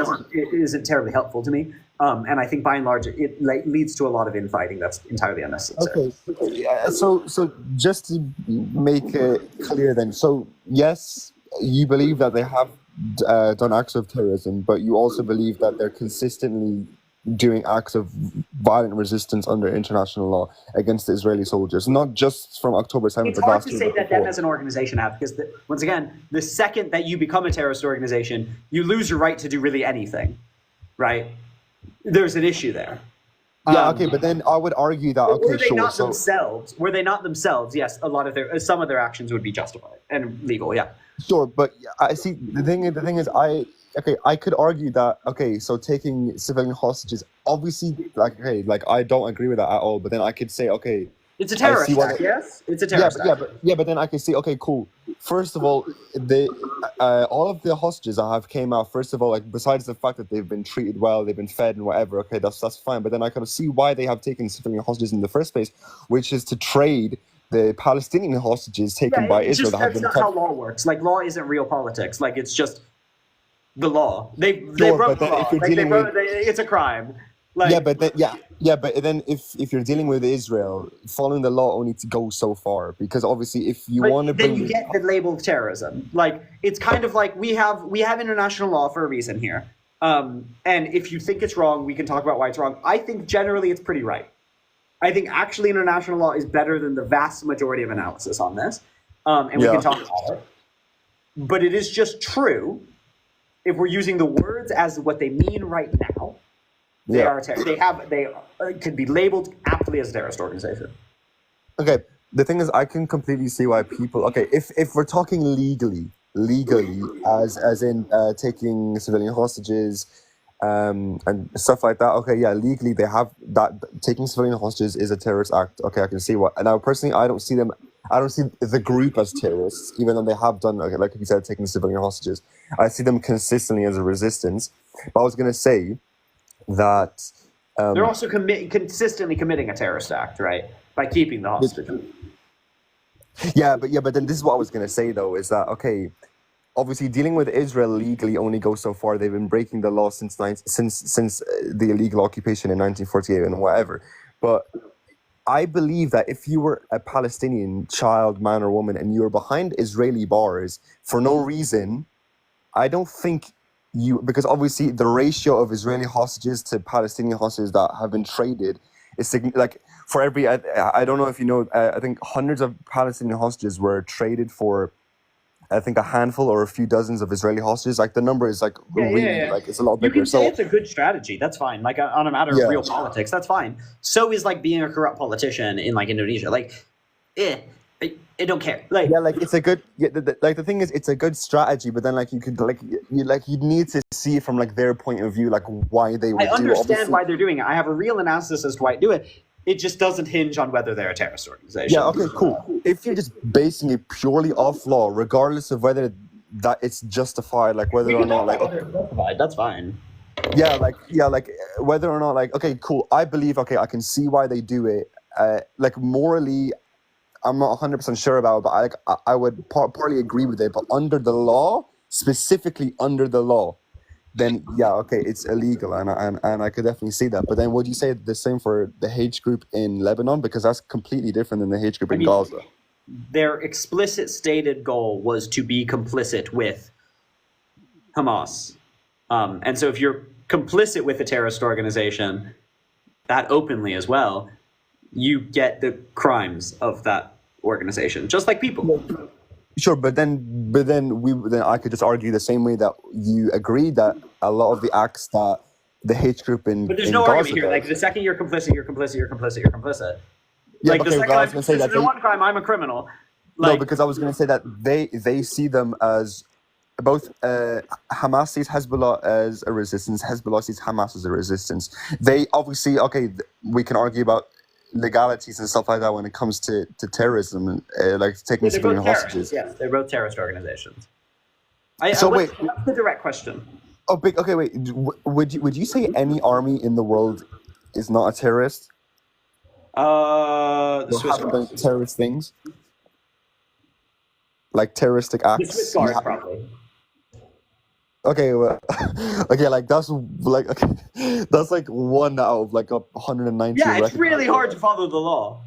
isn't terribly helpful to me. And I think by and large, it leads to a lot of infighting that's entirely unnecessary. Okay. So just to make it clear then, so yes, you believe that they have done acts of terrorism, but you also believe that they're consistently doing acts of violent resistance under international law against the Israeli soldiers, not just from October 7th, It's but hard last to year. say but that them before. as an organization have, because once again, the second that you become a terrorist organization, you lose your right to do really anything, right? There's an issue there. Yeah, okay, but then I would argue that Were they not themselves? Yes, some of their actions would be justified and legal. Yeah. Sure, but I see the thing is I could argue that so taking civilian hostages, obviously, like I don't agree with that at all, but then I could say It's a I terrorist see what act. Yes, it's a terrorist act. but then I can see cool. First of all, all of the hostages that have came out. First of all, like besides the fact that they've been treated well, they've been fed and whatever. That's fine. But then I kind of see why they have taken civilian hostages in the first place, which is to trade the Palestinian hostages taken by Israel that have That's been not how law works. Like law isn't real politics. Like it's just the law. They broke the law. It's a crime. Like, but then if you're dealing with Israel, following the law only to go so far, because obviously if you want to then you get the label of terrorism. Like it's kind of like we have international law for a reason here. And if you think it's wrong, we can talk about why it's wrong. I think generally it's pretty right. I think actually international law is better than the vast majority of analysis on this. And we can talk about it. But it is just true, if we're using the words as what they mean right now, they are they could be labeled aptly as a terrorist organization. Okay, the thing is, I can completely see why people. If we're talking legally, as in taking civilian hostages, and stuff like that. Legally they have that. Taking civilian hostages is a terrorist act. Okay, I can see what. And now personally, I don't see the group as terrorists, even though they have done, like you said, taking civilian hostages. I see them consistently as a resistance. But I was going to say that they're also consistently committing a terrorist act, right? By keeping the hostage. But then this is what I was going to say though, is that obviously dealing with Israel legally only goes so far. They've been breaking the law since the illegal occupation in 1948 and whatever. But I believe that if you were a Palestinian child, man or woman, and you were behind Israeli bars for no reason, I don't think because obviously the ratio of Israeli hostages to Palestinian hostages that have been traded is like for every, I don't know if you know, I think hundreds of Palestinian hostages were traded for, I think, a handful or a few dozens of Israeli hostages. Like the number is like like it's a lot bigger. You can say it's a good strategy. That's fine. Like on a matter of real politics, that's fine. So is like being a corrupt politician in like Indonesia. Like, I don't care. Like it's a good. The thing is, it's a good strategy. But then you could you need to see it from their point of view, why they would do it. I understand why they're doing it. I have a real analysis as to why they do it. It just doesn't hinge on whether they're a terrorist organization. Yeah, okay, cool. If you're just basing it purely off law, regardless of whether that it's justified, whether or not justified, that's fine. Whether or not okay, cool. I believe I can see why they do it. Morally, I'm not 100% sure about it, but I would partly agree with it. But under the law, specifically under the law, then it's illegal, and I could definitely see that. But then would you say the same for the hate group in Lebanon? Because that's completely different than the hate group in Gaza. Their explicit stated goal was to be complicit with Hamas. And so if you're complicit with a terrorist organization, that openly as well, you get the crimes of that organization, just like people. Sure, but then I could just argue the same way that you agree that a lot of the acts that the hate group in But there's in no Gaza argument here. does- Like the second you're complicit, you're complicit, you're complicit, you're complicit. Yeah, Like okay, the but second I I'm was going to say that complicit in one crime, I'm a criminal. no, because I was going to say that they see them as both Hamas sees Hezbollah as a resistance, Hezbollah sees Hamas as a resistance. They obviously we can argue about legalities and stuff like that when it comes to terrorism and taking civilian hostages. Yes, they're both terrorist organizations. What's the direct question? Oh, big. Okay, wait. Would you say any army in the world is not a terrorist? The Or Swiss have Guard. done terrorist things, like terroristic The acts. Swiss Guard, probably. Okay, well, that's that's one out of 190. Yeah, it's really hard to follow the law.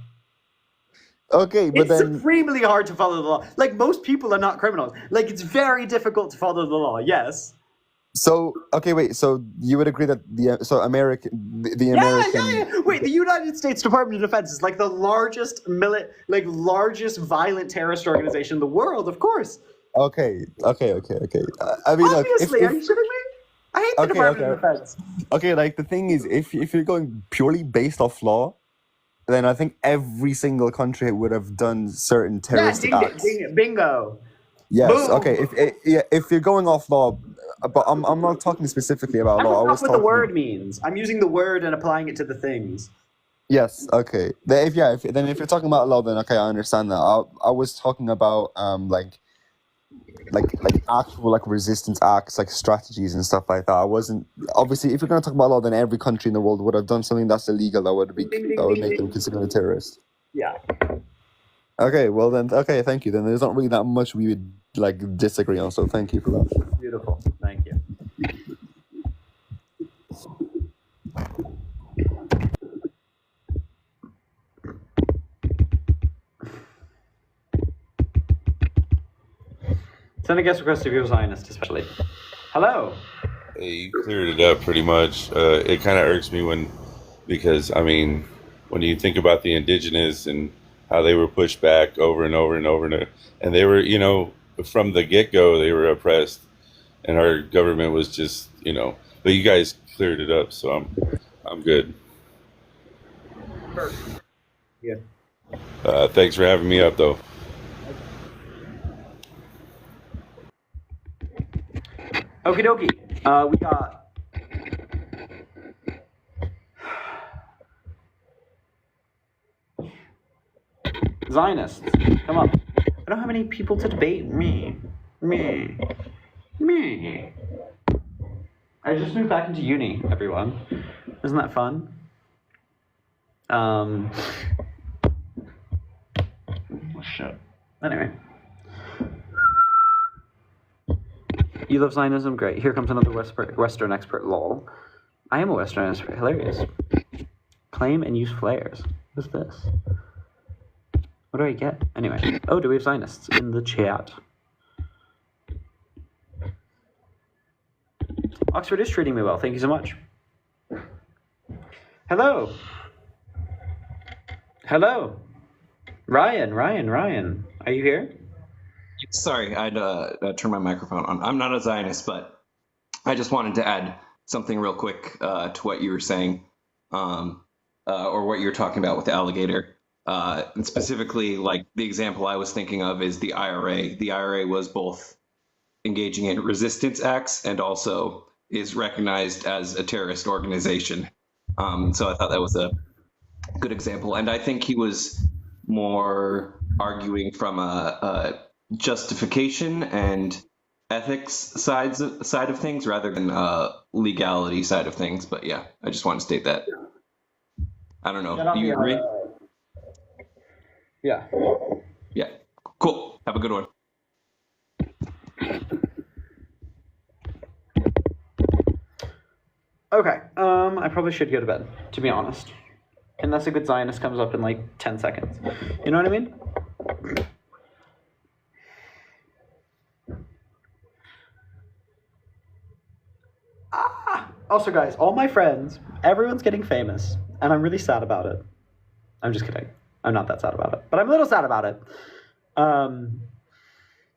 Okay, but It's then supremely hard to follow the law. Like, most people are not criminals. Like, it's very difficult to follow the law, yes. okay, wait. So you would agree that the Yeah. American. Wait, the United States Department of Defense is like the largest largest violent terrorist organization in the world, of course. Okay. I mean, look, Obviously, are you kidding me? I hate the Department of Defense. Okay, like the thing is, if you're going purely based off law, then I think every single country would have done certain terroristic acts. Bingo. Yes. Boom. Okay. If you're going off law, but I'm not talking specifically about I'm law. not what the word means. I'm using the word and applying it to the things. Yes. Okay. If you're talking about law, then okay, I understand that. I was talking about like actual like resistance acts, like strategies and stuff like that. I wasn't obviously if you're going to talk about law, then every country in the world would have done something that's illegal that would make them considered a terrorist. Yeah. Okay, well then, okay, thank you. Then there's not really that much we would like disagree on. So thank you for that. Beautiful. Thank you. Send a guest request if you're a Zionist, especially. Hello. Hey, you cleared it up pretty much. It kind of irks me because I mean, when you think about the indigenous and how they were pushed back over and over and over and they were, from the get-go, they were oppressed and our government was just, but you guys cleared it up, so I'm good. Yeah. Thanks for having me up, though. Okie dokie. We got Zionists. Come up. I don't have any people to debate. Me. I just moved back into uni, everyone. Isn't that fun? Oh, shit. Anyway. You love Zionism? Great. Here comes another Western expert, lol. I am a Western expert. Hilarious. Claim and use flares. What's this? What do I get? Anyway. Oh, do we have Zionists in the chat? Oxford is treating me well. Thank you so much. Hello. Hello. Ryan. Are you here? Sorry, I'd turn my microphone on. I'm not a Zionist, but I just wanted to add something real quick to what you were saying, or what you were talking about with the alligator. And specifically, like the example I was thinking of is the IRA. The IRA was both engaging in resistance acts and also is recognized as a terrorist organization. So I thought that was a good example. And I think he was more arguing from a justification and ethics side of things rather than legality side of things. But yeah, I just want to state that. I don't know. Do you agree? Yeah. Yeah. Cool. Have a good one. Okay. I probably should go to bed, to be honest. Unless a good Zionist comes up in like 10 seconds. You know what I mean? Also, guys, all my friends, everyone's getting famous, and I'm really sad about it. I'm just kidding. I'm not that sad about it, but I'm a little sad about it.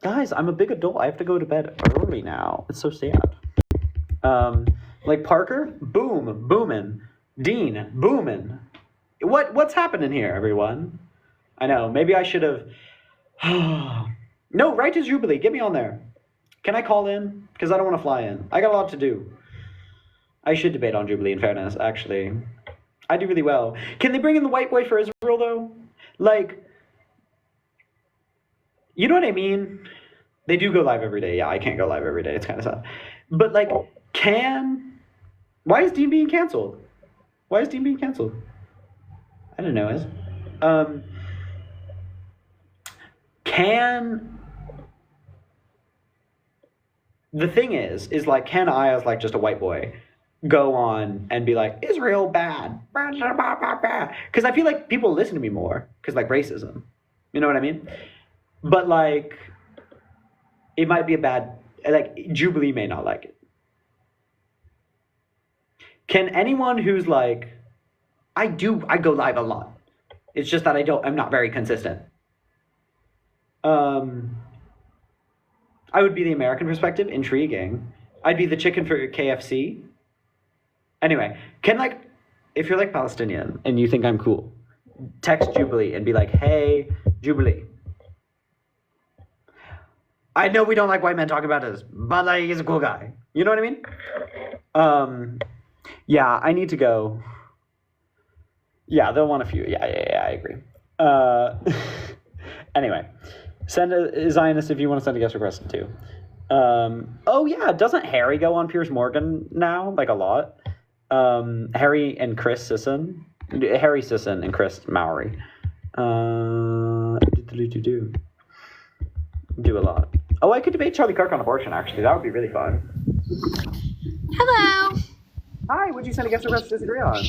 Guys, I'm a big adult. I have to go to bed early now. It's so sad. Like Parker, booming. Dean, booming. What's happening here, everyone? I know. Maybe I should have. No, right to Jubilee. Get me on there. Can I call in? Because I don't want to fly in. I got a lot to do. I should debate on Jubilee, in fairness, actually. I do really well. Can they bring in the white boy for Israel, though? Like, you know what I mean? They do go live every day. Yeah, I can't go live every day. It's kind of sad. But, like, why is Dean being canceled? I didn't know it. The thing is like, can I, as like just a white boy, go on and be like, Israel bad, because I feel like people listen to me more because like racism, You know what I mean? But like, it might be a bad, like, Jubilee may not like it. Can anyone who's like, I go live a lot. It's just that I'm not very consistent. I would be the American perspective, intriguing. I'd be the chicken for KFC. Anyway, if you're like Palestinian and you think I'm cool, text Jubilee and be like, hey, Jubilee, I know we don't like white men talking about this, but like, he's a cool guy. You know what I mean? Yeah, I need to go. Yeah, they'll want a few. Yeah, I agree. Anyway, send a Zionist if you want to send a guest request too. Oh yeah, doesn't Harry go on Piers Morgan now? Like a lot. Harry and Chris Sisson. Harry Sisson and Chris Mowry. Do a lot. Oh, I could debate Charlie Kirk on abortion, actually. That would be really fun. Hello. Hi, what'd you send a guest request to disagree on?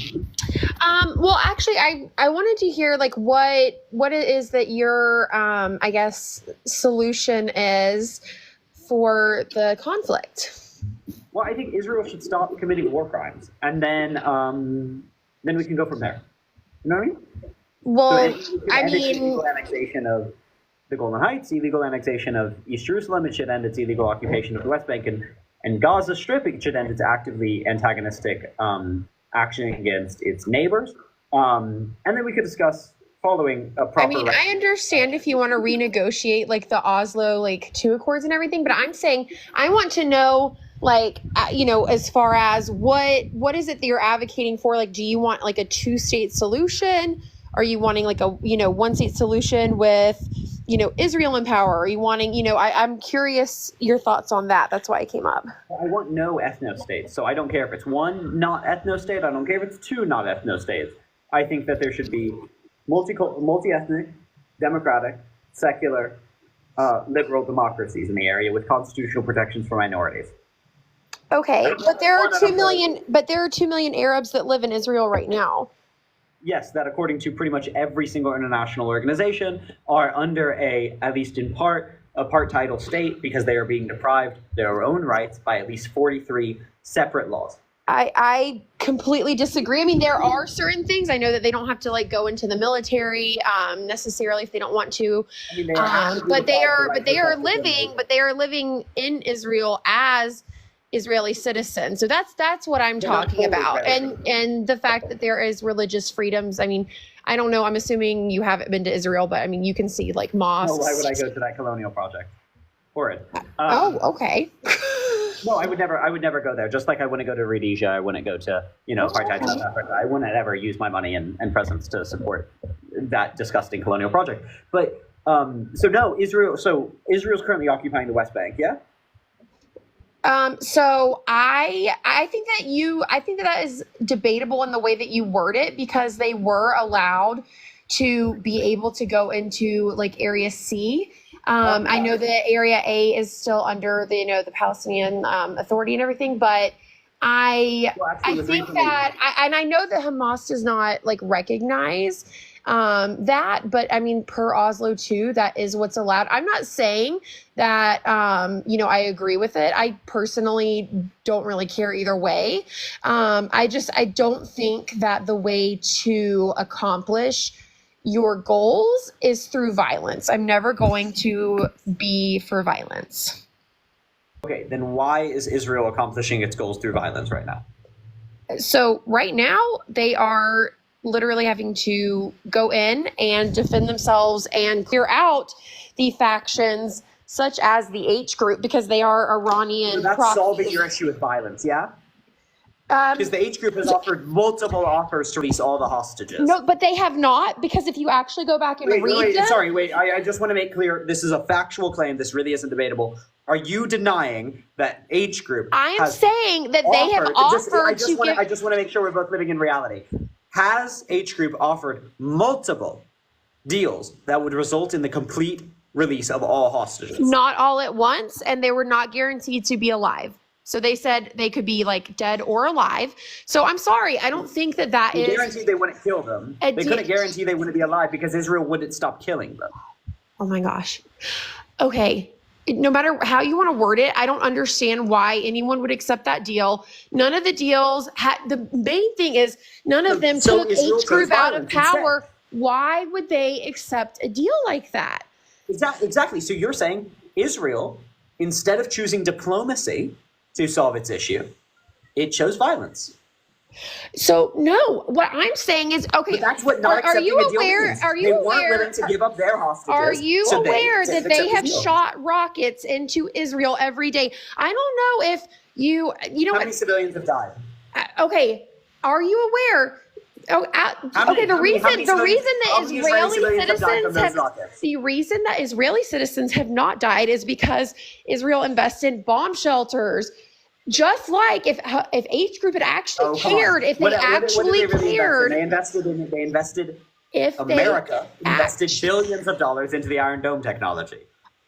Well, actually, I wanted to hear like what it is that your I guess solution is for the conflict. Well, I think Israel should stop committing war crimes, and then we can go from there. You know what I mean? Well, so I its mean, illegal annexation of the Golan Heights, illegal annexation of East Jerusalem. It should end its illegal occupation of the West Bank and Gaza Strip. It should end its actively antagonistic action against its neighbors. And then we could discuss following a proper... I mean, I understand if you want to renegotiate like the Oslo like 2 accords and everything, but I'm saying I want to know like, as far as what is it that you're advocating for? Like, do you want like a 2-state solution? Are you wanting like a, 1-state solution with, Israel in power? Are you wanting, I'm curious your thoughts on that. That's why I came up. I want no ethno-states. So I don't care if it's 1 not ethno-state. I don't care if it's 2 not ethno-states. I think that there should be multi-ethnic, democratic, secular, liberal democracies in the area with constitutional protections for minorities. Okay, but there are 2 million. But there are 2 million Arabs that live in Israel right now. Yes, that according to pretty much every single international organization are under at least in part, apartheid state because they are being deprived their own rights by at least 43 separate laws. I completely disagree. I mean, there are certain things. I know that they don't have to like go into the military necessarily if they don't want to. I mean, but they are living in Israel as Israeli citizens. So that's what I'm talking about. And the fact that there is religious freedoms. I mean, I don't know. I'm assuming you haven't been to Israel, but I mean, you can see like mosques. No, why would I go to that colonial project? Horrid. Okay. No, I would never go there. Just like I wouldn't go to Rhodesia. I wouldn't go to, apartheid South Africa. I wouldn't ever use my money and presence to support that disgusting colonial project. But Israel's currently occupying the West Bank. Yeah. So I think that is debatable in the way that you word it, because they were allowed to be able to go into like Area C. I know that Area A is still under the Palestinian Authority and everything, but I think that I know that Hamas does not like recognize that, but I mean, per Oslo 2, that is what's allowed. I'm not saying that, I agree with it. I personally don't really care either way. I don't think that the way to accomplish your goals is through violence. I'm never going to be for violence. Okay, then why is Israel accomplishing its goals through violence right now? So right now they are literally having to go in and defend themselves and clear out the factions such as the H group, because they are Iranian. So that's solving your issue with violence, yeah? Because the H group has offered multiple offers to release all the hostages. No, but they have not, because if you actually go back and read them... Sorry, I just want to make clear, this is a factual claim. This really isn't debatable. Are you denying that H group I am saying that they have offered I just want to make sure we're both living in reality. Has H group offered multiple deals that would result in the complete release of all hostages? Not all at once, and they were not guaranteed to be alive. So they said they could be like dead or alive. So I'm sorry, I don't think that is... They guaranteed they wouldn't kill them. They couldn't guarantee they wouldn't be alive because Israel wouldn't stop killing them. Oh my gosh. Okay. No matter how you want to word it, I don't understand why anyone would accept that deal. None of the deals had, the main thing is none of them So took Israel H group chose out of violence instead. power. Why would they accept a deal like that? Exactly. So you're saying Israel, instead of choosing diplomacy to solve its issue, it chose violence. So no, what I'm saying is, okay, But that's what not are accepting you a deal aware? means. Are you They aware? weren't willing to give up their hostages. Are you so aware they that they accept have the deal. shot rockets into Israel every day? I don't know if you know How what? many civilians have died? Okay, are you aware? Oh, the reason that Israeli citizens have not died is because Israel invested in bomb shelters. Just like if H group had actually cared, if they actually cared, They invested billions of dollars into the Iron Dome technology.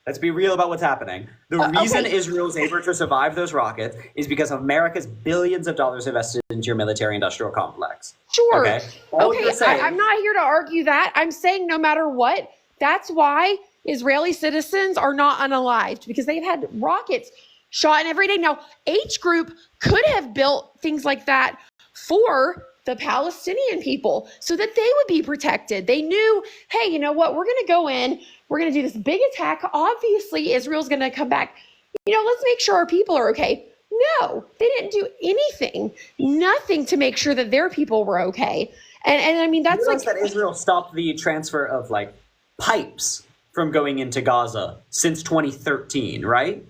Let's be real about what's happening. The reason Israel is able to survive those rockets is because of America's billions of dollars invested into your military-industrial complex. Sure. Okay. I'm not here to argue that. I'm saying no matter what, that's why Israeli citizens are not unalived, because they've had rockets shot in every day. Now, H group could have built things like that for the Palestinian people so that they would be protected. They knew, hey, you know what? We're going to go in. We're going to do this big attack. Obviously, Israel's going to come back. Let's make sure our people are okay. No, they didn't do anything, nothing to make sure that their people were okay. And I mean, that's that Israel stopped the transfer of pipes from going into Gaza since 2013, right?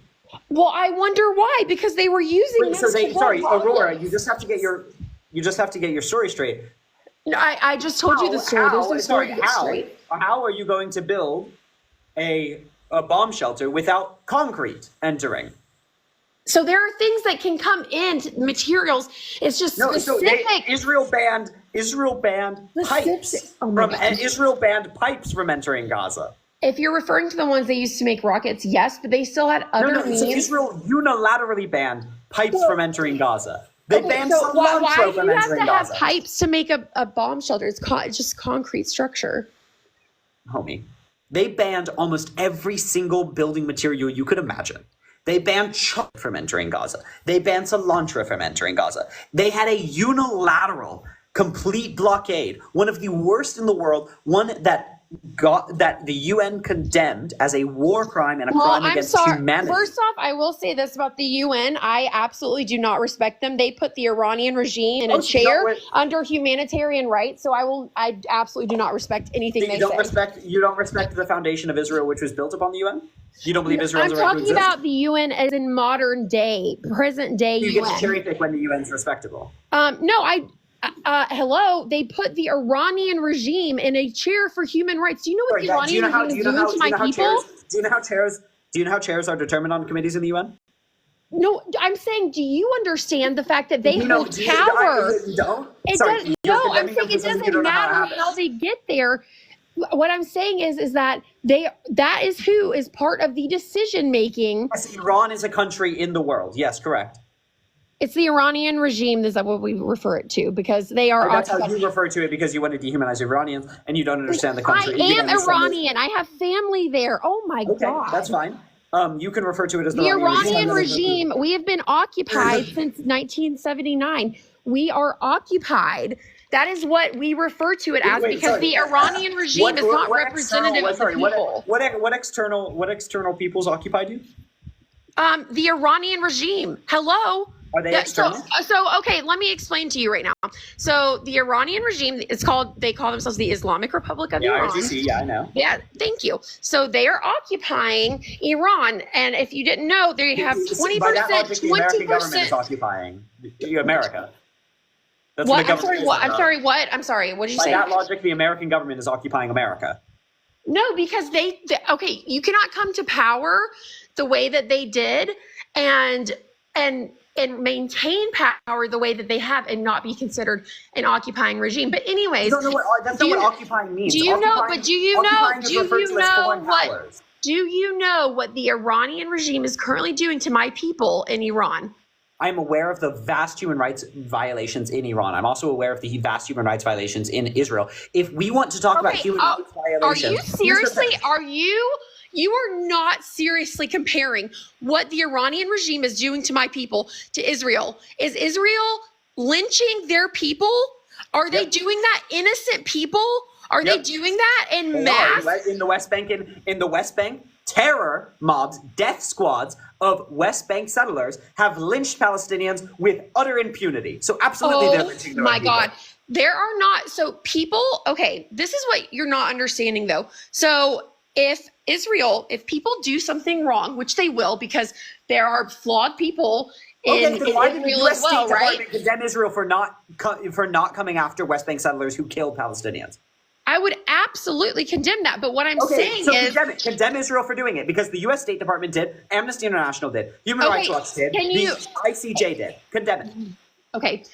Well, I wonder why, because they were using Aurora, you just have to get your story straight. No, I just told you the story. There's no story to get straight. How are you going to build a bomb shelter without concrete entering? So there are things that can come in, materials. It's just specific. Israel banned pipes Israel banned pipes from entering Gaza. If you're referring to the ones they used to make rockets, yes, but they still had other means. So Israel unilaterally banned pipes from entering Gaza. They banned cilantro why from do you have entering to have Gaza. pipes to make a bomb shelter? It's just concrete structure. Homie, they banned almost every single building material you could imagine. They banned chocolate from entering Gaza. They banned cilantro from entering Gaza. They had a unilateral, complete blockade, one of the worst in the world, one that the UN condemned as a war crime and a crime against humanity. First off, I will say this about the UN. I absolutely do not respect them. They put the Iranian regime in a chair under humanitarian rights. So I absolutely do not respect anything they say. You don't respect the foundation of Israel, which was built upon the UN? You don't believe Israel has a right to exist? I'm talking about the UN as in modern day, present day UN. You get to cherry pick when the UN's respectable. Hello, they put the Iranian regime in a chair for human rights. Do you know what the Iranian regime is doing to my people? Do you know how chairs are determined on committees in the UN? No, I'm saying, do you understand the fact that they hold power? I'm saying it doesn't matter how they get there. What I'm saying is that that is who is part of the decision making. Yes, Iran is a country in the world. Yes, correct. It's the Iranian regime. Is that what we refer it to? Because they are. That's how you refer to it, because you want to dehumanize Iranians and you don't understand the country. I am Iranian. I have family there. Oh my God. That's fine. You can refer to it as the Iranian regime. We have been occupied since 1979. We are occupied. That is what we refer to it as, because the Iranian regime is not representative of the people. What external peoples occupied you? The Iranian regime. Hello. Are they external? So okay, let me explain to you right now. So the Iranian regime they call themselves the Islamic Republic of Iran. RGC, I know. Yeah, thank you. So they are occupying Iran, and if you didn't know, they have 20%. By that logic, the American government is occupying America. That's what? I'm sorry. What? I'm sorry. What did you say? By that logic, the American government is occupying America. No, because okay, you cannot come to power the way that they did, and maintain power the way that they have and not be considered an occupying regime. But anyways, that's not what occupying means. Do you know what the Iranian regime is currently doing to my people in Iran? I'm aware of the vast human rights violations in Iran. I'm also aware of the vast human rights violations in Israel. If we want to talk about human rights violations, are you seriously? You are not seriously comparing what the Iranian regime is doing to my people to Israel. Is Israel lynching their people? Are they doing that innocent people? Are they doing that in mass? In the West Bank, in the West Bank, terror mobs, death squads of West Bank settlers have lynched Palestinians with utter impunity. So absolutely, they're lynching their own people. God. There are not, so people, okay, this is what you're not understanding though. So if people do something wrong, which they will, because there are flawed people in why did the Israel U.S. as well, State right? Department condemn Israel for not coming after West Bank settlers who killed Palestinians? I would absolutely condemn that. But what I'm saying is condemn Israel for doing it, because the U.S. State Department did, Amnesty International did, Human Rights Watch did, the ICJ did. Condemn it. Okay.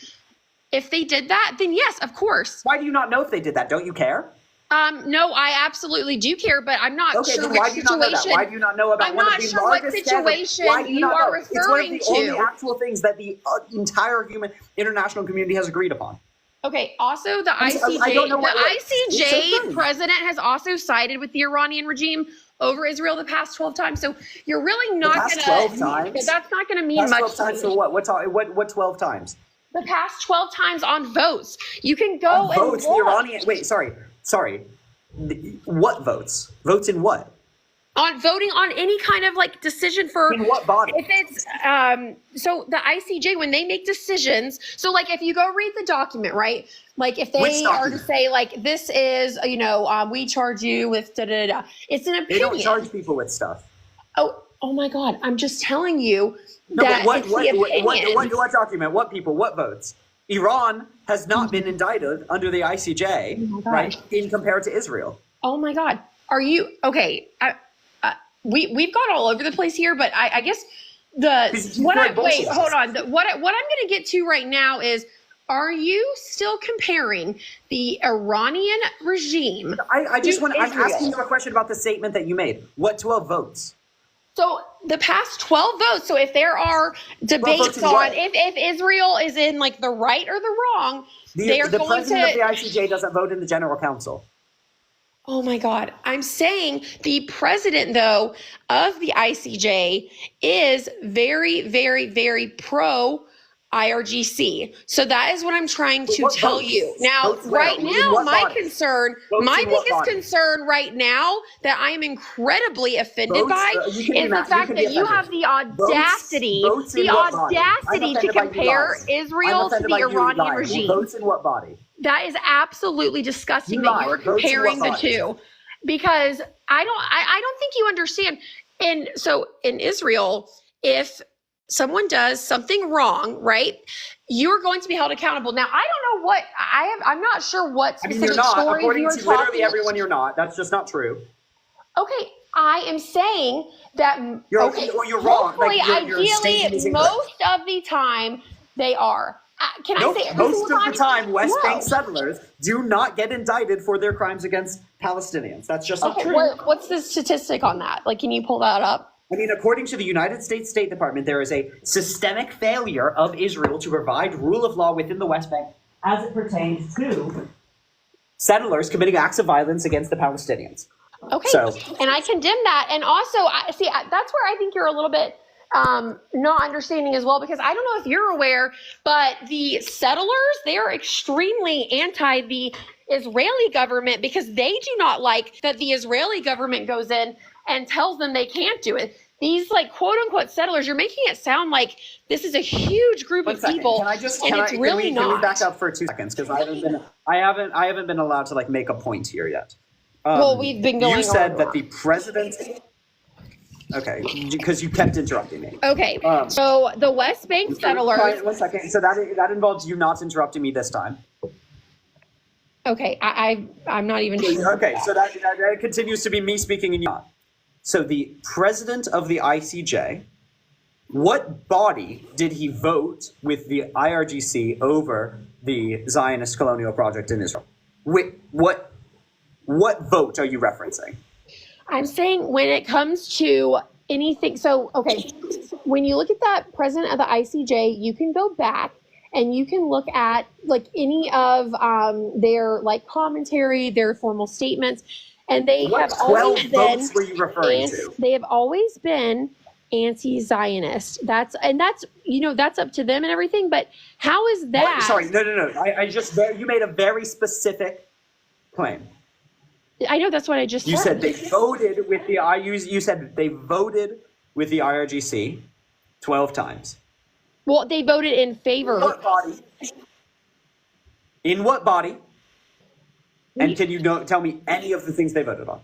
If they did that, then yes, of course. Why do you not know if they did that? Don't you care? No, I absolutely do care, but I'm not sure then which why do you not know that? Why do you not know about I'm one not of the sure what largest situation Why do you not are know? referring It's one of the to. only actual things that the entire human international community has agreed upon. Okay, also the I don't know ICJ president has also sided with the Iranian regime over Israel the past 12 times. So you're really not going to 12 times? That's not going to mean much. 12 times for what? What 12 times? The past 12 times on votes. You can go on and votes. look. The Iranian. Wait, sorry. What votes? Votes in what? On voting on any kind of like decision for in what body? If it's so the ICJ, when they make decisions, so like if you go read the document, right? Like if they are to say like this is we charge you with da da da. It's an opinion. They don't charge people with stuff. Oh my God! I'm just telling you no, that what document? What people? What votes? Iran has not been indicted under the ICJ, right? In compared to Israel. Oh my God! Are you okay? We've gone all over the place here, but I guess hold on. What I'm going to get to right now is, are you still comparing the Iranian regime? I'm asking you a question about the statement that you made. What 12 votes? So the past 12 votes. So if there are debates on if Israel is in like the right or the wrong, they are the going president of the ICJ doesn't vote in the General Council. Oh my God. I'm saying the president, though, of the ICJ is very, very, very pro IRGC. So that is what I'm trying to tell you. Now, right now, my biggest concern right now that I am incredibly offended by is the fact that you have the audacity to compare Israel to the Iranian regime. Votes in what body? That is absolutely disgusting that you're comparing the two, because I don't think you understand. And so in Israel, if someone does something wrong, right, you're going to be held accountable. Now, I don't know what I'm not sure what specific you're not. stories According you're to talking. Literally everyone, you're not. That's just not true. Okay, I am saying that you're wrong. Hopefully, ideally, most of the time they are. Most of the time, West Bank settlers do not get indicted for their crimes against Palestinians. That's just not true. What's the statistic on that? Like, can you pull that up? I mean, according to the United States State Department, there is a systemic failure of Israel to provide rule of law within the West Bank as it pertains to settlers committing acts of violence against the Palestinians. Okay, and I condemn that. And also, that's where I think you're a little bit not understanding as well, because I don't know if you're aware, but the settlers, they are extremely anti the Israeli government because they do not like that the Israeli government goes in and tells them they can't do it. These like quote unquote settlers, you're making it sound like this is a huge group of people. Can we back up for 2 seconds? Because I haven't been allowed to like make a point here yet. Well, we've been going. You said that the president. Okay, because you kept interrupting me. Okay, so the West Bank settlers. 1 second. So that involves you not interrupting me this time. Okay, I'm not even sure. Okay, so that continues to be me speaking and you not. So the president of the ICJ, what body did he vote with the IRGC over the Zionist colonial project in Israel? What vote are you referencing? I'm saying when it comes to anything. So, okay, when you look at that president of the ICJ, you can go back and you can look at like any of their like commentary, their formal statements, and they What have 12 always been. votes were you referring to? They have always been anti-Zionist. That's that's up to them and everything. But how is that? What? Sorry, no. I just you made a very specific claim. I know that's what I just You said. said they voted with the you said they voted with the IRGC 12 times. Well, they voted in favor. In what body? In what body? And can you tell me any of the things they voted on?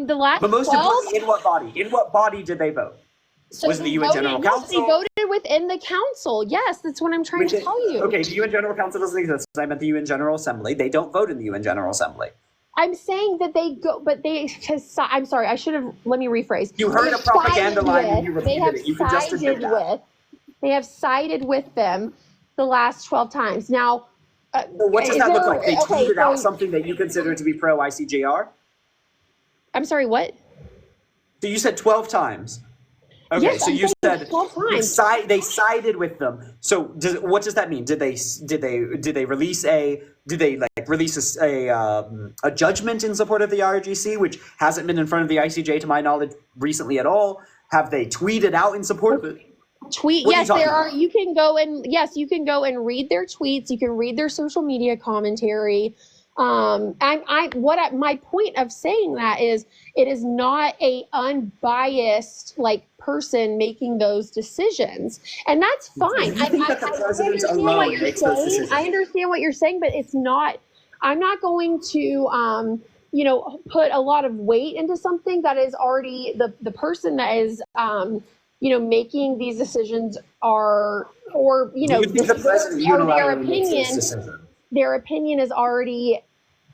The last But most 12. importantly, in what body? In what body did they vote? So Was it the they UN General yes, Council? They voted within the council. Yes, that's what I'm trying to tell you. Okay, the UN General Council doesn't exist. I meant the UN General Assembly. They don't vote in the UN General Assembly. I'm saying that they go, but I'm sorry, I should have, let me rephrase. You heard a propaganda line and you repeated it. You could just admit that. They have sided with them the last 12 times. Now, so what does that look like? They tweeted out something that you consider to be pro-ICJR? I'm sorry, what? So you said 12 times. Okay, yes, so you said 12 times. They sided with them. So what does that mean? Did they release a judgment in support of the IRGC, which hasn't been in front of the ICJ to my knowledge recently at all? Have they tweeted out in support of it? Yes, there are. You can go and read their tweets. You can read their social media commentary. My point of saying that is it is not a unbiased person making those decisions, and that's fine. Do you think that the president alone makes those decisions? I understand what you're saying, but it's not. I'm not going to put a lot of weight into something that is already the person that is making these decisions do you think the president unilaterally makes this decision? Their opinion is already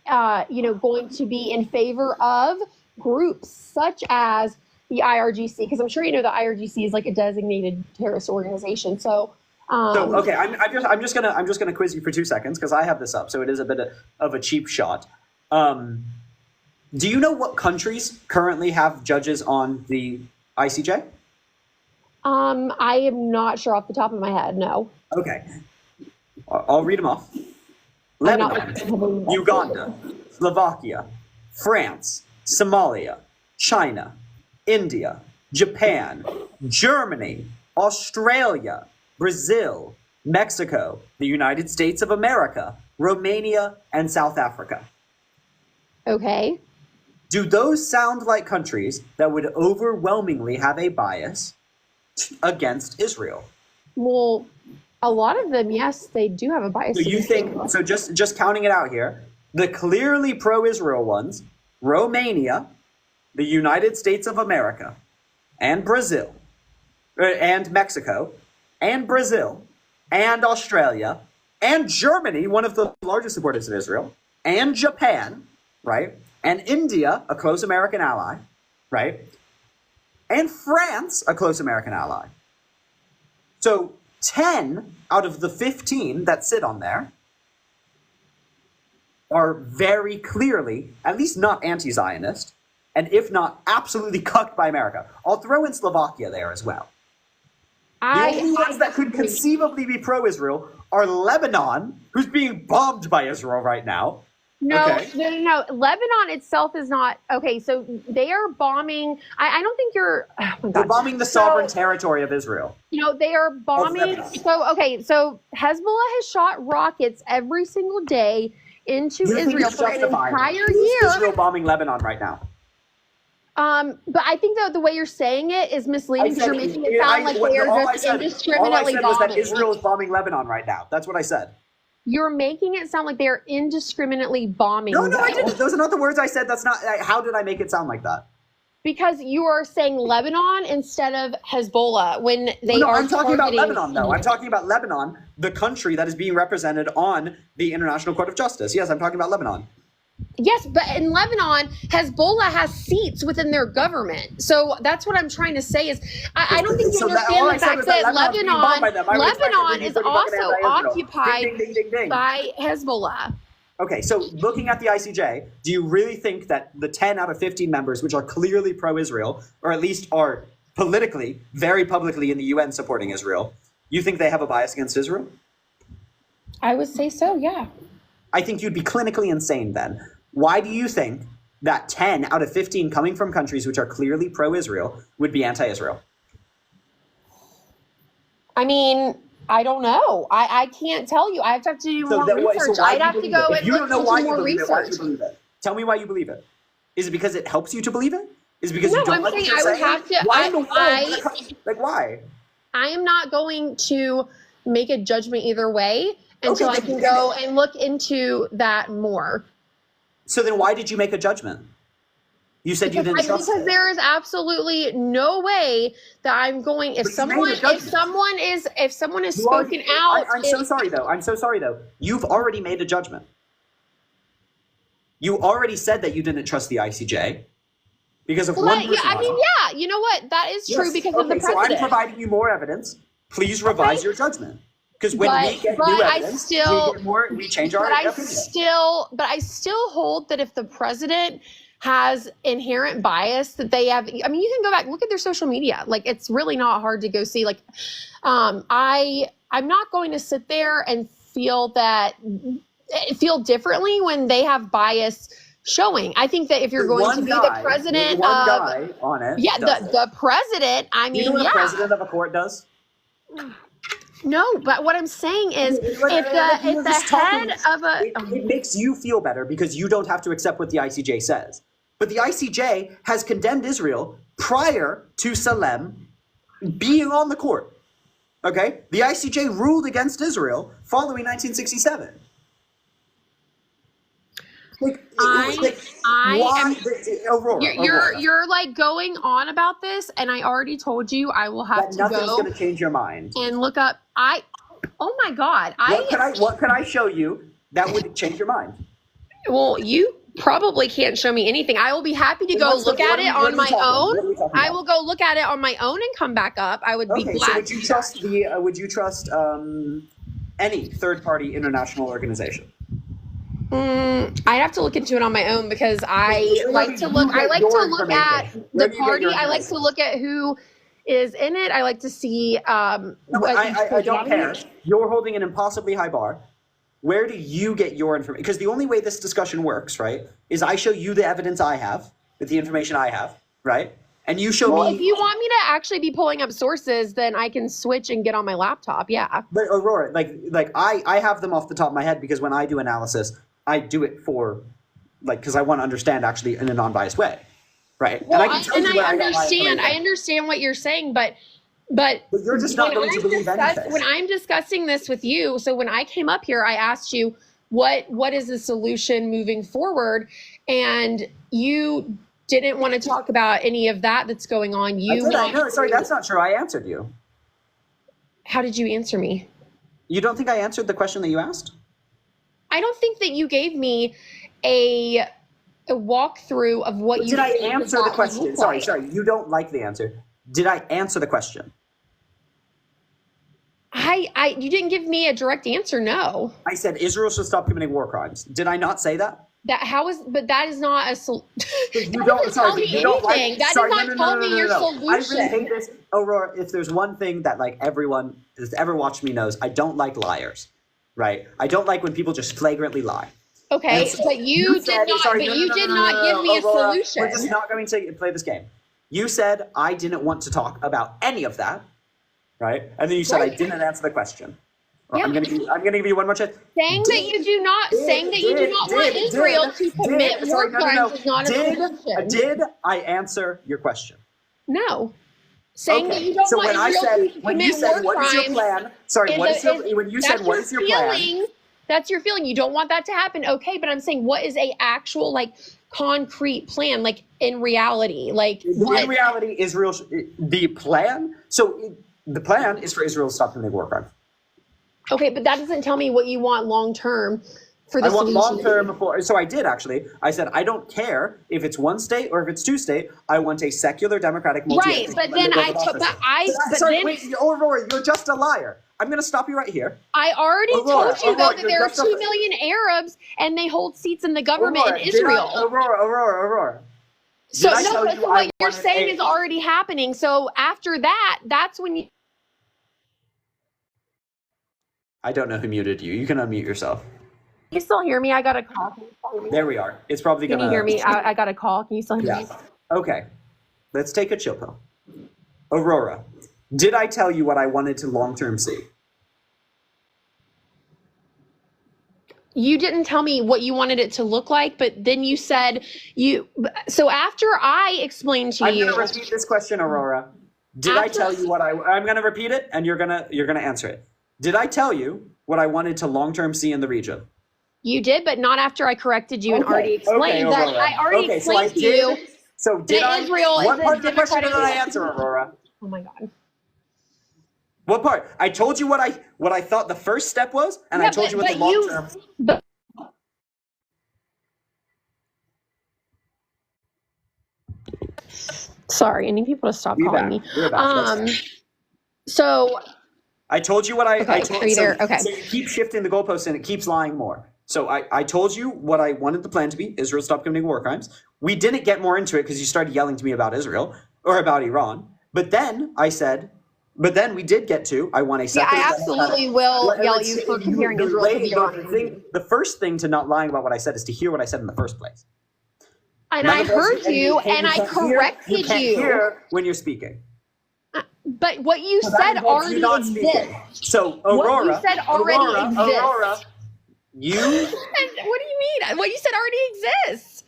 going to be in favor of groups such as the IRGC, because I'm sure you know the IRGC is like a designated terrorist organization. So okay, I'm just gonna quiz you for 2 seconds because I have this up, so it is a bit of a cheap shot. Do you know what countries currently have judges on the ICJ? I am not sure off the top of my head. No. Okay, I'll read them off. Lebanon, Uganda, Slovakia, France, Somalia, China, India, Japan, Germany, Australia, Brazil, Mexico, the United States of America, Romania, and South Africa. Okay. Do those sound like countries that would overwhelmingly have a bias against Israel? Well, a lot of them, yes, they do have a bias. So you think, so just counting it out here, the clearly pro-Israel ones, Romania, the United States of America, and Brazil, and Mexico, and Brazil, and Australia, and Germany, one of the largest supporters of Israel, and Japan, right? And India, a close American ally, right? And France, a close American ally. So 10 out of the 15 that sit on there are very clearly, at least not anti-Zionist, and if not, absolutely cucked by America. I'll throw in Slovakia there as well. The only ones that could conceivably be pro-Israel are Lebanon, who's being bombed by Israel right now. No, okay. no. Lebanon itself is not okay. So they are bombing. I don't think you're. Oh my God. They're bombing the sovereign territory of Israel. They are bombing. So Hezbollah has shot rockets every single day into Israel for an entire year. Israel bombing Lebanon right now. But I think that the way you're saying it is misleading because you're making it sound like they are just indiscriminately all I said bombing. Was that Israel is bombing Lebanon right now. That's what I said. You're making it sound like they are indiscriminately bombing. No, I didn't. Those are not the words I said. That's not. How did I make it sound like that? Because you are saying Lebanon instead of Hezbollah when they are. I'm talking about Lebanon, though. I'm talking about Lebanon, the country that is being represented on the International Court of Justice. Yes, I'm talking about Lebanon. Yes, but in Lebanon, Hezbollah has seats within their government. So that's what I'm trying to say is I don't think you understand the fact that Lebanon is also occupied by Hezbollah. Okay, so looking at the ICJ, do you really think that the 10 out of 15 members, which are clearly pro-Israel, or at least are politically, very publicly in the UN supporting Israel, you think they have a bias against Israel? I would say so, yeah. I think you'd be clinically insane then. Why do you think that 10 out of 15 coming from countries which are clearly pro-Israel would be anti-Israel? I mean, I don't know. I can't tell you. I have to do more research. why I'd do have you to believe go it? If and you look don't know into why you more believe it, why do research. you believe it? Tell me why you believe it. Is it because it helps you to believe it? Is it because you No, don't I'm like what saying you're I would saying? have to. Why in the world? Like, why? I am not going to make a judgment either way until I can go and look into that more. So then why did you make a judgment? You said you didn't trust Because it. there is absolutely no way that I'm going. If someone is spoken out, I'm so sorry though. I'm so sorry though. You've already made a judgment. You already said that you didn't trust the ICJ because of one person. I mean, yeah, you know what? That is true because of the so president. I'm providing you more evidence. Please revise your judgment. Because when we get new evidence, we change our opinion. But I still hold that if the president has inherent bias that they have, I mean, you can go back, look at their social media. Like, it's really not hard to go see. Like, I'm not going to sit there and feel differently when they have bias showing. I think that if you're going to be the president guy on it, the president, I mean, you know what a president of a court does? No, but what I'm saying is, if the head of a... It makes you feel better because you don't have to accept what the ICJ says. But the ICJ has condemned Israel prior to Salem being on the court. Okay? The ICJ ruled against Israel following 1967. Aurora. You're like going on about this, and I already told you I will have to go. Nothing's going to change your mind. And look up. Oh my God! What can I show you that would change your mind? Well, you probably can't show me anything. I will be happy to go look at it on my own. I will go look at it on my own and come back up. I would be glad. So would you trust any third-party international organization? I'd have to look into it on my own because I like to look at the party. I like to look at who is in it. I like to see. I don't care. You're holding an impossibly high bar. Where do you get your information? Because the only way this discussion works, right, is I show you the evidence I have with the information I have, right? And you show me. If you want me to actually be pulling up sources, then I can switch and get on my laptop. Yeah. But Aurora, like I have them off the top of my head because when I do analysis, I do it because I want to understand actually in a non-biased way, right? Well, I understand what you're saying, but you're just not going to believe anything. When I'm discussing this with you, so when I came up here, I asked you what is the solution moving forward, and you didn't want to talk about any of that that's going on. Sorry, that's not true. I answered you. How did you answer me? You don't think I answered the question that you asked? I don't think that you gave me a walkthrough of what you. Did I answer the question? Sorry. You don't like the answer. Did I answer the question? You didn't give me a direct answer. No. I said Israel should stop committing war crimes. Did I not say that? But that is not a solution. You don't tell me anything. That does not tell me your solution. I really hate this. Aurora, if there's one thing that like everyone who's ever watched me knows, I don't like liars. Right? I don't like when people just flagrantly lie. Okay, but you did not give me a solution. We're just not going to play this game. You said I didn't want to talk about any of that, right? And then you said I didn't answer the question. Yeah. I'm going to give you one more chance. Saying that you do not want Israel to commit war crimes is not a solution. Did I answer your question? No. Saying that you don't want Israel to commit war crimes. What is your plan? Sorry, when you said what is your plan? That's your feeling. You don't want that to happen. Okay, but I'm saying what is a actual like concrete plan, like in reality, like in reality, Israel. The plan. So the plan is for Israel to stop committing war crimes. Okay, but that doesn't tell me what you want long term for the solution. I want long term before. So I did actually. I said I don't care if it's one state or if it's two state. I want a secular democratic multi. Right, but then Aurora, you're just a liar. I'm going to stop you right here. I already Aurora, told you, though, Aurora, that you're there are justifying- 2 million Arabs and they hold seats in the government Aurora, in Israel. Aurora. So, Did I no, tell but you so I what you're wanted saying a- is already happening. So after that, that's when you. I don't know who muted you. You can unmute yourself. Can you still hear me? I got a call. Can you still hear me? There we are. It's probably Can going to... you hear me? I got a call. Can you still hear me? Okay. Let's take a chill pill. Aurora, did I tell you what I wanted to long-term see? You didn't tell me what you wanted it to look like, but then you said you. So after I explained to I'm you. going to repeat this question, Aurora. Did I tell you what I'm going to repeat it, and you're gonna answer it. Did I tell you what I wanted to long-term see in the region? You did, but not after I corrected you and already explained that. Aurora. I already explained to you. So did that I? Israel What is part a of the question did I democratic- answer, Aurora? Oh my God. What part? I told you what I thought the first step was, and I told you what the long term. Sorry, I need people to stop calling me. We're back. So I told you what I told are you there? Okay. So you keep shifting the goalposts and it keeps lying more. So I told you what I wanted the plan to be. Israel stop committing war crimes. We didn't get more into it because you started yelling to me about Israel or about Iran. But then we did get to, I want a separate... I absolutely will yell at you for comparing Israel to Iran. The first thing to not lying about what I said is to hear what I said in the first place. And I heard you and I corrected you. Can't hear when you're speaking. But what you said already exists. So, Aurora, what you said already exists. Aurora, you... And what do you mean? What you said already exists.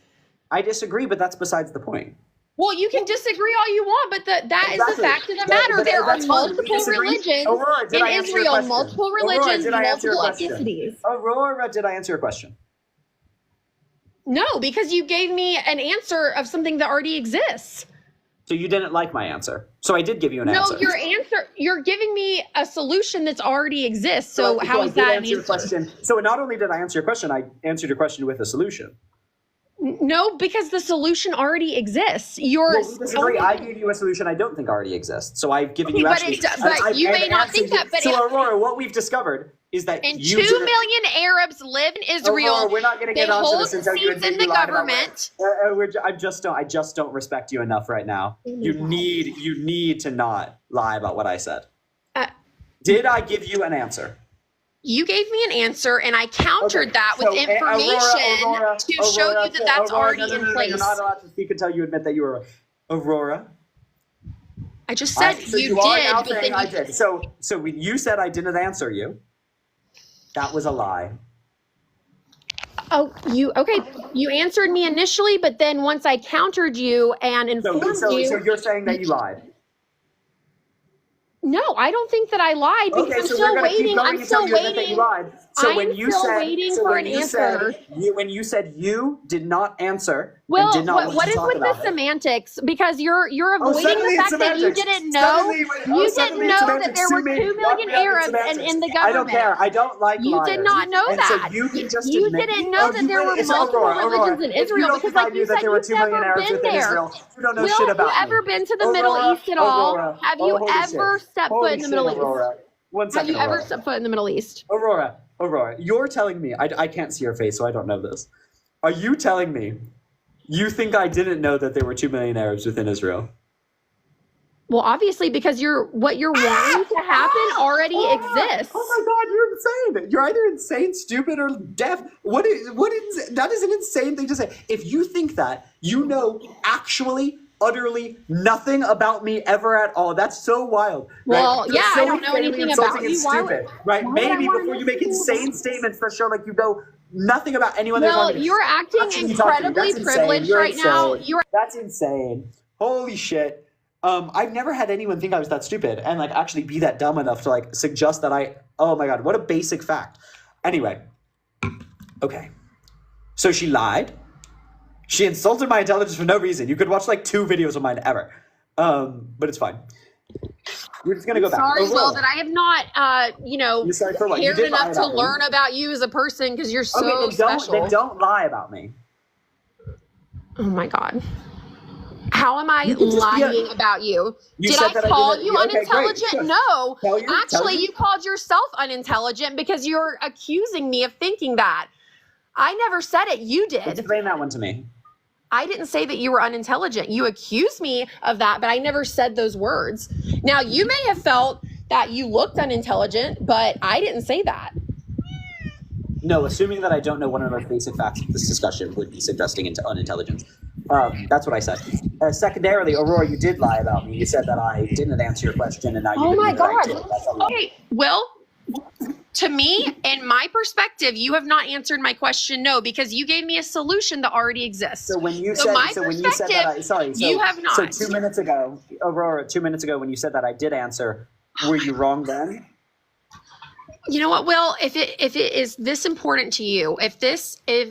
I disagree, but that's besides the point. Well, you can disagree all you want, but that is the fact of the matter. There are multiple religions in Israel, multiple religions, multiple ethnicities. Aurora, did I answer your question? No, because you gave me an answer of something that already exists. So you didn't like my answer. So I did give you an answer. No, you're giving me a solution that's already exists. So how is that an answer? So not only did I answer your question, I answered your question with a solution. No, because the solution already exists. We disagree. I gave you a solution I don't think already exists. So I've given you but you may not think that. But Aurora, what we've discovered is that and 2 million Arabs live in Israel. Aurora, we're not going to get onto this until you in the government. I just don't respect you enough right now. You need to not lie about what I said. Did I give you an answer? You gave me an answer, and I countered that with information to show you that that's already in place. You're not allowed to speak until you admit that you were Aurora. I just said you did, but then I did. So when you said I didn't answer you, that was a lie. Oh, you answered me initially, but then once I countered you and informed you. So you're saying that you lied? No, I don't think that I lied because I'm still waiting. I'm still waiting. When you said you did not answer, well, did not what is with the semantics? Because you're avoiding the fact that you didn't know. You didn't know that there were 2 million Arabs in the government. I don't care. I don't like you liars. did not know that. So you didn't know that there were multiple religions in Israel because, like you said, you've never been there. You don't know shit about Will you ever been to the Middle East at all? Have you ever stepped foot in the Middle East? Have you ever stepped foot in the Middle East? Aurora, you're telling me, I can't see your face, so I don't know this. Are you telling me you think I didn't know that there were 2 million Arabs within Israel? Well, obviously, because what you're wanting to happen already exists. Oh my God, you're insane. You're either insane, stupid, or deaf. That is an insane thing to say. If you think that, you know actually utterly nothing about me ever at all. That's so wild. Well, right? yeah, so I don't know anything about you. Stupid, right? Maybe before you make insane statements that show like you know nothing about anyone. Well, you're acting incredibly privileged right now. That's insane. Holy shit. I've never had anyone think I was that stupid and like actually be that dumb enough to like suggest that oh my God, what a basic fact. Anyway. Okay. So she lied. She insulted my intelligence for no reason. You could watch like 2 videos of mine ever. But it's fine. We're just going to go back. Sorry, Will, that I have not, cared enough to learn about you as a person because you're so special. Then don't lie about me. Oh my God. How am I You can just be a- lying about you? You Did said I that I call didn't- you okay, great, unintelligent? sure. No. Tell you. Actually, you called yourself unintelligent because you're accusing me of thinking that. I never said it. You did. Explain that one to me. I didn't say that you were unintelligent. You accused me of that, but I never said those words. Now, you may have felt that you looked unintelligent, but I didn't say that. No, assuming that I don't know one of the most basic facts of this discussion would be suggesting into unintelligence. That's what I said. Secondarily, Aurora, you did lie about me. You said that I didn't answer your question, and now you Oh believe my that I God. did. That's a lie. Okay, Will, to me, in my perspective, you have not answered my question, no, because you gave me a solution that already exists. So when you So said, my when you said that, you have not. So 2 minutes ago, Aurora, 2 minutes ago, when you said that I did answer, were you wrong then? You know what, Will? If it is this important to you, if it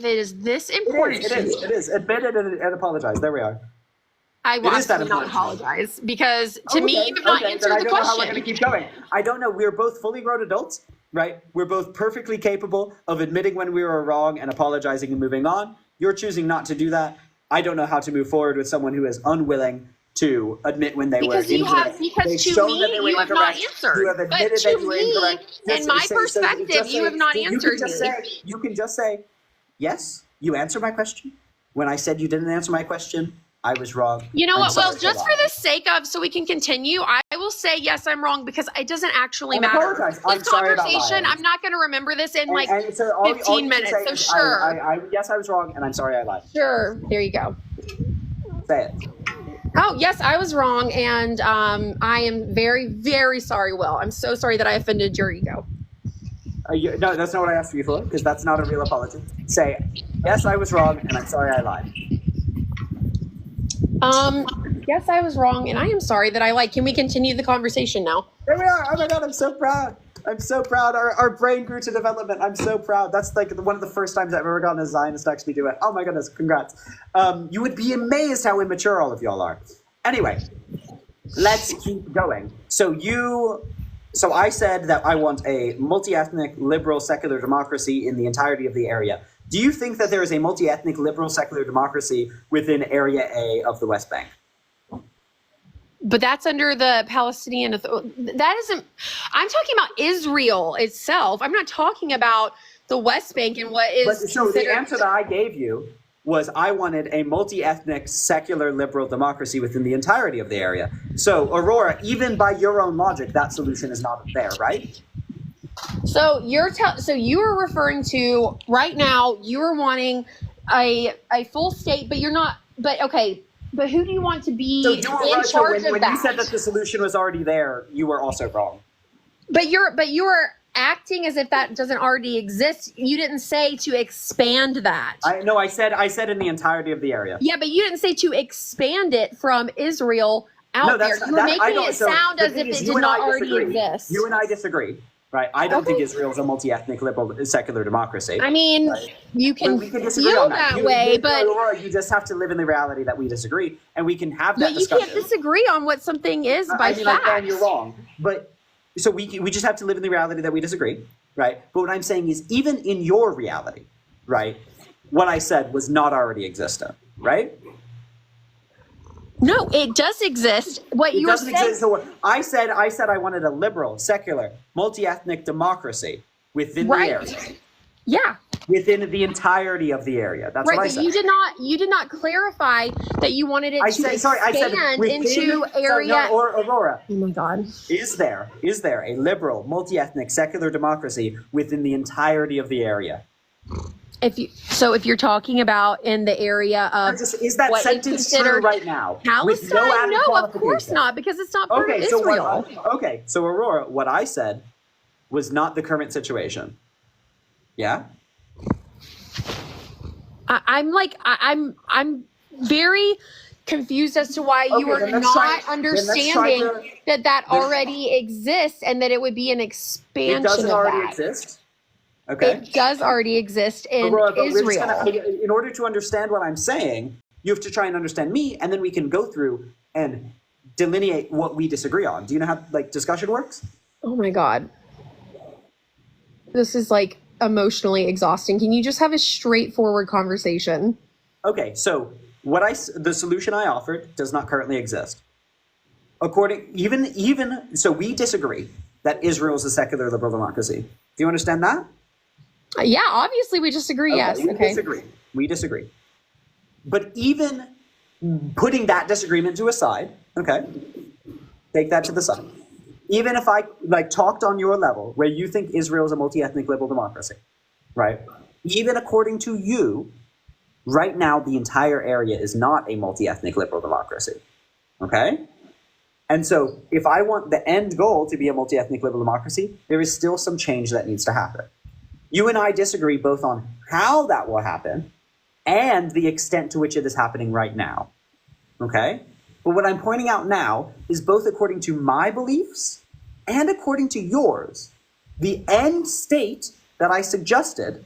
is this important to you, It is. Admit it and apologize. There we are. I will It is that absolutely not important. apologize because to me, you have not answered then I the don't know how we're question. going to keep going. I don't know. We're both fully grown adults, right? We're both perfectly capable of admitting when we were wrong and apologizing and moving on. You're choosing not to do that. I don't know how to move forward with someone who is unwilling to admit when they were incorrect. They've To shown that me, they were you have not incorrect. answered. You have But admitted to that you were me, incorrect. in my perspective, you have not answered me. You can just say, yes, you answered my question. When I said you didn't answer my question, I was wrong. You know I'm what? sorry Well, just that. for the sake of, so we can continue, I will say, yes, I'm wrong because it doesn't actually And matter. apologize. I'm This sorry about conversation, lying. I'm not going to remember this in like And so all 15 you can minutes. say So is, sure. yes, I was wrong, and I'm sorry I lied. Sure. There you go. Say it. Oh, yes, I was wrong. And I am very, very sorry, Will. I'm so sorry that I offended your ego. No, that's not what I asked you for, because that's not a real apology. Say, yes, I was wrong, and I'm sorry I lied. Yes, I was wrong, and I am sorry that I lied. Can we continue the conversation now? There we are. Oh my God, I'm so proud. I'm so proud. Our brain grew to development. I'm so proud. That's like one of the first times I've ever gotten a Zionist actually do it. Oh my goodness, congrats. You would be amazed how immature all of y'all are. Anyway, let's keep going. So I said that I want a multi-ethnic, liberal, secular democracy in the entirety of the area. Do you think that there is a multi-ethnic, liberal, secular democracy within Area A of the West Bank? But that's under the Palestinian that isn't, I'm talking about Israel itself. I'm not talking about the West Bank and what is The answer that I gave you was I wanted a multi-ethnic, secular, liberal democracy within the entirety of the area. So, Aurora, even by your own logic, that solution is not there, right? So you are referring to right now, you are wanting a full state, but you're not, but okay, but who do you want to be in charge of when that? you said that the solution was already there, you were also wrong. But you're acting as if that doesn't already exist. You didn't say to expand that. I said in the entirety of the area. Yeah, but you didn't say to expand it from Israel out there. You were making it sound as if it did not already exist. You and I disagree, right? I don't think Israel is a multi-ethnic, liberal, secular democracy. I mean, right? you can disagree feel on that way, but Aurora, you just have to live in the reality that we disagree, and we can have that but you discussion. can't disagree on what something is by fact. You're wrong, but so we just have to live in the reality that we disagree, right? But what I'm saying is, even in your reality, right, what I said was not already existent, right? No, it does exist. What you were saying. So I said I wanted a liberal, secular, multi-ethnic democracy within the area. Yeah. Within the entirety of the area. That's what I said. You did not clarify that you wanted it to expand into area. Or Aurora. Oh my God. Is there a liberal, multi-ethnic, secular democracy within the entirety of the area? If you're talking about in the area of is that sentence true right now? Palestine? No, of course not, because it's not part of Israel. So Aurora, what I said was not the current situation. Yeah? I'm very confused as to why you are not understanding that already exists and that it would be an expansion. It doesn't of already that. exist. Okay. It does already exist in Israel. In order to understand what I'm saying, you have to try and understand me, and then we can go through and delineate what we disagree on. Do you know how discussion works? Oh my God. This is emotionally exhausting. Can you just have a straightforward conversation? Okay, so the solution I offered does not currently exist. So we disagree that Israel is a secular liberal democracy. Do you understand that? Yeah, obviously we disagree. Okay, Yes. Okay. We disagree. But even putting that disagreement to a side, okay, take that to the side. Even if I talked on your level where you think Israel is a multi-ethnic liberal democracy, right? Even according to you, right now the entire area is not a multi-ethnic liberal democracy, okay? And so if I want the end goal to be a multi-ethnic liberal democracy, there is still some change that needs to happen. You and I disagree both on how that will happen and the extent to which it is happening right now, okay? But what I'm pointing out now is both according to my beliefs and according to yours, the end state that I suggested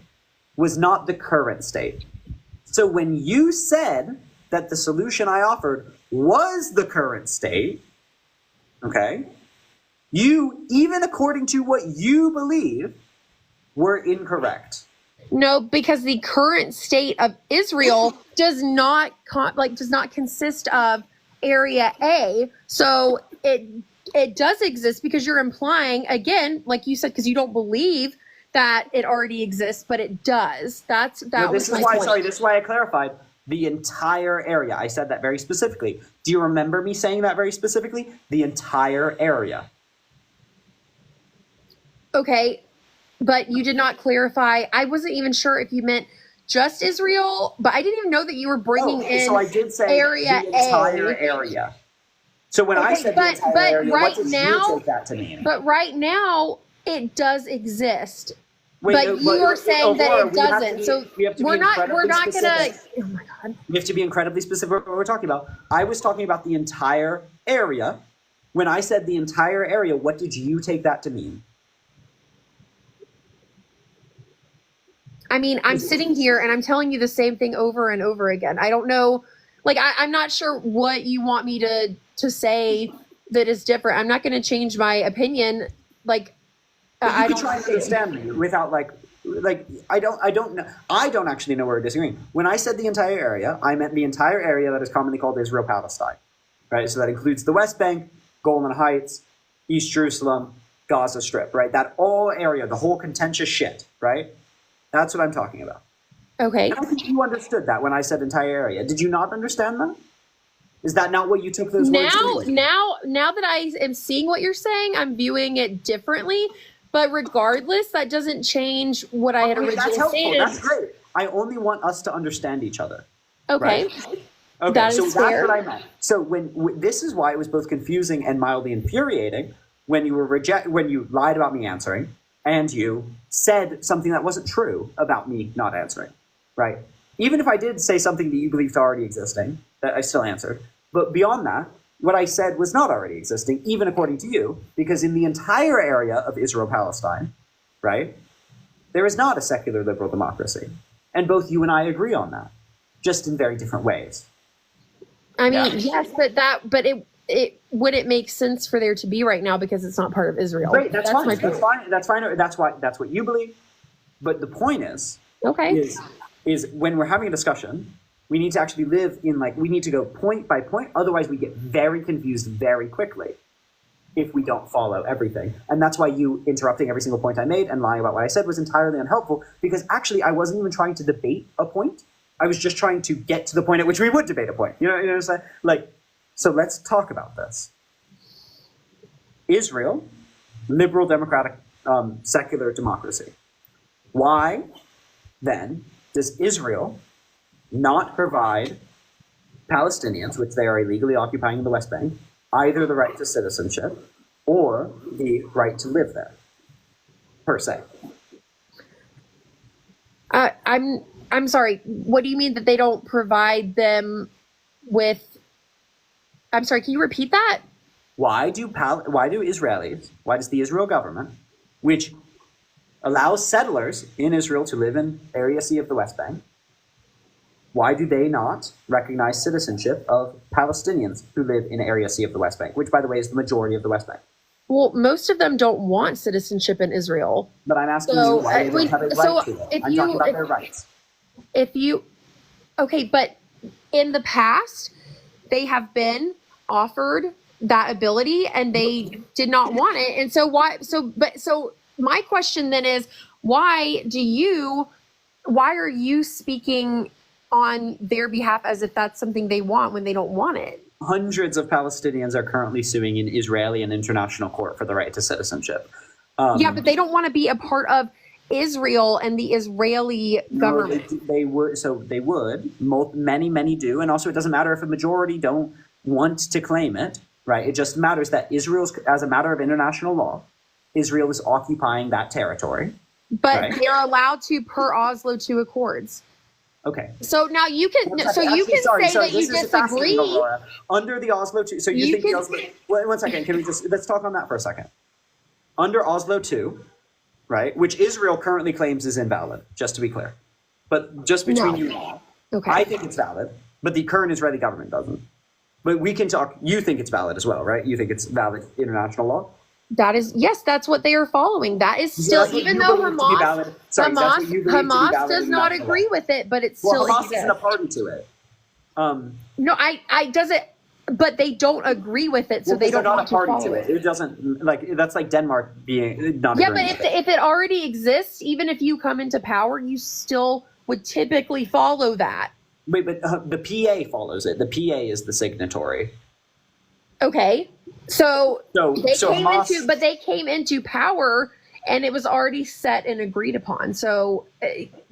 was not the current state. So when you said that the solution I offered was the current state, okay, you, even according to what you believe, were incorrect. No, because the current state of Israel does not consist of Area A. So it does exist because you're implying, again, like you said, because you don't believe that it already exists, but it does. This is why I clarified the entire area. I said that very specifically. Do you remember me saying that very specifically? The entire area. Okay, but you did not clarify. I wasn't even sure if you meant just Israel, but I didn't even know that you were bringing in. So I did say Area the entire A. area. So when I said the entire area, what did you take that to mean? But right now, it does exist. Wait, but you are saying that it doesn't. So we're not gonna. Oh my God. We have to be incredibly specific what we're talking about. I was talking about the entire area. When I said the entire area, what did you take that to mean? I mean, I'm sitting here and I'm telling you the same thing over and over again. I don't know, I'm not sure what you want me to say that is different. I'm not going to change my opinion. I don't try to understand me without I don't know. I don't actually know where we're disagreeing. When I said the entire area, I meant the entire area that is commonly called Israel-Palestine, right? So that includes the West Bank, Golan Heights, East Jerusalem, Gaza Strip, right? That all area, the whole contentious shit, right? That's what I'm talking about. Okay. I don't think you understood that when I said entire area. Did you not understand that? Is that not what you took those words to mean? Now that I am seeing what you're saying, I'm viewing it differently. But regardless, that doesn't change what I had originally stated. That's great. I only want us to understand each other. Okay. Right? Okay. That so is that's fair. what I meant. So this is why it was both confusing and mildly infuriating when you when you lied about me answering and you said something that wasn't true about me not answering. Right? Even if I did say something that you believed already existing, that I still answered. But beyond that, what I said was not already existing, even according to you, because in the entire area of Israel-Palestine, right, there is not a secular liberal democracy. And both you and I agree on that, just in very different ways. I mean, yes, but it wouldn't make sense for there to be right now because it's not part of Israel. Great, that's fine. My point. That's fine. That's what you believe. But the point is, is when we're having a discussion, we need to actually live in we need to go point by point. Otherwise, we get very confused very quickly if we don't follow everything. And that's why you interrupting every single point I made and lying about what I said was entirely unhelpful, because actually I wasn't even trying to debate a point. I was just trying to get to the point at which we would debate a point. You know what I'm saying? So let's talk about this. Israel, liberal, democratic, secular democracy. Why, then, does Israel not provide Palestinians, which they are illegally occupying in the West Bank, either the right to citizenship or the right to live there, per se? I'm sorry. What do you mean that they don't provide them with? I'm sorry. Can you repeat that? Why do Israelis? Why does the Israel government, which allows settlers in Israel to live in Area C of the West Bank, why do they not recognize citizenship of Palestinians who live in Area C of the West Bank, which, by the way, is the majority of the West Bank? Well, most of them don't want citizenship in Israel. But I'm asking you why they don't have a right to it. I'm talking about their rights. Okay, but in the past, they have been offered that ability and they did not want it. And so so my question then is, why are you speaking on their behalf as if that's something they want when they don't want it? Hundreds of Palestinians are currently suing in Israeli and international court for the right to citizenship. Yeah, but they don't want to be a part of Israel and the Israeli government. No, they would. So they would. Many do, and also it doesn't matter if a majority don't want to claim it. Right? It just matters that Israel's, as a matter of international law, Israel is occupying that territory. But right? they're allowed to per Oslo II Accords. Okay. So now you can. So you can say that you disagree. Under the Oslo II. So you think the Oslo? Wait, 1 second. Can we let's talk on that for a second? Under Oslo II, right, which Israel currently claims is invalid, just to be clear. But just between you and I, I think it's valid, but the current Israeli government doesn't. But we can talk. You think it's valid as well, right? You think it's valid international law? That is, yes, that's what they are following. That is still, even though Hamas does not agree with it, but it's still Hamas isn't a party to it. No, I doesn't. But they don't agree with it, so they don't want to follow it. It doesn't, like, that's like Denmark being not. Yeah, but if it already exists, even if you come into power, you still would typically follow that. Wait, but the PA follows it. The PA is the signatory. Okay, so Hamas, they came into power, and it was already set and agreed upon. So,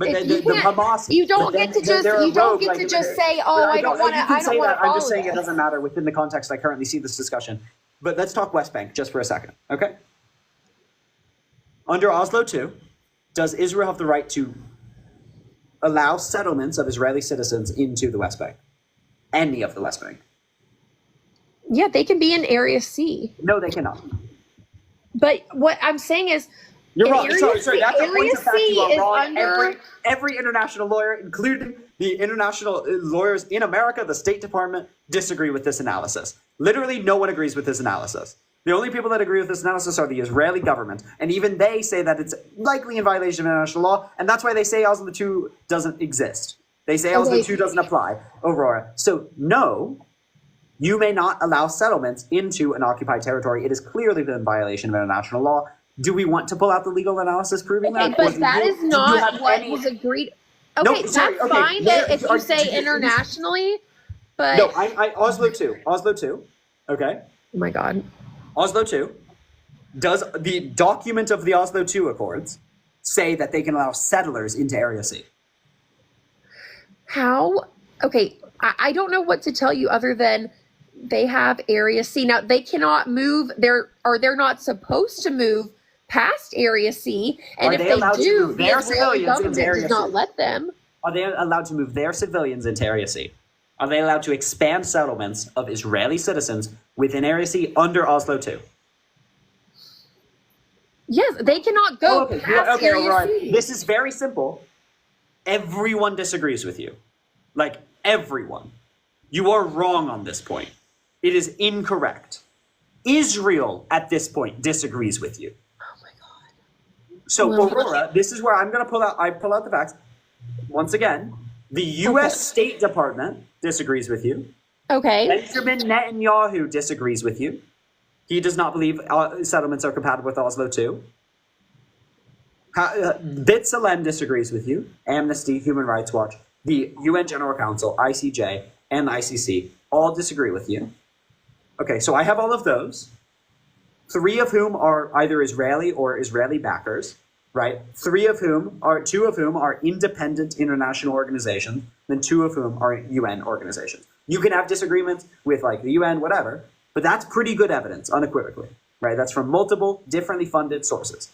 Hamas, you don't get to just say, "Oh, I don't want to." I don't want to. I'm just saying it doesn't matter within the context I currently see this discussion. But let's talk West Bank just for a second, okay? Under Oslo II, does Israel have the right to allow settlements of Israeli citizens into the West Bank? Any of the West Bank? Yeah, they can be in Area C. No, they cannot. But what I'm saying is, you're wrong. Sorry. That's a point of fact you are wrong. Under... Every international lawyer, including the international lawyers in America, the State Department, disagree with this analysis. Literally, no one agrees with this analysis. The only people that agree with this analysis are the Israeli government, and even they say that it's likely in violation of international law, and that's why they say Oslo II doesn't exist. They say Oslo II doesn't apply, Aurora. So, no, you may not allow settlements into an occupied territory. It is clearly in violation of international law. Do we want to pull out the legal analysis proving that? But that is not what was agreed. Okay, that's fine if you say internationally, but... No, Oslo II, okay? Oh my God. Oslo II, does the document of the Oslo II Accords say that they can allow settlers into Area C? How? Okay, I don't know what to tell you other than they have Area C. Now, they cannot move, they're not supposed to move past Area C, and if they do, the Israeli government does not let them. Are they allowed to move their civilians into Area C? Are they allowed to expand settlements of Israeli citizens within Area C under Oslo II? Yes, they cannot go past Area C. This is very simple. Everyone disagrees with you. Like, everyone. You are wrong on this point. It is incorrect. Israel, at this point, disagrees with you. Oh my God. So, Aurora, this is where I pull out the facts. Once again, the U.S. State Department disagrees with you. Okay. Benjamin Netanyahu disagrees with you. He does not believe settlements are compatible with Oslo II. B'Tselem disagrees with you. Amnesty, Human Rights Watch, the UN General Council, ICJ, and the ICC all disagree with you. Okay, so I have all of those. 3 of whom are either Israeli or Israeli backers, right? 2 of whom are independent international organizations, and 2 of whom are UN organizations. You can have disagreements with like the UN, whatever, but that's pretty good evidence, unequivocally, right? That's from multiple differently funded sources.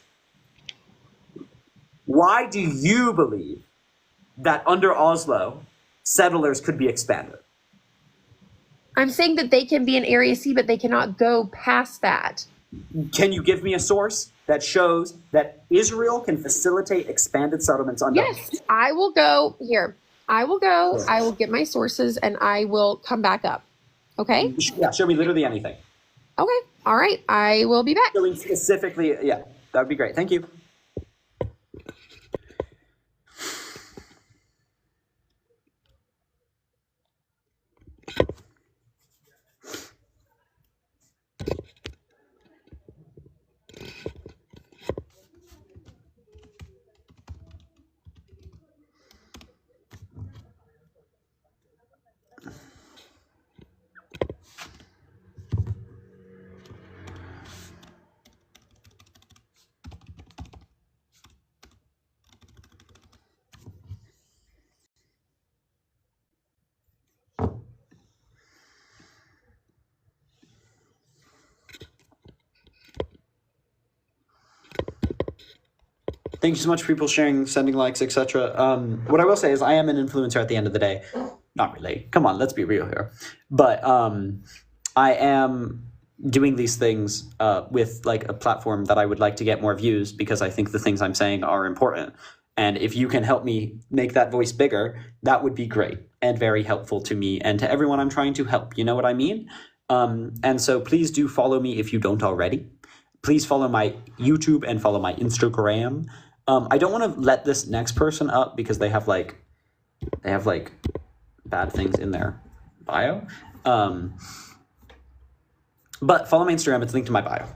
Why do you believe that under Oslo, settlers could be expanded? I'm saying that they can be in Area C, but they cannot go past that. Can you give me a source that shows that Israel can facilitate expanded settlements under? Yes, I will go here. I will go. I will get my sources, and I will come back up. Okay? Yeah, show me literally anything. Okay. All right. I will be back. Showing specifically, yeah, that would be great. Thank you. Thank you so much for people sharing, sending likes, etc. What I will say is I am an influencer at the end of the day. Not really. Come on, let's be real here. But I am doing these things with like a platform that I would like to get more views because I think the things I'm saying are important. And if you can help me make that voice bigger, that would be great and very helpful to me and to everyone I'm trying to help. You know what I mean? And so please do follow me if you don't already. Please follow my YouTube and follow my Instagram. I don't want to let this next person up because they have like bad things in their bio. But follow my Instagram. It's linked to my bio.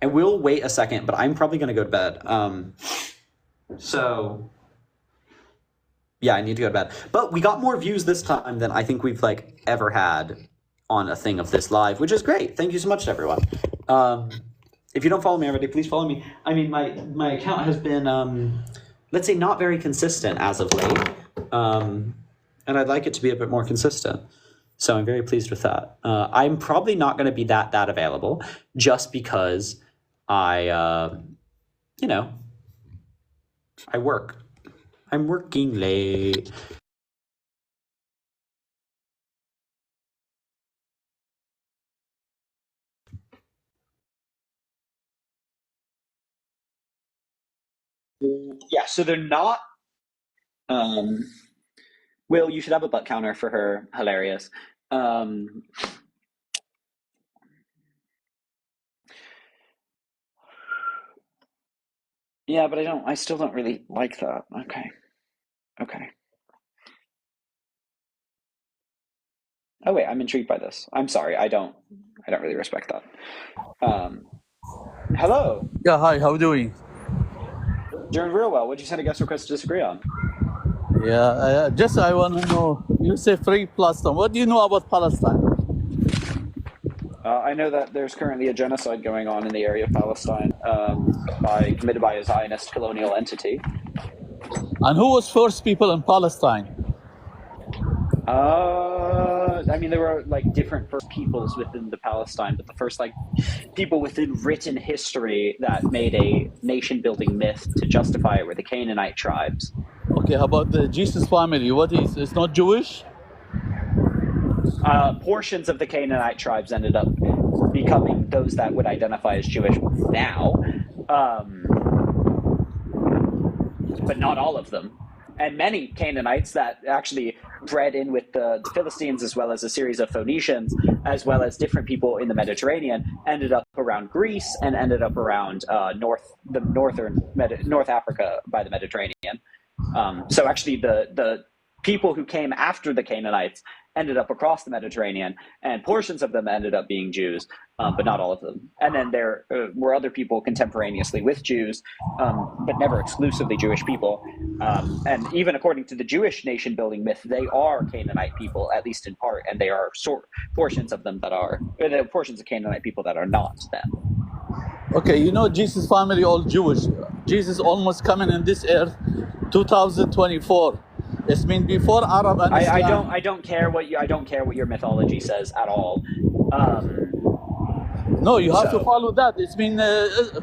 And we'll wait a second, but I'm probably going to go to bed. So yeah, I need to go to bed. But we got more views this time than I think we've like ever had on a thing of this live, which is great. Thank you so much to everyone. If you don't follow me already, please follow me. I mean, my account has been, let's say, not very consistent as of late. And I'd like it to be a bit more consistent. So I'm very pleased with that. I'm probably not going to be that available just because I work. I'm working late. Yeah, so they're not. Will, you should have a butt counter for her. Hilarious. Yeah, but I still don't really like that. Okay. Oh wait, I'm intrigued by this. I'm sorry, I don't really respect that. Hello. Yeah, hi, how are you doing? Doing real well. What'd you send a guest request to disagree on? Yeah, just I want to know, you say free Palestine. What do you know about Palestine? I know that there's currently a genocide going on in the area of Palestine committed by a Zionist colonial entity. And who was first people in Palestine? I mean, there were like different first peoples within the Palestine, but the first like people within written history that made a nation-building myth to justify it were the Canaanite tribes. Okay, how about the Jesus family? What is? It's not Jewish? Portions of the Canaanite tribes ended up becoming those that would identify as Jewish now, but not all of them. And many Canaanites that actually bred in with the Philistines, as well as a series of Phoenicians, as well as different people in the Mediterranean, ended up around Greece and ended up around North Africa by the Mediterranean. So actually the people who came after the Canaanites ended up across the Mediterranean, and portions of them ended up being Jews, but not all of them. And then there were other people contemporaneously with Jews, but never exclusively Jewish people. And even according to the Jewish nation-building myth, they are Canaanite people, at least in part, and they are portions of them that are portions of Canaanite people that are not them. Okay, you know Jesus family all Jewish. Jesus almost coming in this earth 2024. It's been before Arab and Islam. I don't care what your mythology says at all. No, you have to follow that. It's been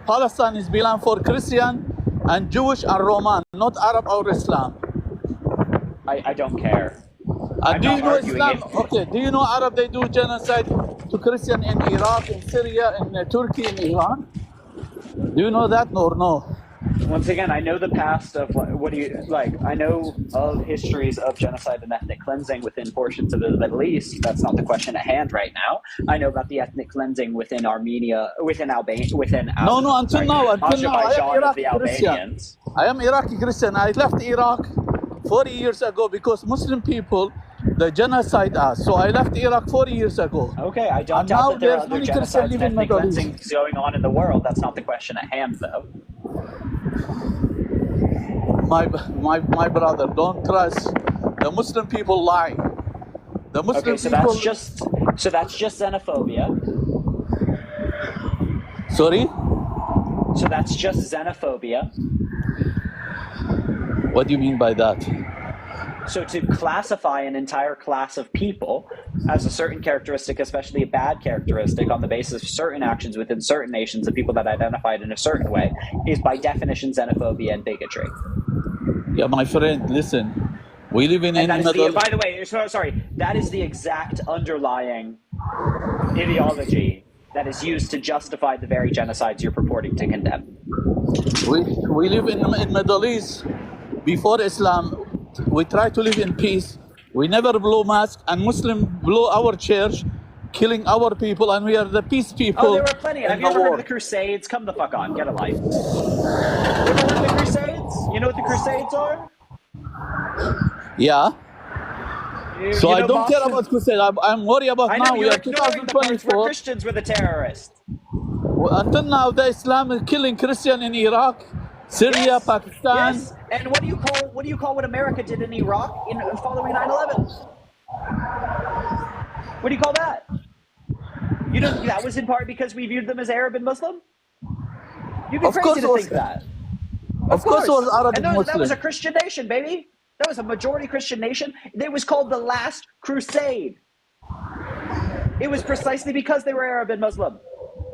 Palestine is belong for Christian and Jewish and Roman, not Arab or Islam. I don't care. And do you know Islam? Okay, do you know Arab? They do genocide to Christian in Iraq, in Syria, in Turkey, in Iran. Do you know that or no? Once again, I know the past of what do you like. I know of histories of genocide and ethnic cleansing within portions of the Middle East. That's not the question at hand right now. I know about the ethnic cleansing within Armenia, within Albania, until now, I am Iraqi Christian. I am Iraqi Christian. I left Iraq 40 years ago because Muslim people they genocide us. So I left Iraq 40 years ago. Okay, I don't doubt that there are other genocides and ethnic cleansings going on in the world. That's not the question at hand, though. My brother, don't trust the Muslim people lie. The Muslim people. So that's just xenophobia. Sorry? So that's just xenophobia. What do you mean by that? So to classify an entire class of people as a certain characteristic, especially a bad characteristic, on the basis of certain actions within certain nations of people that identified in a certain way, is by definition xenophobia and bigotry. Yeah, my friend, listen. We live in And any that is the, middle. by the way, sorry, that is the exact underlying ideology that is used to justify the very genocides you're purporting to condemn. We live in Middle East. Before Islam, we try to live in peace. We never blow masks, and Muslim blow our church, killing our people, and we are the peace people. Oh, there were plenty. Have you ever heard of the Crusades? Come the fuck on, get a life. You ever heard of the Crusades? You know what the Crusades are? Yeah. So I don't care about crusade. I'm worried about I know, now. We you're are ignoring the parts where 2024. Christians were the terrorists. Until now, the Islam is killing Christian in Iraq, Syria, Yes, Pakistan. yes. And what do you call what America did in Iraq in following 9/11? What do you call that? You know that was in part because we viewed them as Arab and Muslim. You'd be crazy to think that. Of course, it was Arab And and that was Muslim. a Christian nation, baby. That was a majority Christian nation. It was called the Last Crusade. It was precisely because they were Arab and Muslim.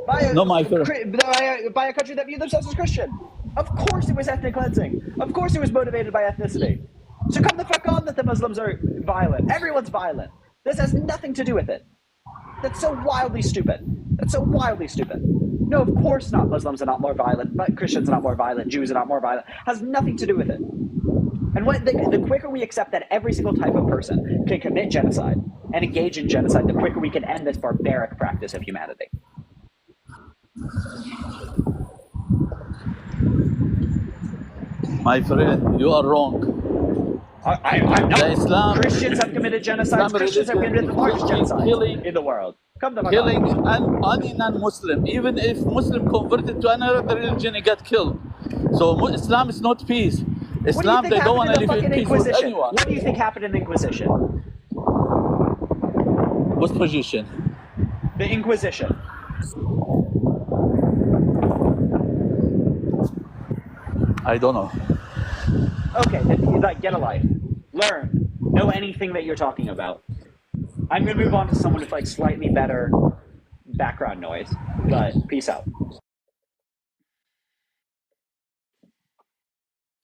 By a country that viewed themselves as Christian. Of course it was ethnic cleansing. Of course it was motivated by ethnicity. So come the fuck on that the Muslims are violent. Everyone's violent. This has nothing to do with it. That's so wildly stupid. That's so wildly stupid. No, of course not. Muslims are not more violent, but Christians are not more violent, Jews are not more violent. Has nothing to do with it. And the quicker we accept that every single type of person can commit genocide and engage in genocide, the quicker we can end this barbaric practice of humanity. My friend, you are wrong. I'm not. Islam, Christians have committed genocides. Christians have committed the largest genocide in the world. Come to killing any non-Muslim. Even if Muslim converted to another religion, he got killed. So Islam is not peace. Islam, they don't want to live in peace with anyone. What do you think happened in the Inquisition? What position? The Inquisition. I don't know. Okay, then get a life. Learn. Know anything that you're talking about. I'm going to move on to someone with like slightly better background noise, but peace out.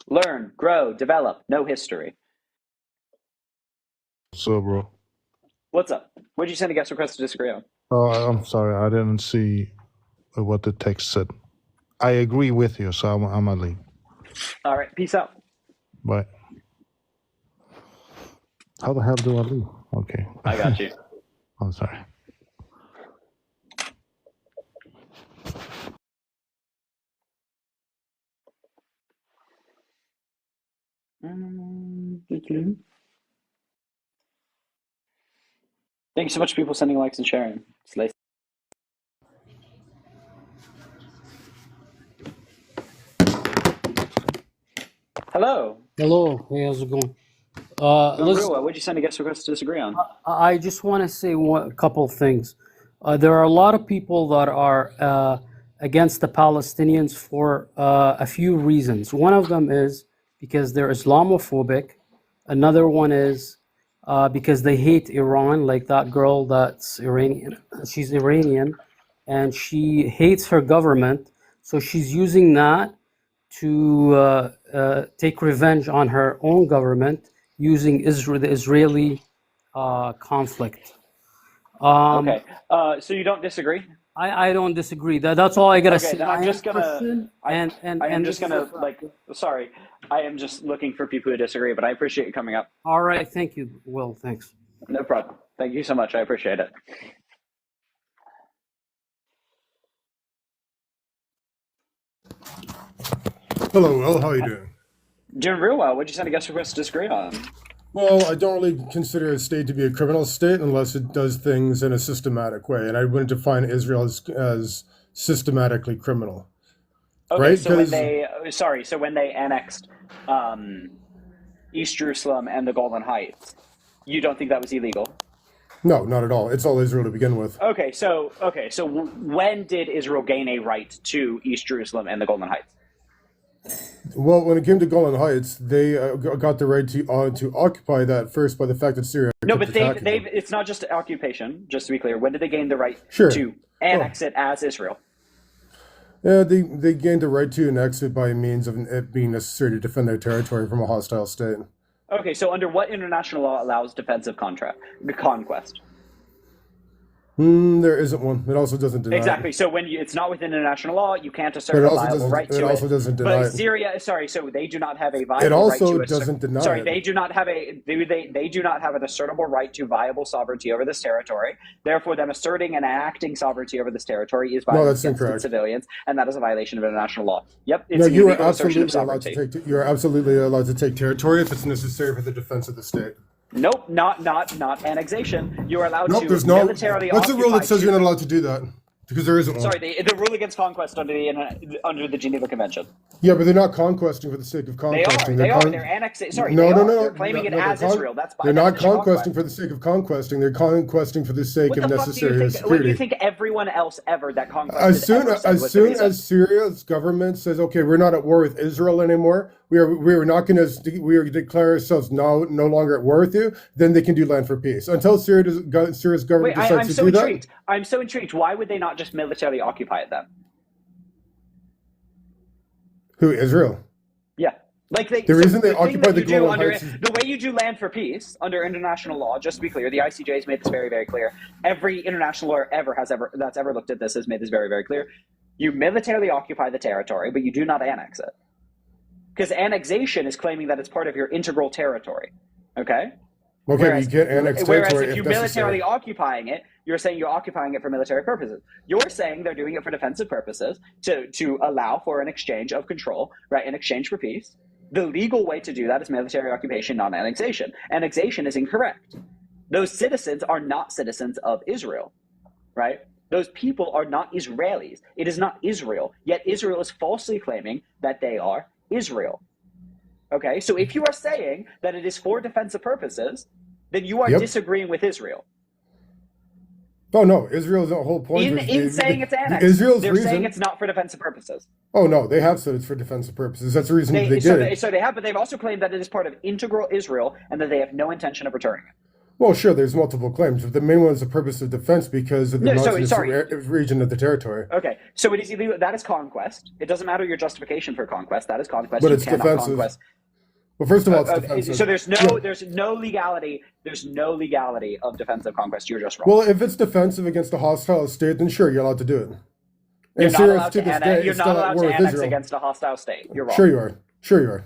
Learn, grow, develop, know history. So, bro. What's up? What'd you send a guest request to disagree on? Oh, I'm sorry. I didn't see what the text said. I agree with you, so I'm gonna leave. All right, peace out. Bye. How the hell do I leave? Okay. I got you. I'm sorry. Thank you so much for people sending likes and sharing. It's late. Hello. Hello. Hey, how's it going? What'd you send a guest request to disagree on? I just want to say a couple things. There are a lot of people that are against the Palestinians for a few reasons. One of them is because they're Islamophobic. Another one is because they hate Iran, like that girl that's Iranian. She's Iranian, and she hates her government. So she's using that to take revenge on her own government using the Israeli conflict. Okay, so you don't disagree? I don't disagree. That's all I gotta Okay, say. then I'm just gonna. I am just looking for people who disagree, but I appreciate you coming up. All right, thank you, Will. Thanks. No problem. Thank you so much. I appreciate it. Hello, Will. How are you doing? Doing real well. What'd you send a guest request to disagree on? Well, I don't really consider a state to be a criminal state unless it does things in a systematic way, and I wouldn't define Israel as systematically criminal. Okay, right? So when they annexed East Jerusalem and the Golan Heights, you don't think that was illegal? No, not at all. It's all Israel to begin with. Okay, so when did Israel gain a right to East Jerusalem and the Golan Heights? Well, when it came to Golan Heights, they got the right to occupy that first by the fact that Syria No, kept but attacking them. it's not just occupation, just to be clear. When did they gain the right Sure. to annex it as Israel? Yeah, they gained the right to annex it by means of it being necessary to defend their territory from a hostile state. Okay, so under what international law allows defensive conquest? There isn't one. It also doesn't deny Exactly. it. So when it's not within international law, you can't But assert it a also viable doesn't. right to It also doesn't deny But it. Syria, sorry, so they do not have a viable It also right to doesn't deny Sorry, it. they do not have they do not have an assertable right to viable sovereignty over this territory. Therefore, them asserting and enacting sovereignty over this territory is violence that's against incorrect. civilians, and that is a violation of international law. Yep, it's No, an you are illegal assertion of absolutely allowed to sovereignty. take. You are absolutely allowed to take territory if it's necessary for the defense of the state. Nope, not annexation. You are allowed Nope, to there's no. militarily What's the rule that occupy says you're not allowed to do that? Because there isn't one. Sorry, the rule against conquest under the Geneva Convention. Yeah, but they're not conquesting for the sake of conquesting. They are. They're annexing. Sorry, No, they no, are. no. They're claiming it no, as they're Israel. That's by They're not definition conquesting conquest. for the sake of conquesting. They're conquesting for the sake What of the fuck do you necessary think? What do security. you think everyone else ever that conquested As soon ever said as was the soon reason? as Syria's government says, "Okay, we're not at war with Israel anymore. We are not going to declare ourselves no longer at war with you," then they can do land for peace. Until Syria's government Wait, decides I'm to so do intrigued. that. I'm so intrigued. Why would they not just militarily occupy it then? Who, Israel? Yeah. Like The reason they occupy the Golan under Heights is the way you do land for peace under international law. Just to be clear, the ICJ has made this very, very clear. Every international lawyer that's ever looked at this has made this very, very clear. You militarily occupy the territory, but you do not annex it, because annexation is claiming that it's part of your integral territory. Okay. Okay, Whereas, but you can't annex territory if you're militarily occupying it, you're saying you're occupying it for military purposes. You're saying they're doing it for defensive purposes to allow for an exchange of control, right? In exchange for peace. The legal way to do that is military occupation, not annexation. Annexation is incorrect. Those citizens are not citizens of Israel, right? Those people are not Israelis. It is not Israel. Yet Israel is falsely claiming that they are Israel. Okay, so if you are saying that it is for defensive purposes, then you are disagreeing with Israel. Oh no, Israel's whole point In saying it's annexed, Israel's they're reason. saying it's not for defensive purposes. Oh no, they have said it's for defensive purposes. That's the reason they did it. So they have, but they've also claimed that it is part of integral Israel and that they have no intention of returning it. Well, sure, there's multiple claims, but the main one is the purpose of defense because of the region of the territory. Okay, so it is illegal. That is conquest. It doesn't matter your justification for conquest. That is conquest. But You it's cannot defensive. conquest. Well, first of all, it's defensive. So there's no legality. There's no legality of defensive conquest. You're just wrong. Well, if it's defensive against a hostile state, then sure, you're allowed to do it. You're And not Syria allowed to to this annex. day You're is not still at allowed war to with annex Israel. against a hostile state. You're wrong. Sure you are. Sure you are.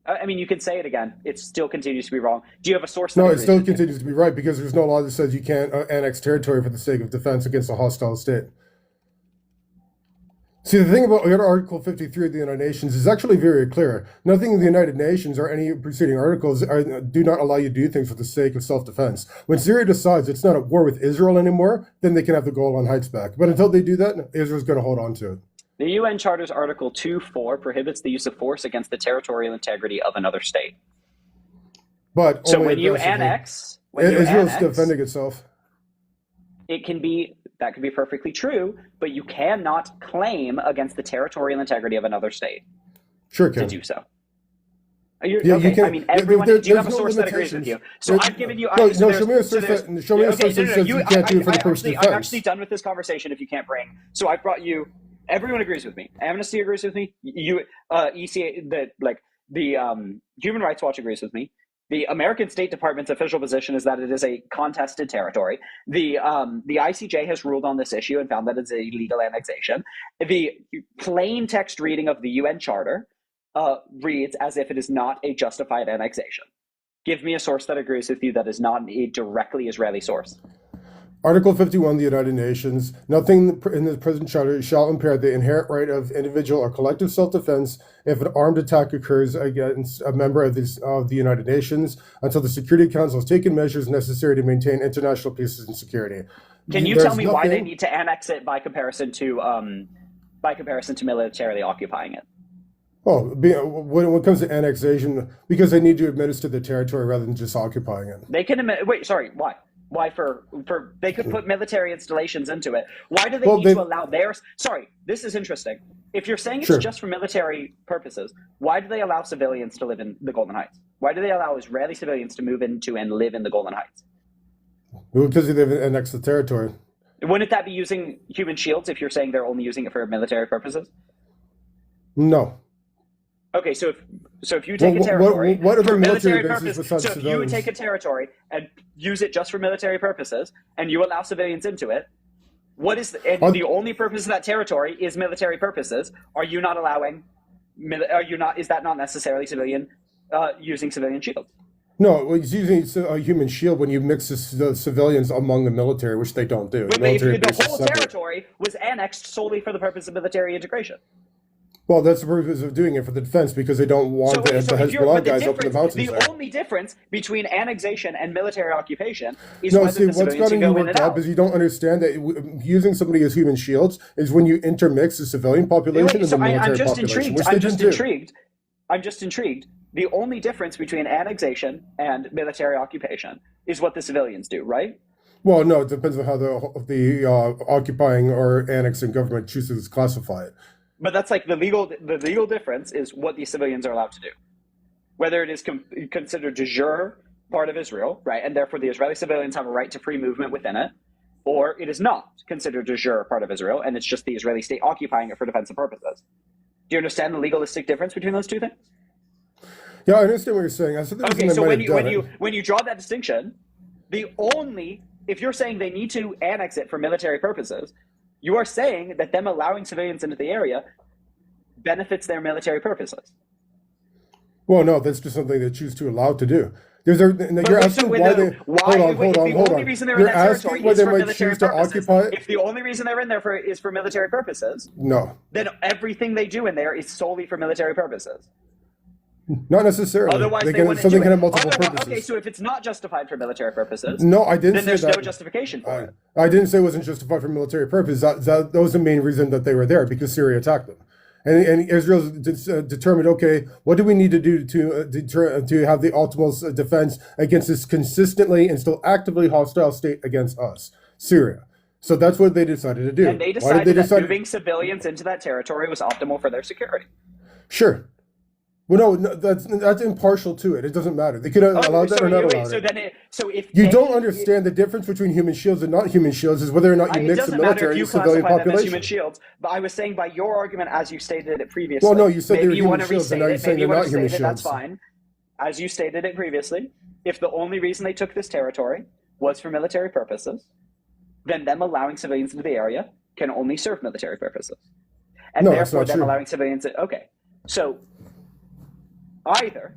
I mean, you can say it again. It still continues to be wrong. Do you have a source? That No, it agrees still with you? continues to be right because there's no law that says you can't annex territory for the sake of defense against a hostile state. See, the thing about Article 53 of the United Nations is actually very clear. Nothing in the United Nations or any preceding articles do not allow you to do things for the sake of self-defense. When Syria decides it's not at war with Israel anymore, then they can have the Golan Heights back. But until they do that, Israel's going to hold on to it. The UN Charter's Article 2.4 prohibits the use of force against the territorial integrity of another state. But So only when you aggressively. annex, Israel's defending itself. that could be perfectly true, but you cannot claim against the territorial integrity of another state Sure to can. do so. You Okay, can. I mean, everyone. There- Do you have a there's no source that agrees with you? limitations. So There- I've given you. No, so no, there's- show me a so source there's- that- show me a okay, source that says you can't do it for the purpose of I'm defense. actually done with this conversation. If you can't bring, so I brought you. Everyone agrees with me. Amnesty agrees with me. ECA, the Human Rights Watch agrees with me. The American State Department's official position is that it is a contested territory. The ICJ has ruled on this issue and found that it's a illegal annexation. The plain text reading of the UN Charter reads as if it is not a justified annexation. Give me a source that agrees with you that is not a directly Israeli source. Article 51 of the United Nations, nothing in the present charter shall impair the inherent right of individual or collective self-defense if an armed attack occurs against a member of the United Nations until the Security Council has taken measures necessary to maintain international peace and security. Can you There's tell me why they nothing- need to annex it by comparison to militarily occupying it? Oh, when it comes to annexation, because they need to administer the territory rather than just occupying it. They can wait. Sorry, why? Why for they could put military installations into it? Why do they Well, need to allow theirs? Sorry, this is interesting. If you're saying it's Sure. just for military purposes, why do they allow civilians to live in the Golden Heights? Why do they allow Israeli civilians to move into and live in the Golden Heights? Because they annexed the territory. Wouldn't that be using human shields if you're saying they're only using it for military purposes? No. Okay, so if you take a territory what other for military military bases purposes, besides so if you civilians? take a territory and use it just for military purposes, and you allow civilians into it, what is the only purpose of that territory is military purposes? Are you not allowing? Are you not? Is that not necessarily civilian using civilian shields? No, it's using a human shield when you mix the civilians among the military, which they don't do. But Military the bases whole separate. territory was annexed solely for the purpose of military integration. Well, that's the purpose of doing it for the defense because they don't want the Hezbollah guys up in the mountains the there. only difference between annexation and military occupation is No, whether see, the what's civilians gotten can you go in worked and up out. is you don't understand that using somebody as human shields is when you intermix the civilian population and the military I'm just population, intrigued. which they didn't do. I'm just intrigued. The only difference between annexation and military occupation is what the civilians do, right? Well, no, it depends on how the occupying or annexing government chooses to classify it. But that's like the legal difference is what the civilians are allowed to do. Whether it is considered de jure part of Israel, right, and therefore the Israeli civilians have a right to free movement within it, or it is not considered de jure part of Israel, and it's just the Israeli state occupying it for defensive purposes. Do you understand the legalistic difference between those two things? Yeah, I understand what you're saying. I said the reason Okay, so they might have done it. when you draw that distinction, if you're saying they need to annex it for military purposes, you are saying that them allowing civilians into the area benefits their military purposes. Well, no, that's just something they choose to allow to do. You're asking why they. Hold on. Only reason they're in You're that asking territory why is they for might military choose to purposes. occupy it. If the only reason they're in there is for military purposes, No, then everything they do in there is solely for military purposes. not necessarily. Otherwise, they can, wouldn't something do can it. have multiple purposes. Okay, so if it's not justified for military purposes, No, I didn't then say there's that. no justification for it. I didn't say it wasn't justified for military purpose. That was the main reason that they were there, because Syria attacked them. And Israel determined, okay, what do we need to do to have the optimal defense against this consistently and still actively hostile state against us, Syria? So that's what they decided to do. And they Why did decided that decide? moving civilians into that territory was optimal for their security. Sure. Well, no, that's impartial to it. It doesn't matter. They could have allowed that or not allowed it. You don't understand the difference between human shields and not human shields is whether or not you It mix the doesn't matter military if you and civilian classify them as population. human shields, but I was saying by your argument as you stated it previously. Well, no, you said they were maybe you human want to shields, and restate now you're it, saying maybe you they're want not to human restate it, that's shields. fine. As you stated it previously, if the only reason they took this territory was for military purposes, then them allowing civilians into the area can only serve military purposes. And No, that's therefore not them true. allowing civilians, okay. So either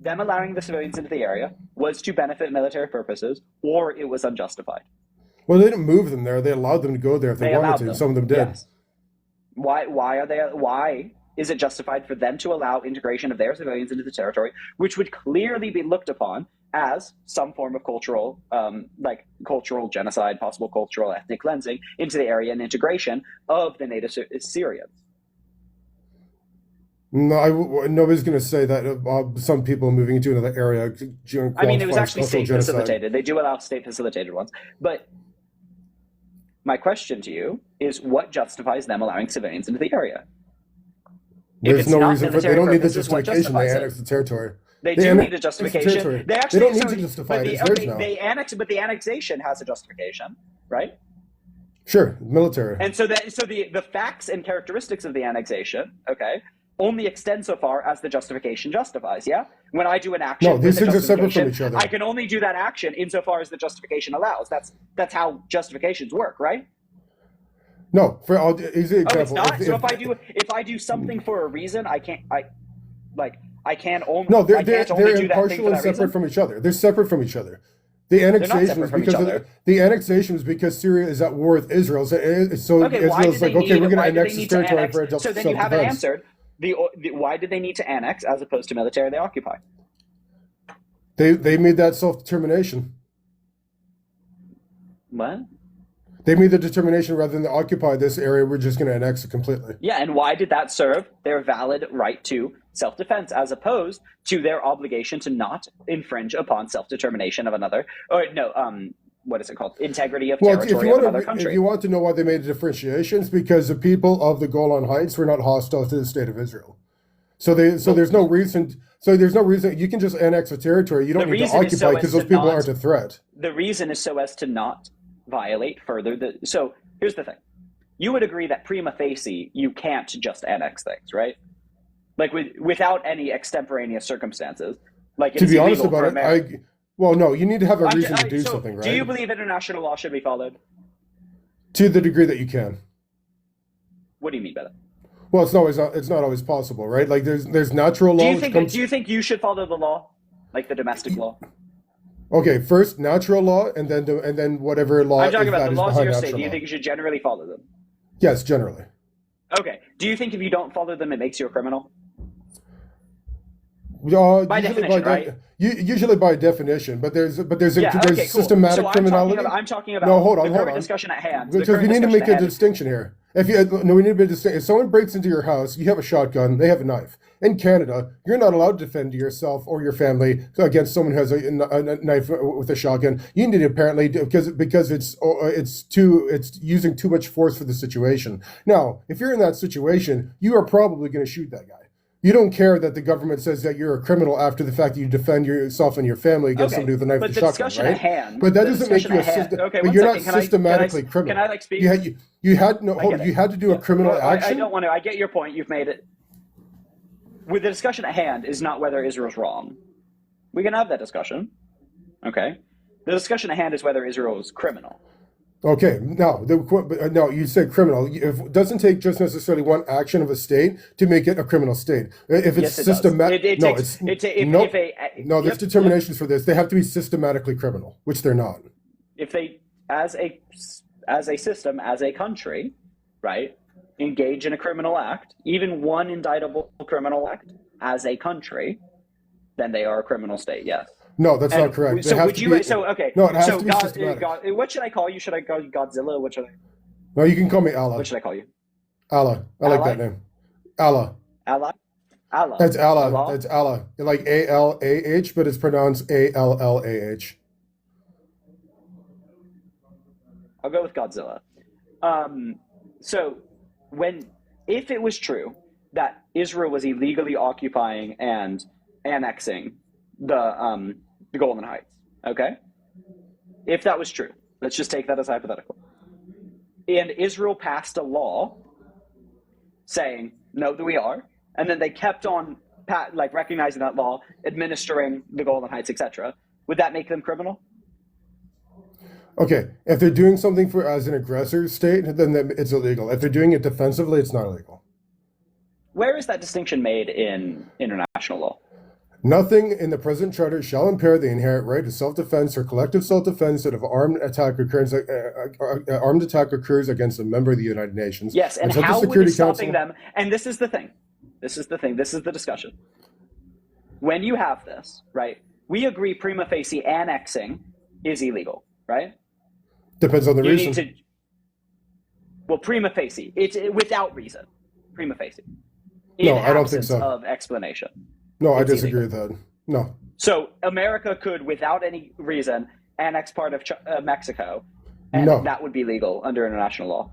them allowing the civilians into the area was to benefit military purposes, or it was unjustified. Well, they didn't move them there. They allowed them to go there if they wanted allowed to. them. Some of them did. Yes. Why is it justified for them to allow integration of their civilians into the territory, which would clearly be looked upon as some form of cultural genocide, possible cultural ethnic cleansing into the area and integration of the native Syrians? No, nobody's going to say that some people moving into another area. I mean, it was actually state genocide. facilitated. They do allow state facilitated ones. But my question to you is, what justifies them allowing civilians into the area? There's no reason for. They don't need the purposes, what justification. They justifies it? annex the territory. They do need a justification. They don't need to justify it. It's theirs now. But the annexation has a justification, right? Sure, military. And so the facts and characteristics of the annexation, okay, only extend so far as the justification justifies. Yeah. When I do an action, No, these with a things are separate from justification, each other. I can only do that action insofar as the justification allows. That's how justifications work, right? No, for easy Oh, example. it's not. So if I do something for a reason, I can only No, they're do that thing impartial for and that separate reason. from each other. They're separate from each other. The annexation separate was from each because other. the annexation was because Syria is at war with Israel. So Okay, why did Israel's they like, okay, need- we're going to why did they annex this need to territory annex? for a So then you haven't self-defense. answered why did they need to annex as opposed to military they occupy? They made that self-determination. What? They made the determination rather than to occupy this area, we're just going to annex it completely. Yeah, and why did that serve their valid right to self-defense as opposed to their obligation to not infringe upon self-determination of another, or what is it called? Integrity of Well, territory of another country. if you want to know why they made the differentiations, because the people of the Golan Heights were not hostile to the state of Israel. So there's no reason. So there's no reason you can just annex a territory. You don't need to occupy because those people aren't a threat. The reason is so as to not violate further. So here's the thing: you would agree that prima facie you can't just annex things, right? Like without any extemporaneous circumstances. Like to be honest about it, well, no, you need to have a reason to do something, right? Do you believe international law should be followed? To the degree that you can. What do you mean by that? Well, it's not always possible, right? Like there's natural law. Do you think you should follow the law, like the domestic law? Okay, first natural law, and then whatever law. I'm talking is about that the is laws of behind your natural state. Do you law. think you should generally follow them? Yes, generally. Okay. Do you think if you don't follow them, it makes you a criminal? By Usually definition, right? Usually by definition, but there's Cool. systematic criminality. I'm talking about no, hold on, the hold current on. discussion at hand. Because we need to make a distinction here. We need to make a distinction. If someone breaks into your house, you have a shotgun, they have a knife. In Canada, you're not allowed to defend yourself or your family against someone who has a knife with a shotgun. You need to apparently because it's using too much force for the situation. Now, if you're in that situation, you are probably going to shoot that guy. You don't care that the government says that you're a criminal after the fact that you defend yourself and your family against somebody with a knife and a shotgun, right? But that doesn't make you a system. Okay, but you're not systematically criminal. Can I speak? You had to do a criminal action. I don't want to. I get your point. You've made it. With the discussion at hand is not whether Israel's wrong. We can have that discussion. Okay. The discussion at hand is whether Israel is criminal. Okay, no, you said criminal. It doesn't take just necessarily one action of a state to make it a criminal state. If it's systematic, no, there's determinations for this. They have to be systematically criminal, which they're not. If they, as a system, as a country, right, engage in a criminal act, even one indictable criminal act, as a country, then they are a criminal state. Yes. No, that's not correct. So would you? Okay. No, it has to be systematic. What should I call you? Should I call you Godzilla? What should I? No, you can call me Allah. What should I call you? Allah. I like that name. Allah. Allah. Allah. That's Allah. That's Allah. Like ALAH, but it's pronounced ALLAH. I'll go with Godzilla. So if it was true that Israel was illegally occupying and annexing the Golan Heights, okay? If that was true, let's just take that as hypothetical. And Israel passed a law saying, no, that we are, and then they kept on recognizing that law, administering the Golan Heights, etc. Would that make them criminal? Okay, if they're doing something as an aggressor state, then it's illegal. If they're doing it defensively, it's not illegal. Where is that distinction made in international law? Nothing in the present charter shall impair the inherent right to self-defense or collective self-defense that if armed attack occurs against a member of the United Nations. Yes, and how would it stopping them? And this is the thing. This is the discussion. When you have this, right, we agree prima facie annexing is illegal, right? Depends on the reason. Prima facie. It's without reason. Prima facie. No, I don't think so. Of explanation. No, I disagree with that. No. So America could, without any reason, annex part of Mexico, and that would be legal under international law.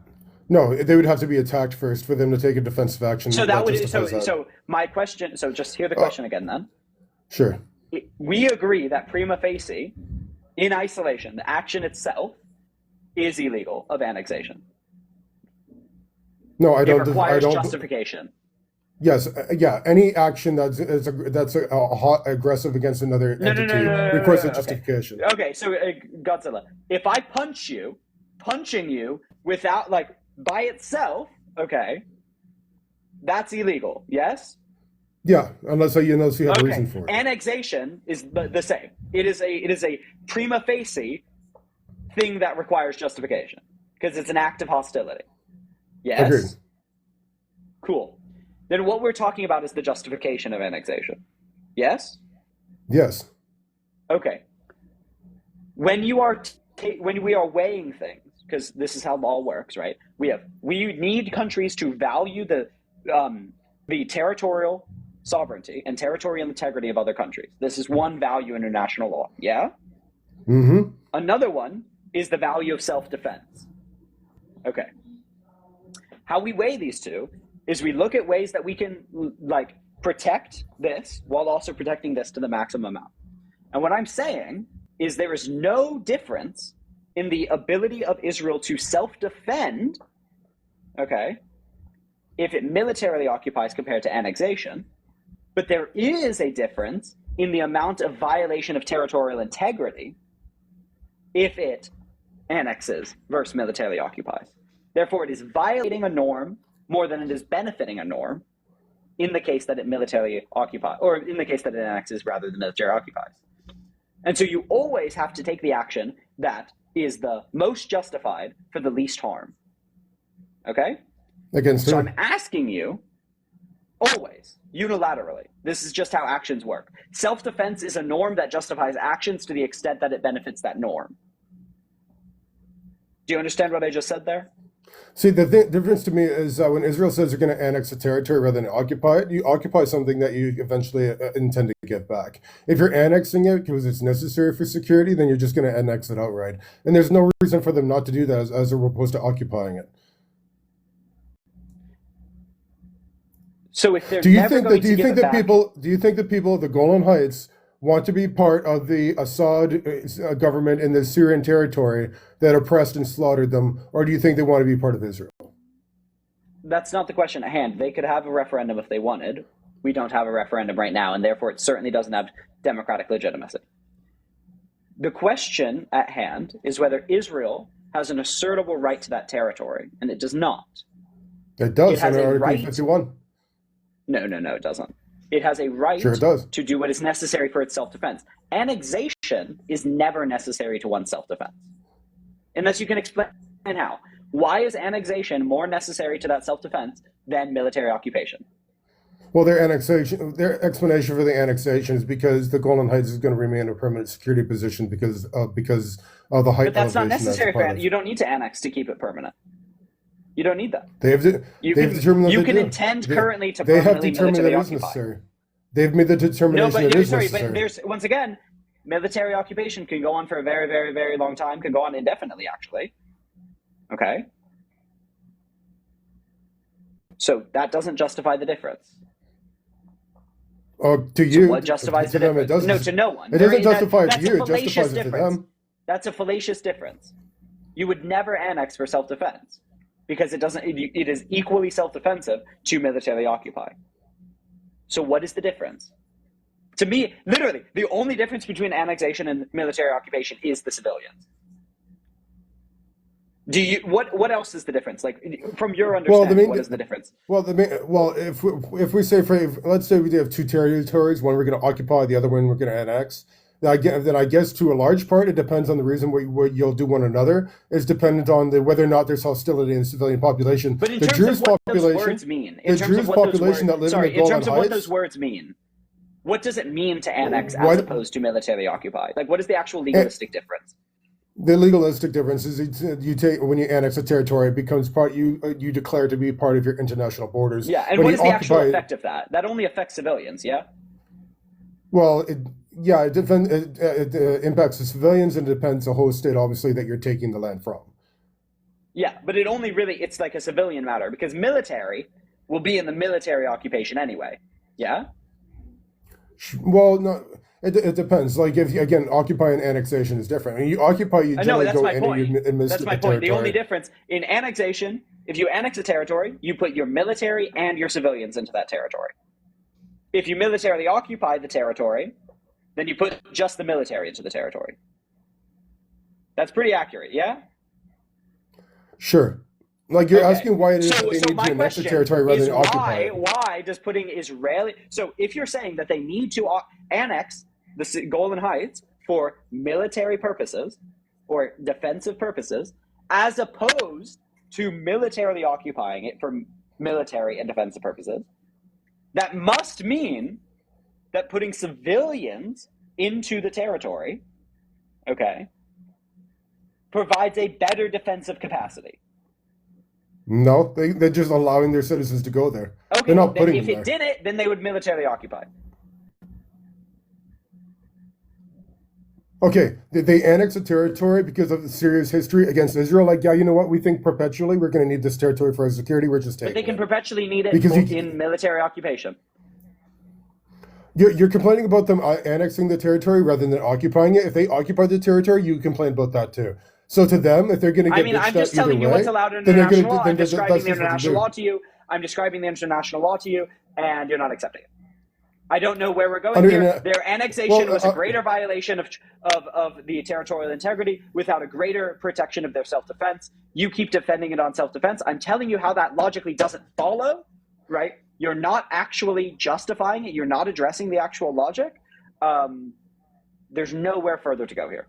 No, they would have to be attacked first for them to take a defensive action. So that would. So my question. So just hear the question again, then. Sure. We agree that prima facie, in isolation, the action itself is illegal of annexation. No, I don't. It requires justification. Yes, yeah. Any action that's aggressive against another entity requires a justification. Okay, so Godzilla, if I punch you, punching you without by itself, okay, that's illegal. Yes. Yeah, unless you have a reason for it. Annexation is the same. It is a prima facie thing that requires justification because it's an act of hostility. Yes. Agreed. Cool. Then what we're talking about is the justification of annexation. Yes? Yes. Okay. When we are weighing things, because this is how law works, right? We need countries to value the territorial sovereignty and territorial integrity of other countries. This is one value in international law. Yeah? Mm-hmm. Another one is the value of self-defense. Okay. How we weigh these two is we look at ways that we can like protect this while also protecting this to the maximum amount. And what I'm saying is there is no difference in the ability of Israel to self-defend, okay, if it militarily occupies compared to annexation, but there is a difference in the amount of violation of territorial integrity if it annexes versus militarily occupies. Therefore, it is violating a norm more than it is benefiting a norm in the case that it militarily occupies, or in the case that it annexes rather than militarily occupies. And so you always have to take the action that is the most justified for the least harm. Okay? Against so who? I'm asking you, always, unilaterally, this is just how actions work. Self-defense is a norm that justifies actions to the extent that it benefits that norm. Do you understand what I just said there? See, the difference to me is when Israel says you're going to annex a territory rather than occupy it, you occupy something that you eventually intend to get back. If you're annexing it because it's necessary for security, then you're just going to annex it outright. And there's no reason for them not to do that as opposed to occupying it. So if they're do you never think going that do to you give think it that back, people of the Golan Heights want to be part of the Assad government in the Syrian territory that oppressed and slaughtered them, or do you think they want to be part of Israel? that's not the question at hand. They could have a referendum if they wanted. We don't have a referendum right now, and therefore it certainly doesn't have democratic legitimacy. The question at hand is whether Israel has an assertable right to that territory, and it does not. It does It has under a Article right. 51. No, it doesn't. It has a right Sure it does. to do what is necessary for its self-defense. Annexation is never necessary to one's self-defense. Unless you can explain how. Why is annexation more necessary to that self-defense than military occupation? Well, their explanation for the annexation is because the Golan Heights is going to remain a permanent security position because of the height. But that's not elevation necessary part for of. you don't need to annex to keep it permanent. You don't need that. They've determined that You they can do. intend currently to They have permanently determined that militarily it is occupy. necessary. They've made the determination No, that it is but necessary. there's once again, military occupation can go on for a very, very, very long time. Can go on indefinitely, actually. Okay. So that doesn't justify the difference. To you, So what justifies to the them, it difference? doesn't. No, to no one. It doesn't There- justify it that's to a you. It fallacious justifies it to difference. them. That's a fallacious difference. You would never annex for self-defense because it doesn't. It is equally self-defensive to militarily occupy. So what is the difference? To me, literally, the only difference between annexation and military occupation is the civilians. Do you what else is the difference? Like from your understanding, what is the difference? If we say let's say we have two territories, one we're going to occupy, the other one we're going to annex. Then I guess to a large part, it depends on the reason what you'll do one another. It's dependent on whether or not there's hostility in the civilian population. But in the terms Jewish of what population, those words mean, the Jewish population that live in the in Golan terms of what Heights. those words mean, what does it mean to annex as What- opposed to militarily occupy? Like, what is the actual legalistic difference? The legalistic difference is you take when you annex a territory, it becomes part you declare to be part of your international borders. Yeah, and When what you is the actual occupy- effect of that? That only affects civilians, yeah? Well, it impacts the civilians, and it depends the whole state, obviously, that you're taking the land from. Yeah, but it only really, it's like a civilian matter because military will be in the military occupation anyway, yeah? Well, no, it depends. Like, if again, occupying annexation is different. I mean, you occupy, you I know, generally that's go my in point. and you administer That's my the point. The territory. only difference in annexation, if you annex a territory, you put your military and your civilians into that territory. If you militarily occupy the territory, then you put just the military into the territory. That's pretty accurate, yeah? Sure. Like, you're Okay. asking why it is that they So need my to annex the question territory rather is than occupy it. why does putting Israeli... So if you're saying that they need to annex the Golan Heights for military purposes or defensive purposes, as opposed to militarily occupying it for military and defensive purposes, that must mean that putting civilians into the territory, okay, provides a better defensive capacity. No, they're just allowing their citizens to go there. Okay, They're not then putting if them it there. did it, then they would militarily occupy. Okay, they annex a territory because of the serious history against Israel. Like, yeah, you know what? We think perpetually we're going to need this territory for our security. We're just But taking they can it. perpetually need it Because in military occupation. You're complaining about them annexing the territory rather than occupying it. If they occupy the territory, you complain about that too. So to them, if they're going to get I'm bitched just at either telling you what's way, allowed in then they're going international law. to. I'm describing the That's just what they international do. law to you. I'm describing the international law to you, and you're not accepting it. I don't know where we're going here. Their annexation was a greater violation of the territorial integrity without a greater protection of their self-defense. You keep defending it on self-defense. I'm telling you how that logically doesn't follow, right? You're not actually justifying it. You're not addressing the actual logic. There's nowhere further to go here.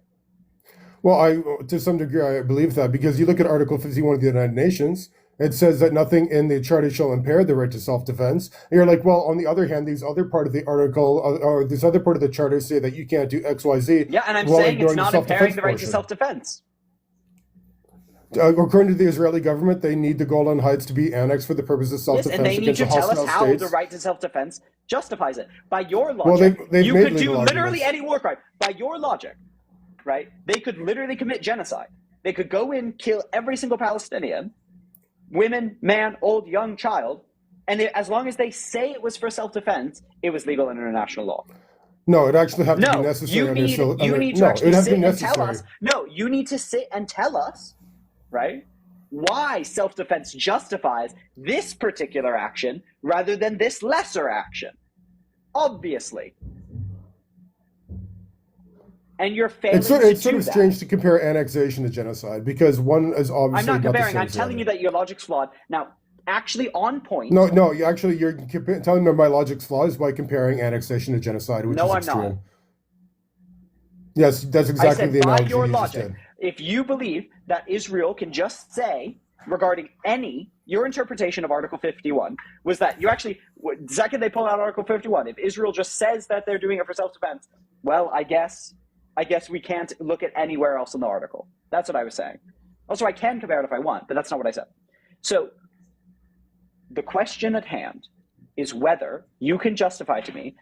Well, to some degree, I believe that because you look at Article 51 of the United Nations, it says that nothing in the Charter shall impair the right to self-defense. And you're like, well, on the other hand, these other part of the article or this other part of the Charter say that you can't do X, Y, Z. Yeah, and I'm saying it's not impairing the right to self-defense. According to the Israeli government, they need the Golan Heights to be annexed for the purpose of self-defense. Yes, and they need to tell us how the right to self-defense justifies it. By your logic, you could do literally any war crime. By your logic, right? They could literally commit genocide. They could go in, kill every single Palestinian, women, man, old, young, child, and as long as they say it was for self-defense, it was legal in international law. No, it actually have to be necessary. You need to actually sit and tell us. No, you need to sit and tell us, right, why self-defense justifies this particular action rather than this lesser action. Obviously. And you're failing it's sort of strange to compare annexation to genocide because one is obviously I'm not comparing. I'm telling you that your logic's flawed. Now, actually on point. No, you're telling me my logic's flawed is by comparing annexation to genocide, which is extreme. I'm not. Yes, that's exactly the analogy your you logic, just did. If you believe that Israel can just say regarding your interpretation of Article 51 was that you actually, the second they pull out Article 51, if Israel just says that they're doing it for self-defense, well, I guess we can't look at anywhere else in the article. That's what I was saying. Also, I can compare it if I want, but that's not what I said. So the question at hand is whether you can justify to me,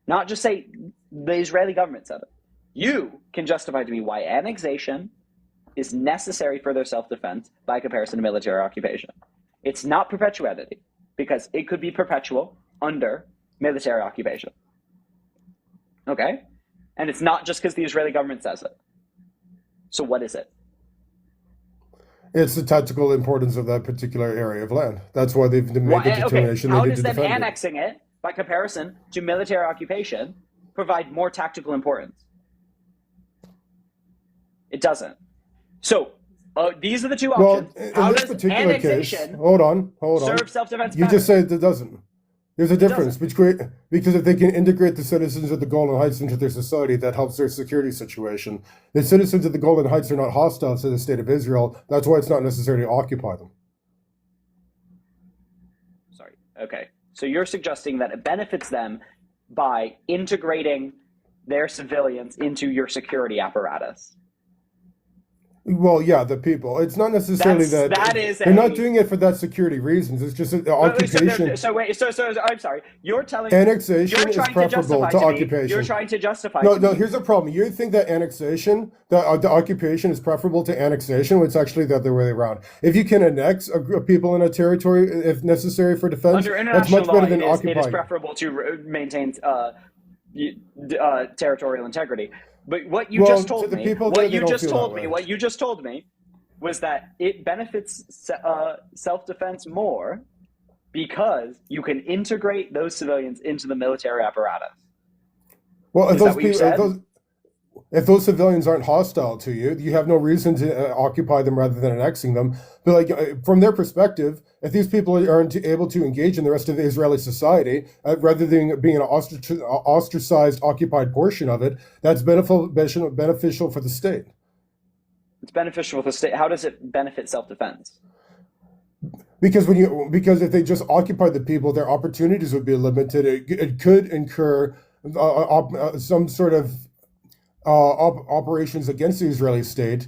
not just say the Israeli government said it, you can justify to me why annexation is necessary for their self-defense by comparison to military occupation. It's not perpetuity, because it could be perpetual under military occupation. Okay? And it's not just because the Israeli government says it. So what is it? It's the tactical importance of that particular area of land. That's why they've made the determination how they need does to them defend annexing it, by comparison to military occupation, provide more tactical importance? It doesn't. So these are the two options. How does annexation hold on. serve self-defense? You just said it doesn't. There's a difference because if they can integrate the citizens of the Golan Heights into their society, that helps their security situation. The citizens of the Golan Heights are not hostile to the state of Israel. That's why it's not necessary to occupy them. Sorry. Okay. So you're suggesting that it benefits them by integrating their civilians into your security apparatus. Well, yeah, the people. It's not necessarily they're not doing it for that security reasons. It's just occupation. So I'm sorry. You're telling annexation is preferable to occupation. You're trying to justify. No. Here's the problem. You think that annexation, the occupation, is preferable to annexation, when it's actually the other way around. If you can annex a people in a territory, if necessary for defense, that's much better than occupying. It is preferable to maintain territorial integrity. But what you just told me was that it benefits self-defense more because you can integrate those civilians into the military apparatus. Well, if those civilians aren't hostile to you, you have no reason to occupy them rather than annexing them. But from their perspective, if these people aren't able to engage in the rest of the Israeli society, rather than being an ostracized, occupied portion of it, that's beneficial for the state. It's beneficial for the state. How does it benefit self-defense? Because if they just occupy the people, their opportunities would be limited. It could incur some sort of operations against the Israeli state,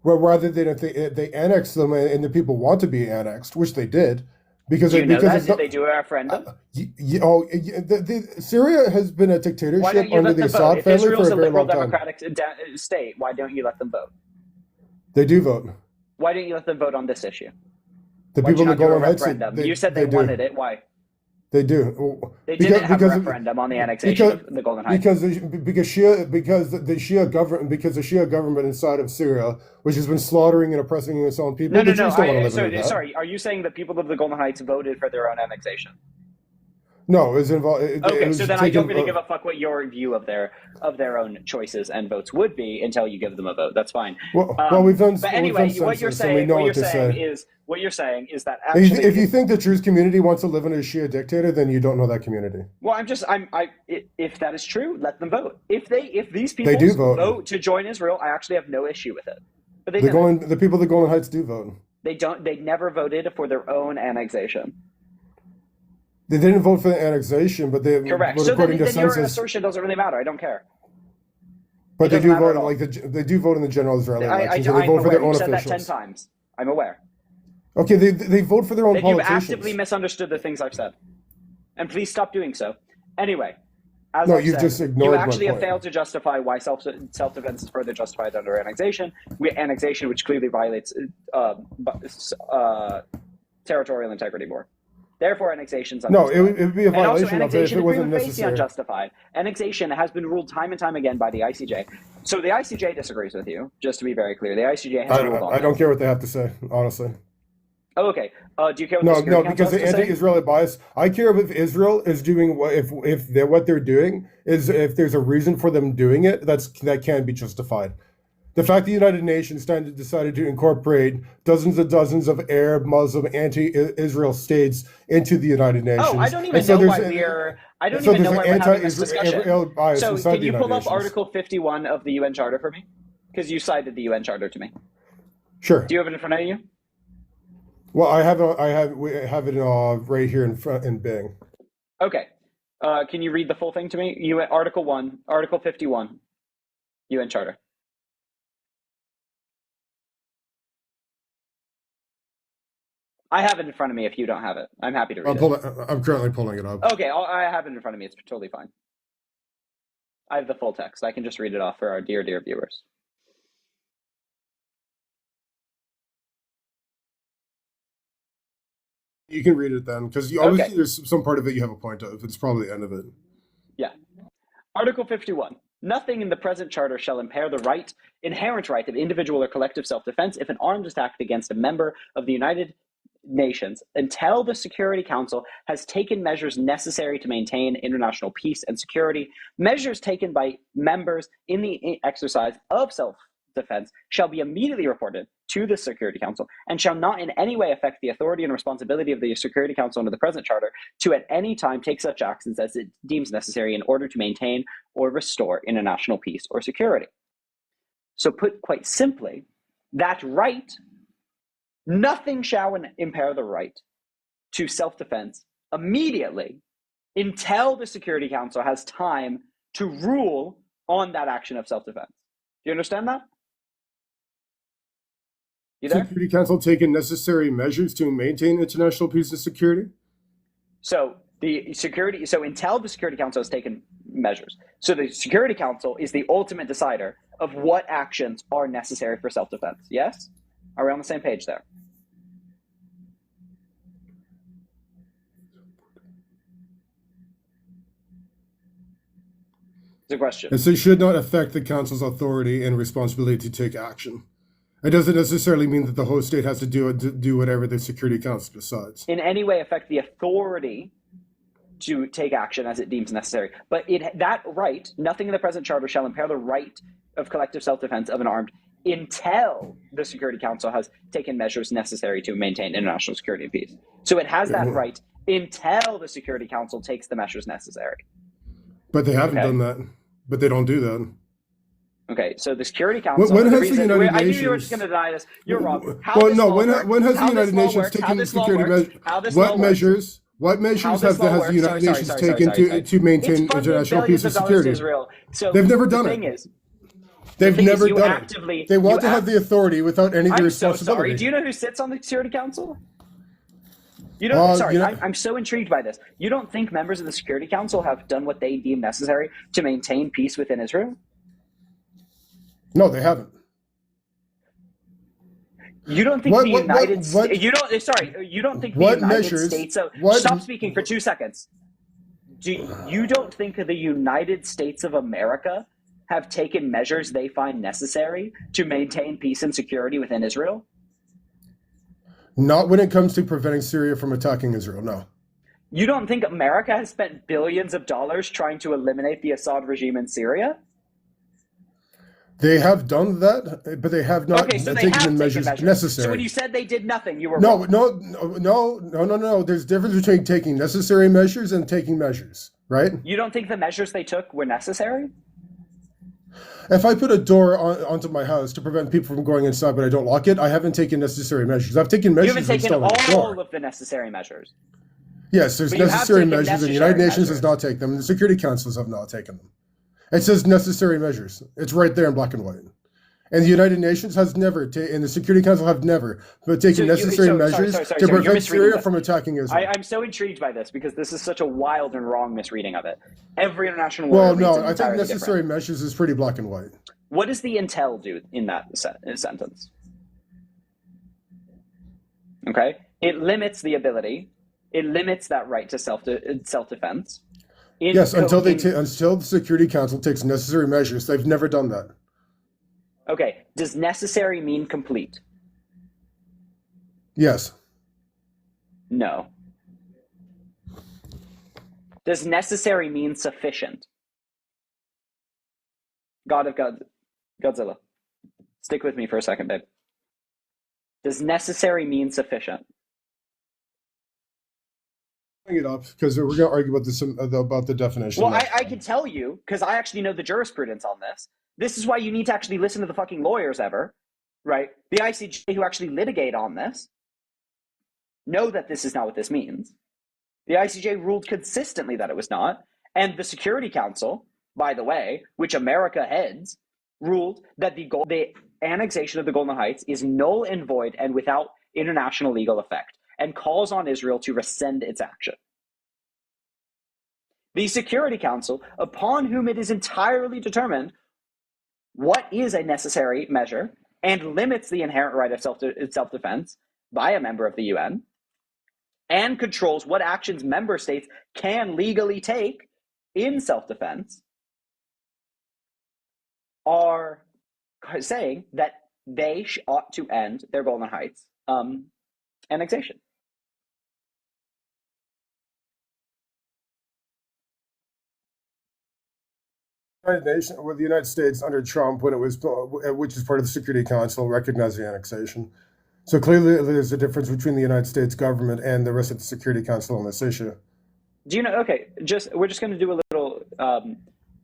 where rather than if they annex them and the people want to be annexed, which they did, because Do you know because that? it's Did not. they do a referendum? Syria has been a Why dictatorship don't you under let the them vote? Assad If family Israel's for a a very liberal long time. democratic state, why don't you let them vote? They do vote. Why don't you let them vote on this issue? The Why'd people you in the not do a Golan Heights, referendum? You said they they do. wanted it. Why? They do. They didn't have a Because referendum on the annexation of the Golden Heights. because the Shia government inside of Syria, which has been slaughtering and oppressing its own people, No. the Jews don't want to live in that. Sorry, are you saying the people of the Golden Heights voted for their own annexation? No, it was involved. Okay, so then I don't really give a fuck what your view of their own choices and votes would be until you give them a vote. That's fine. Well, we've done. But anyway, we've done what you're census, and we saying, know what what you're to saying say. is, what you're saying is that actually, If you think the Druze community wants to live in a Shia dictator, then you don't know that community. well, if that is true, let them vote. If these people They do vote. to join Israel, I actually have no issue with it. But they The people of the Golan Heights do vote. They don't. They never voted for their own annexation. They didn't vote for the annexation, but they. Correct. But So according then to your census, assertion doesn't really matter. I don't care. but It they do doesn't matter vote at all. they do vote in the general Israeli elections. So they I'm vote for aware. their own You've said officials. that 10 times. I'm aware. Okay, they vote for their own Then you politicians. actively misunderstood the things I've said, and please stop doing so. Anyway, as No, I've you've said, just ignored you my actually have point. failed to justify why self-defense is further justified under annexation. Annexation, which clearly violates territorial integrity more. Therefore, annexation's No, unjustified. it would be a And also, violation of it if annexation it is wasn't prima facie necessary. unjustified. Annexation has been ruled time and time again by the ICJ. So the ICJ disagrees with you, just to be very clear. The ICJ has ruled on I don't this. care what they have to say, honestly. Oh, okay. Do you care what the No, Security Council because has the to say? anti-Israeli bias. I care if Israel is doing what they're doing is if there's a reason for them doing it that can be justified. The fact the United Nations decided to incorporate dozens of Arab, Muslim, anti-Israel states into the United Nations. Oh, I don't even know why we're. I don't even know why we're having this discussion. Bias So, inside can the you United pull up Nations. Article 51 of the UN Charter for me? Because you cited the UN Charter to me. Sure. Do you have it in front of you? Well, we have it right here in front in Bing. Okay. Can you read the full thing to me? Article 1, Article 51, UN Charter. I have it in front of me if you don't have it. I'm happy to read it. I'm currently pulling it up. Okay, I have it in front of me. It's totally fine. I have the full text. I can just read it off for our dear viewers. You can read it then, because obviously there's some part of it you have a point of. It's probably the end of it. Yeah. Article 51. Nothing in the present charter shall impair the inherent right of individual or collective self-defense if an armed attack against a member of the United Nations until the Security Council has taken measures necessary to maintain international peace and security. Measures taken by members in the exercise of self-defense shall be immediately reported to the Security Council and shall not in any way affect the authority and responsibility of the Security Council under the present charter to at any time take such actions as it deems necessary in order to maintain or restore international peace or security. So put quite simply, that right, nothing shall impair the right to self-defense immediately until the Security Council has time to rule on that action of self-defense. Do you understand that? You there? Security Council taken necessary measures to maintain international peace and security? So until the Security Council has taken measures. So the Security Council is the ultimate decider of what actions are necessary for self-defense. Yes? Are we on the same page there? It's a question. And so it should not affect the Council's authority and responsibility to take action. It doesn't necessarily mean that the host state has to do whatever the Security Council decides. In any way affect the authority to take action as it deems necessary. But that right, nothing in the present charter shall impair the right of collective self-defense of an armed until the Security Council has taken measures necessary to maintain international security and peace. So it has that right until the Security Council takes the measures necessary. But they haven't done that. But they don't do that. Okay, so the Security Council. When has the United I knew Nations? you were just going to deny this. You're wrong. When has the United Nations taken security measures? What measures? What measures has the United Nations taken to maintain international peace and security? So they've never done it. They've never done it. They want to have the authority without any of the responsibility. I'm so sorry. Do you know who sits on the Security Council? You don't. Sorry, You know, I'm so intrigued by this. You don't think members of the Security Council have done what they deem necessary to maintain peace within Israel? no, they haven't. You don't think the United States? You don't. Sorry, you don't think the what United measures? States? Of, What? stop speaking for 2 seconds. You don't think the United States of America have taken measures they find necessary to maintain peace and security within Israel? Not when it comes to preventing Syria from attacking Israel. No. You don't think America has spent billions of dollars trying to eliminate the Assad regime in Syria? They have done that, but they have not Okay, so they taken have the taken measures measures. necessary. So when you said they did nothing, you were No, wrong. no. There's a difference between taking necessary measures and taking measures, right? You don't think the measures they took were necessary? If I put a door onto my house to prevent people from going inside, but I don't lock it, I haven't taken necessary measures. I've taken measures You haven't taken installing a door. all of the necessary measures. Yes, there's But you have necessary taken measures, and the necessary United Nations measures. does not take them. The Security Councils have not taken them. It says necessary measures. It's right there in black and white. And the United Nations has never, and the Security Council have never, but taken necessary measures to prevent Syria from attacking Israel. I'm so intrigued by this because this is such a wild and wrong misreading of it. Every international law Well, reads no, it I think entirely necessary different. measures is pretty black and white. What does the intel do in that sentence? Okay, it limits the ability. It limits that right to self-defense. Yes, until the Security Council takes necessary measures. They've never done that. Okay, does necessary mean complete? Yes. No. Does necessary mean sufficient? God of Godzilla. Stick with me for a second, babe. Does necessary mean sufficient? Bring it up because we're going to argue about this about the definition. Well, I can tell you because I actually know the jurisprudence on this. This is why you need to actually listen to the fucking lawyers ever, right? The ICJ who actually litigate on this know that this is not what this means. The ICJ ruled consistently that it was not. And the Security Council, by the way, which America heads, ruled that the annexation of the Golan Heights is null and void and without international legal effect, and calls on Israel to rescind its action. The Security Council, upon whom it is entirely determined what is a necessary measure and limits the inherent right of self-defense by a member of the UN, and controls what actions member states can legally take in self-defense, are saying that they ought to end their Golan Heights annexation. The United States under Trump, when it was, which is part of the Security Council, recognized the annexation. So clearly, there's a difference between the United States government and the rest of the Security Council on this issue. Do you know? Okay, we're just going to do a little.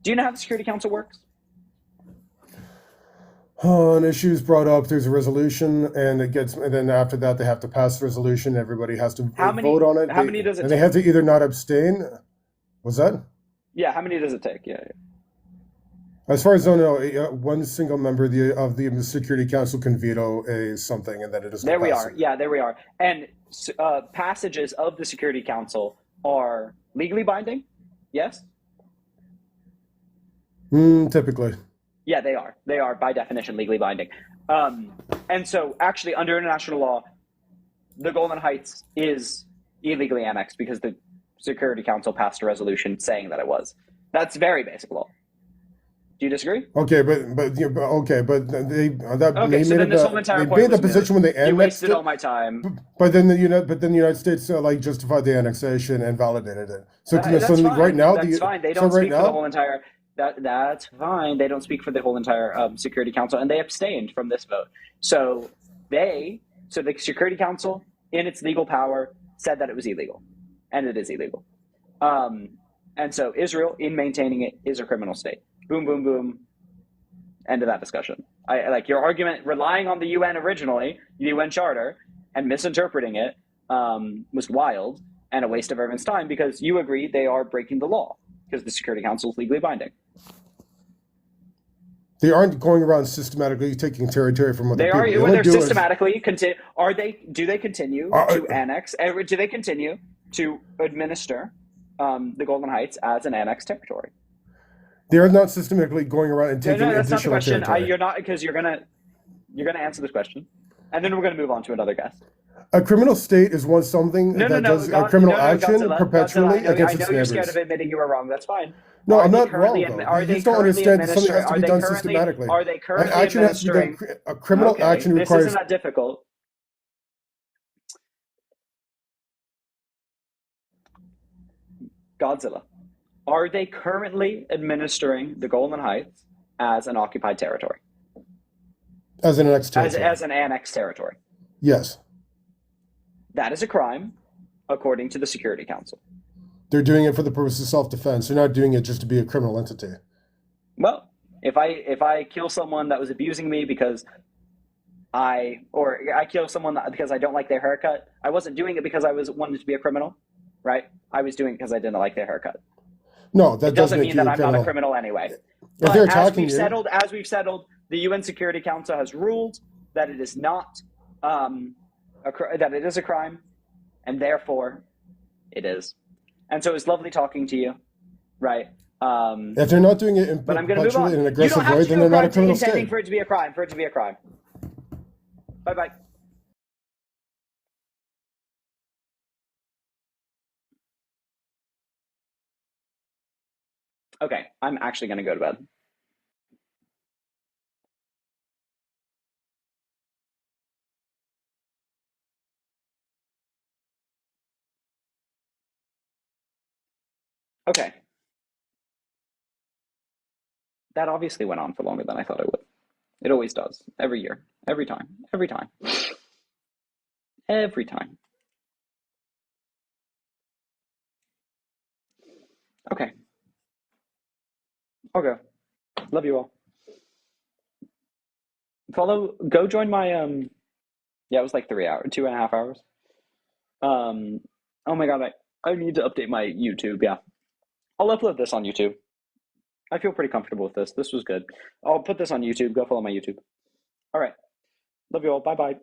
Do you know how the Security Council works? On issues brought up, there's a resolution, and then after that, they have to pass the resolution. Everybody has to vote on it. How many does it and take? they have to either not abstain. Was that? Yeah, how many does it take? Yeah. As far as I know, one single member of the Security Council can veto something, and then it is. There we are. Yeah, there we are. And passages of the Security Council are legally binding. Yes. Typically. Yeah, they are. They are by definition legally binding. And so, actually, under international law, the Golan Heights is illegally annexed because the Security Council passed a resolution saying that it was. That's very basic law. Do you disagree? Okay, but they Okay, made so then this whole entire they point made the was position when they you annexed wasted it. all my time. But then the United States justified the annexation and validated it. So, That's so fine. right now, That's fine. They don't speak for the whole entire. That's fine. They don't speak for the whole entire Security Council, and they abstained from this vote. So the Security Council, in its legal power, said that it was illegal, and it is illegal. And so Israel, in maintaining it, is a criminal state. Boom, boom, boom. End of that discussion. I like your argument relying on the UN originally, the UN Charter, and misinterpreting it was wild and a waste of everyone's time because you agree they are breaking the law because the Security Council is legally binding. They aren't going around systematically taking territory from other They people. are. They When only they're do is systematically are they? Do they continue to annex? Do they continue to administer the Golden Heights as an annexed territory? they're not systematically going around and taking No, that's not the additional question. territory. You're not, because you're gonna answer this question, and then we're gonna move on to another guest. A criminal state is something that does a criminal action Godzilla, perpetually Godzilla, against I know its you're neighbors. scared of admitting you were wrong. That's fine. No, Are I'm they not wrong, currently? though. Are You they just don't currently understand that something administering? has to Are be they done currently? systematically. Are they An currently action has to be done. administering? A criminal Okay, action this requires. isn't that difficult. Godzilla. Are they currently administering the Golden Heights as an occupied territory? As an annexed territory. As an annexed territory. Yes. That is a crime, according to the Security Council. They're doing it for the purpose of self-defense. They're not doing it just to be a criminal entity. Well, if I kill someone that was abusing me because I kill someone because I don't like their haircut, I wasn't doing it because I wanted to be a criminal, right? I was doing it because I didn't like their haircut. No, that It doesn't make mean you that a I'm criminal. not a criminal anyway. If But they're as attacking we've you, settled, the UN Security Council has ruled that it is not that it is a crime, and therefore it is. And so it's lovely talking to you, right? if they're not doing it But I'm going to move on. in an You aggressive don't have way, to then do a they're not crime a criminal intending state. for it to be a crime. For it to be a crime. Bye bye. Okay, I'm actually going to go to bed. Okay. That obviously went on for longer than I thought it would. It always does. Every year. Every time. Every time. Every time. Okay. I'll go. Love you all. Go join my yeah, it was like 3 hours, 2.5 hours. Oh my god, I need to update my YouTube, yeah. I'll upload this on YouTube. I feel pretty comfortable with this. This was good. I'll put this on YouTube. Go follow my YouTube. All right. Love you all. Bye bye.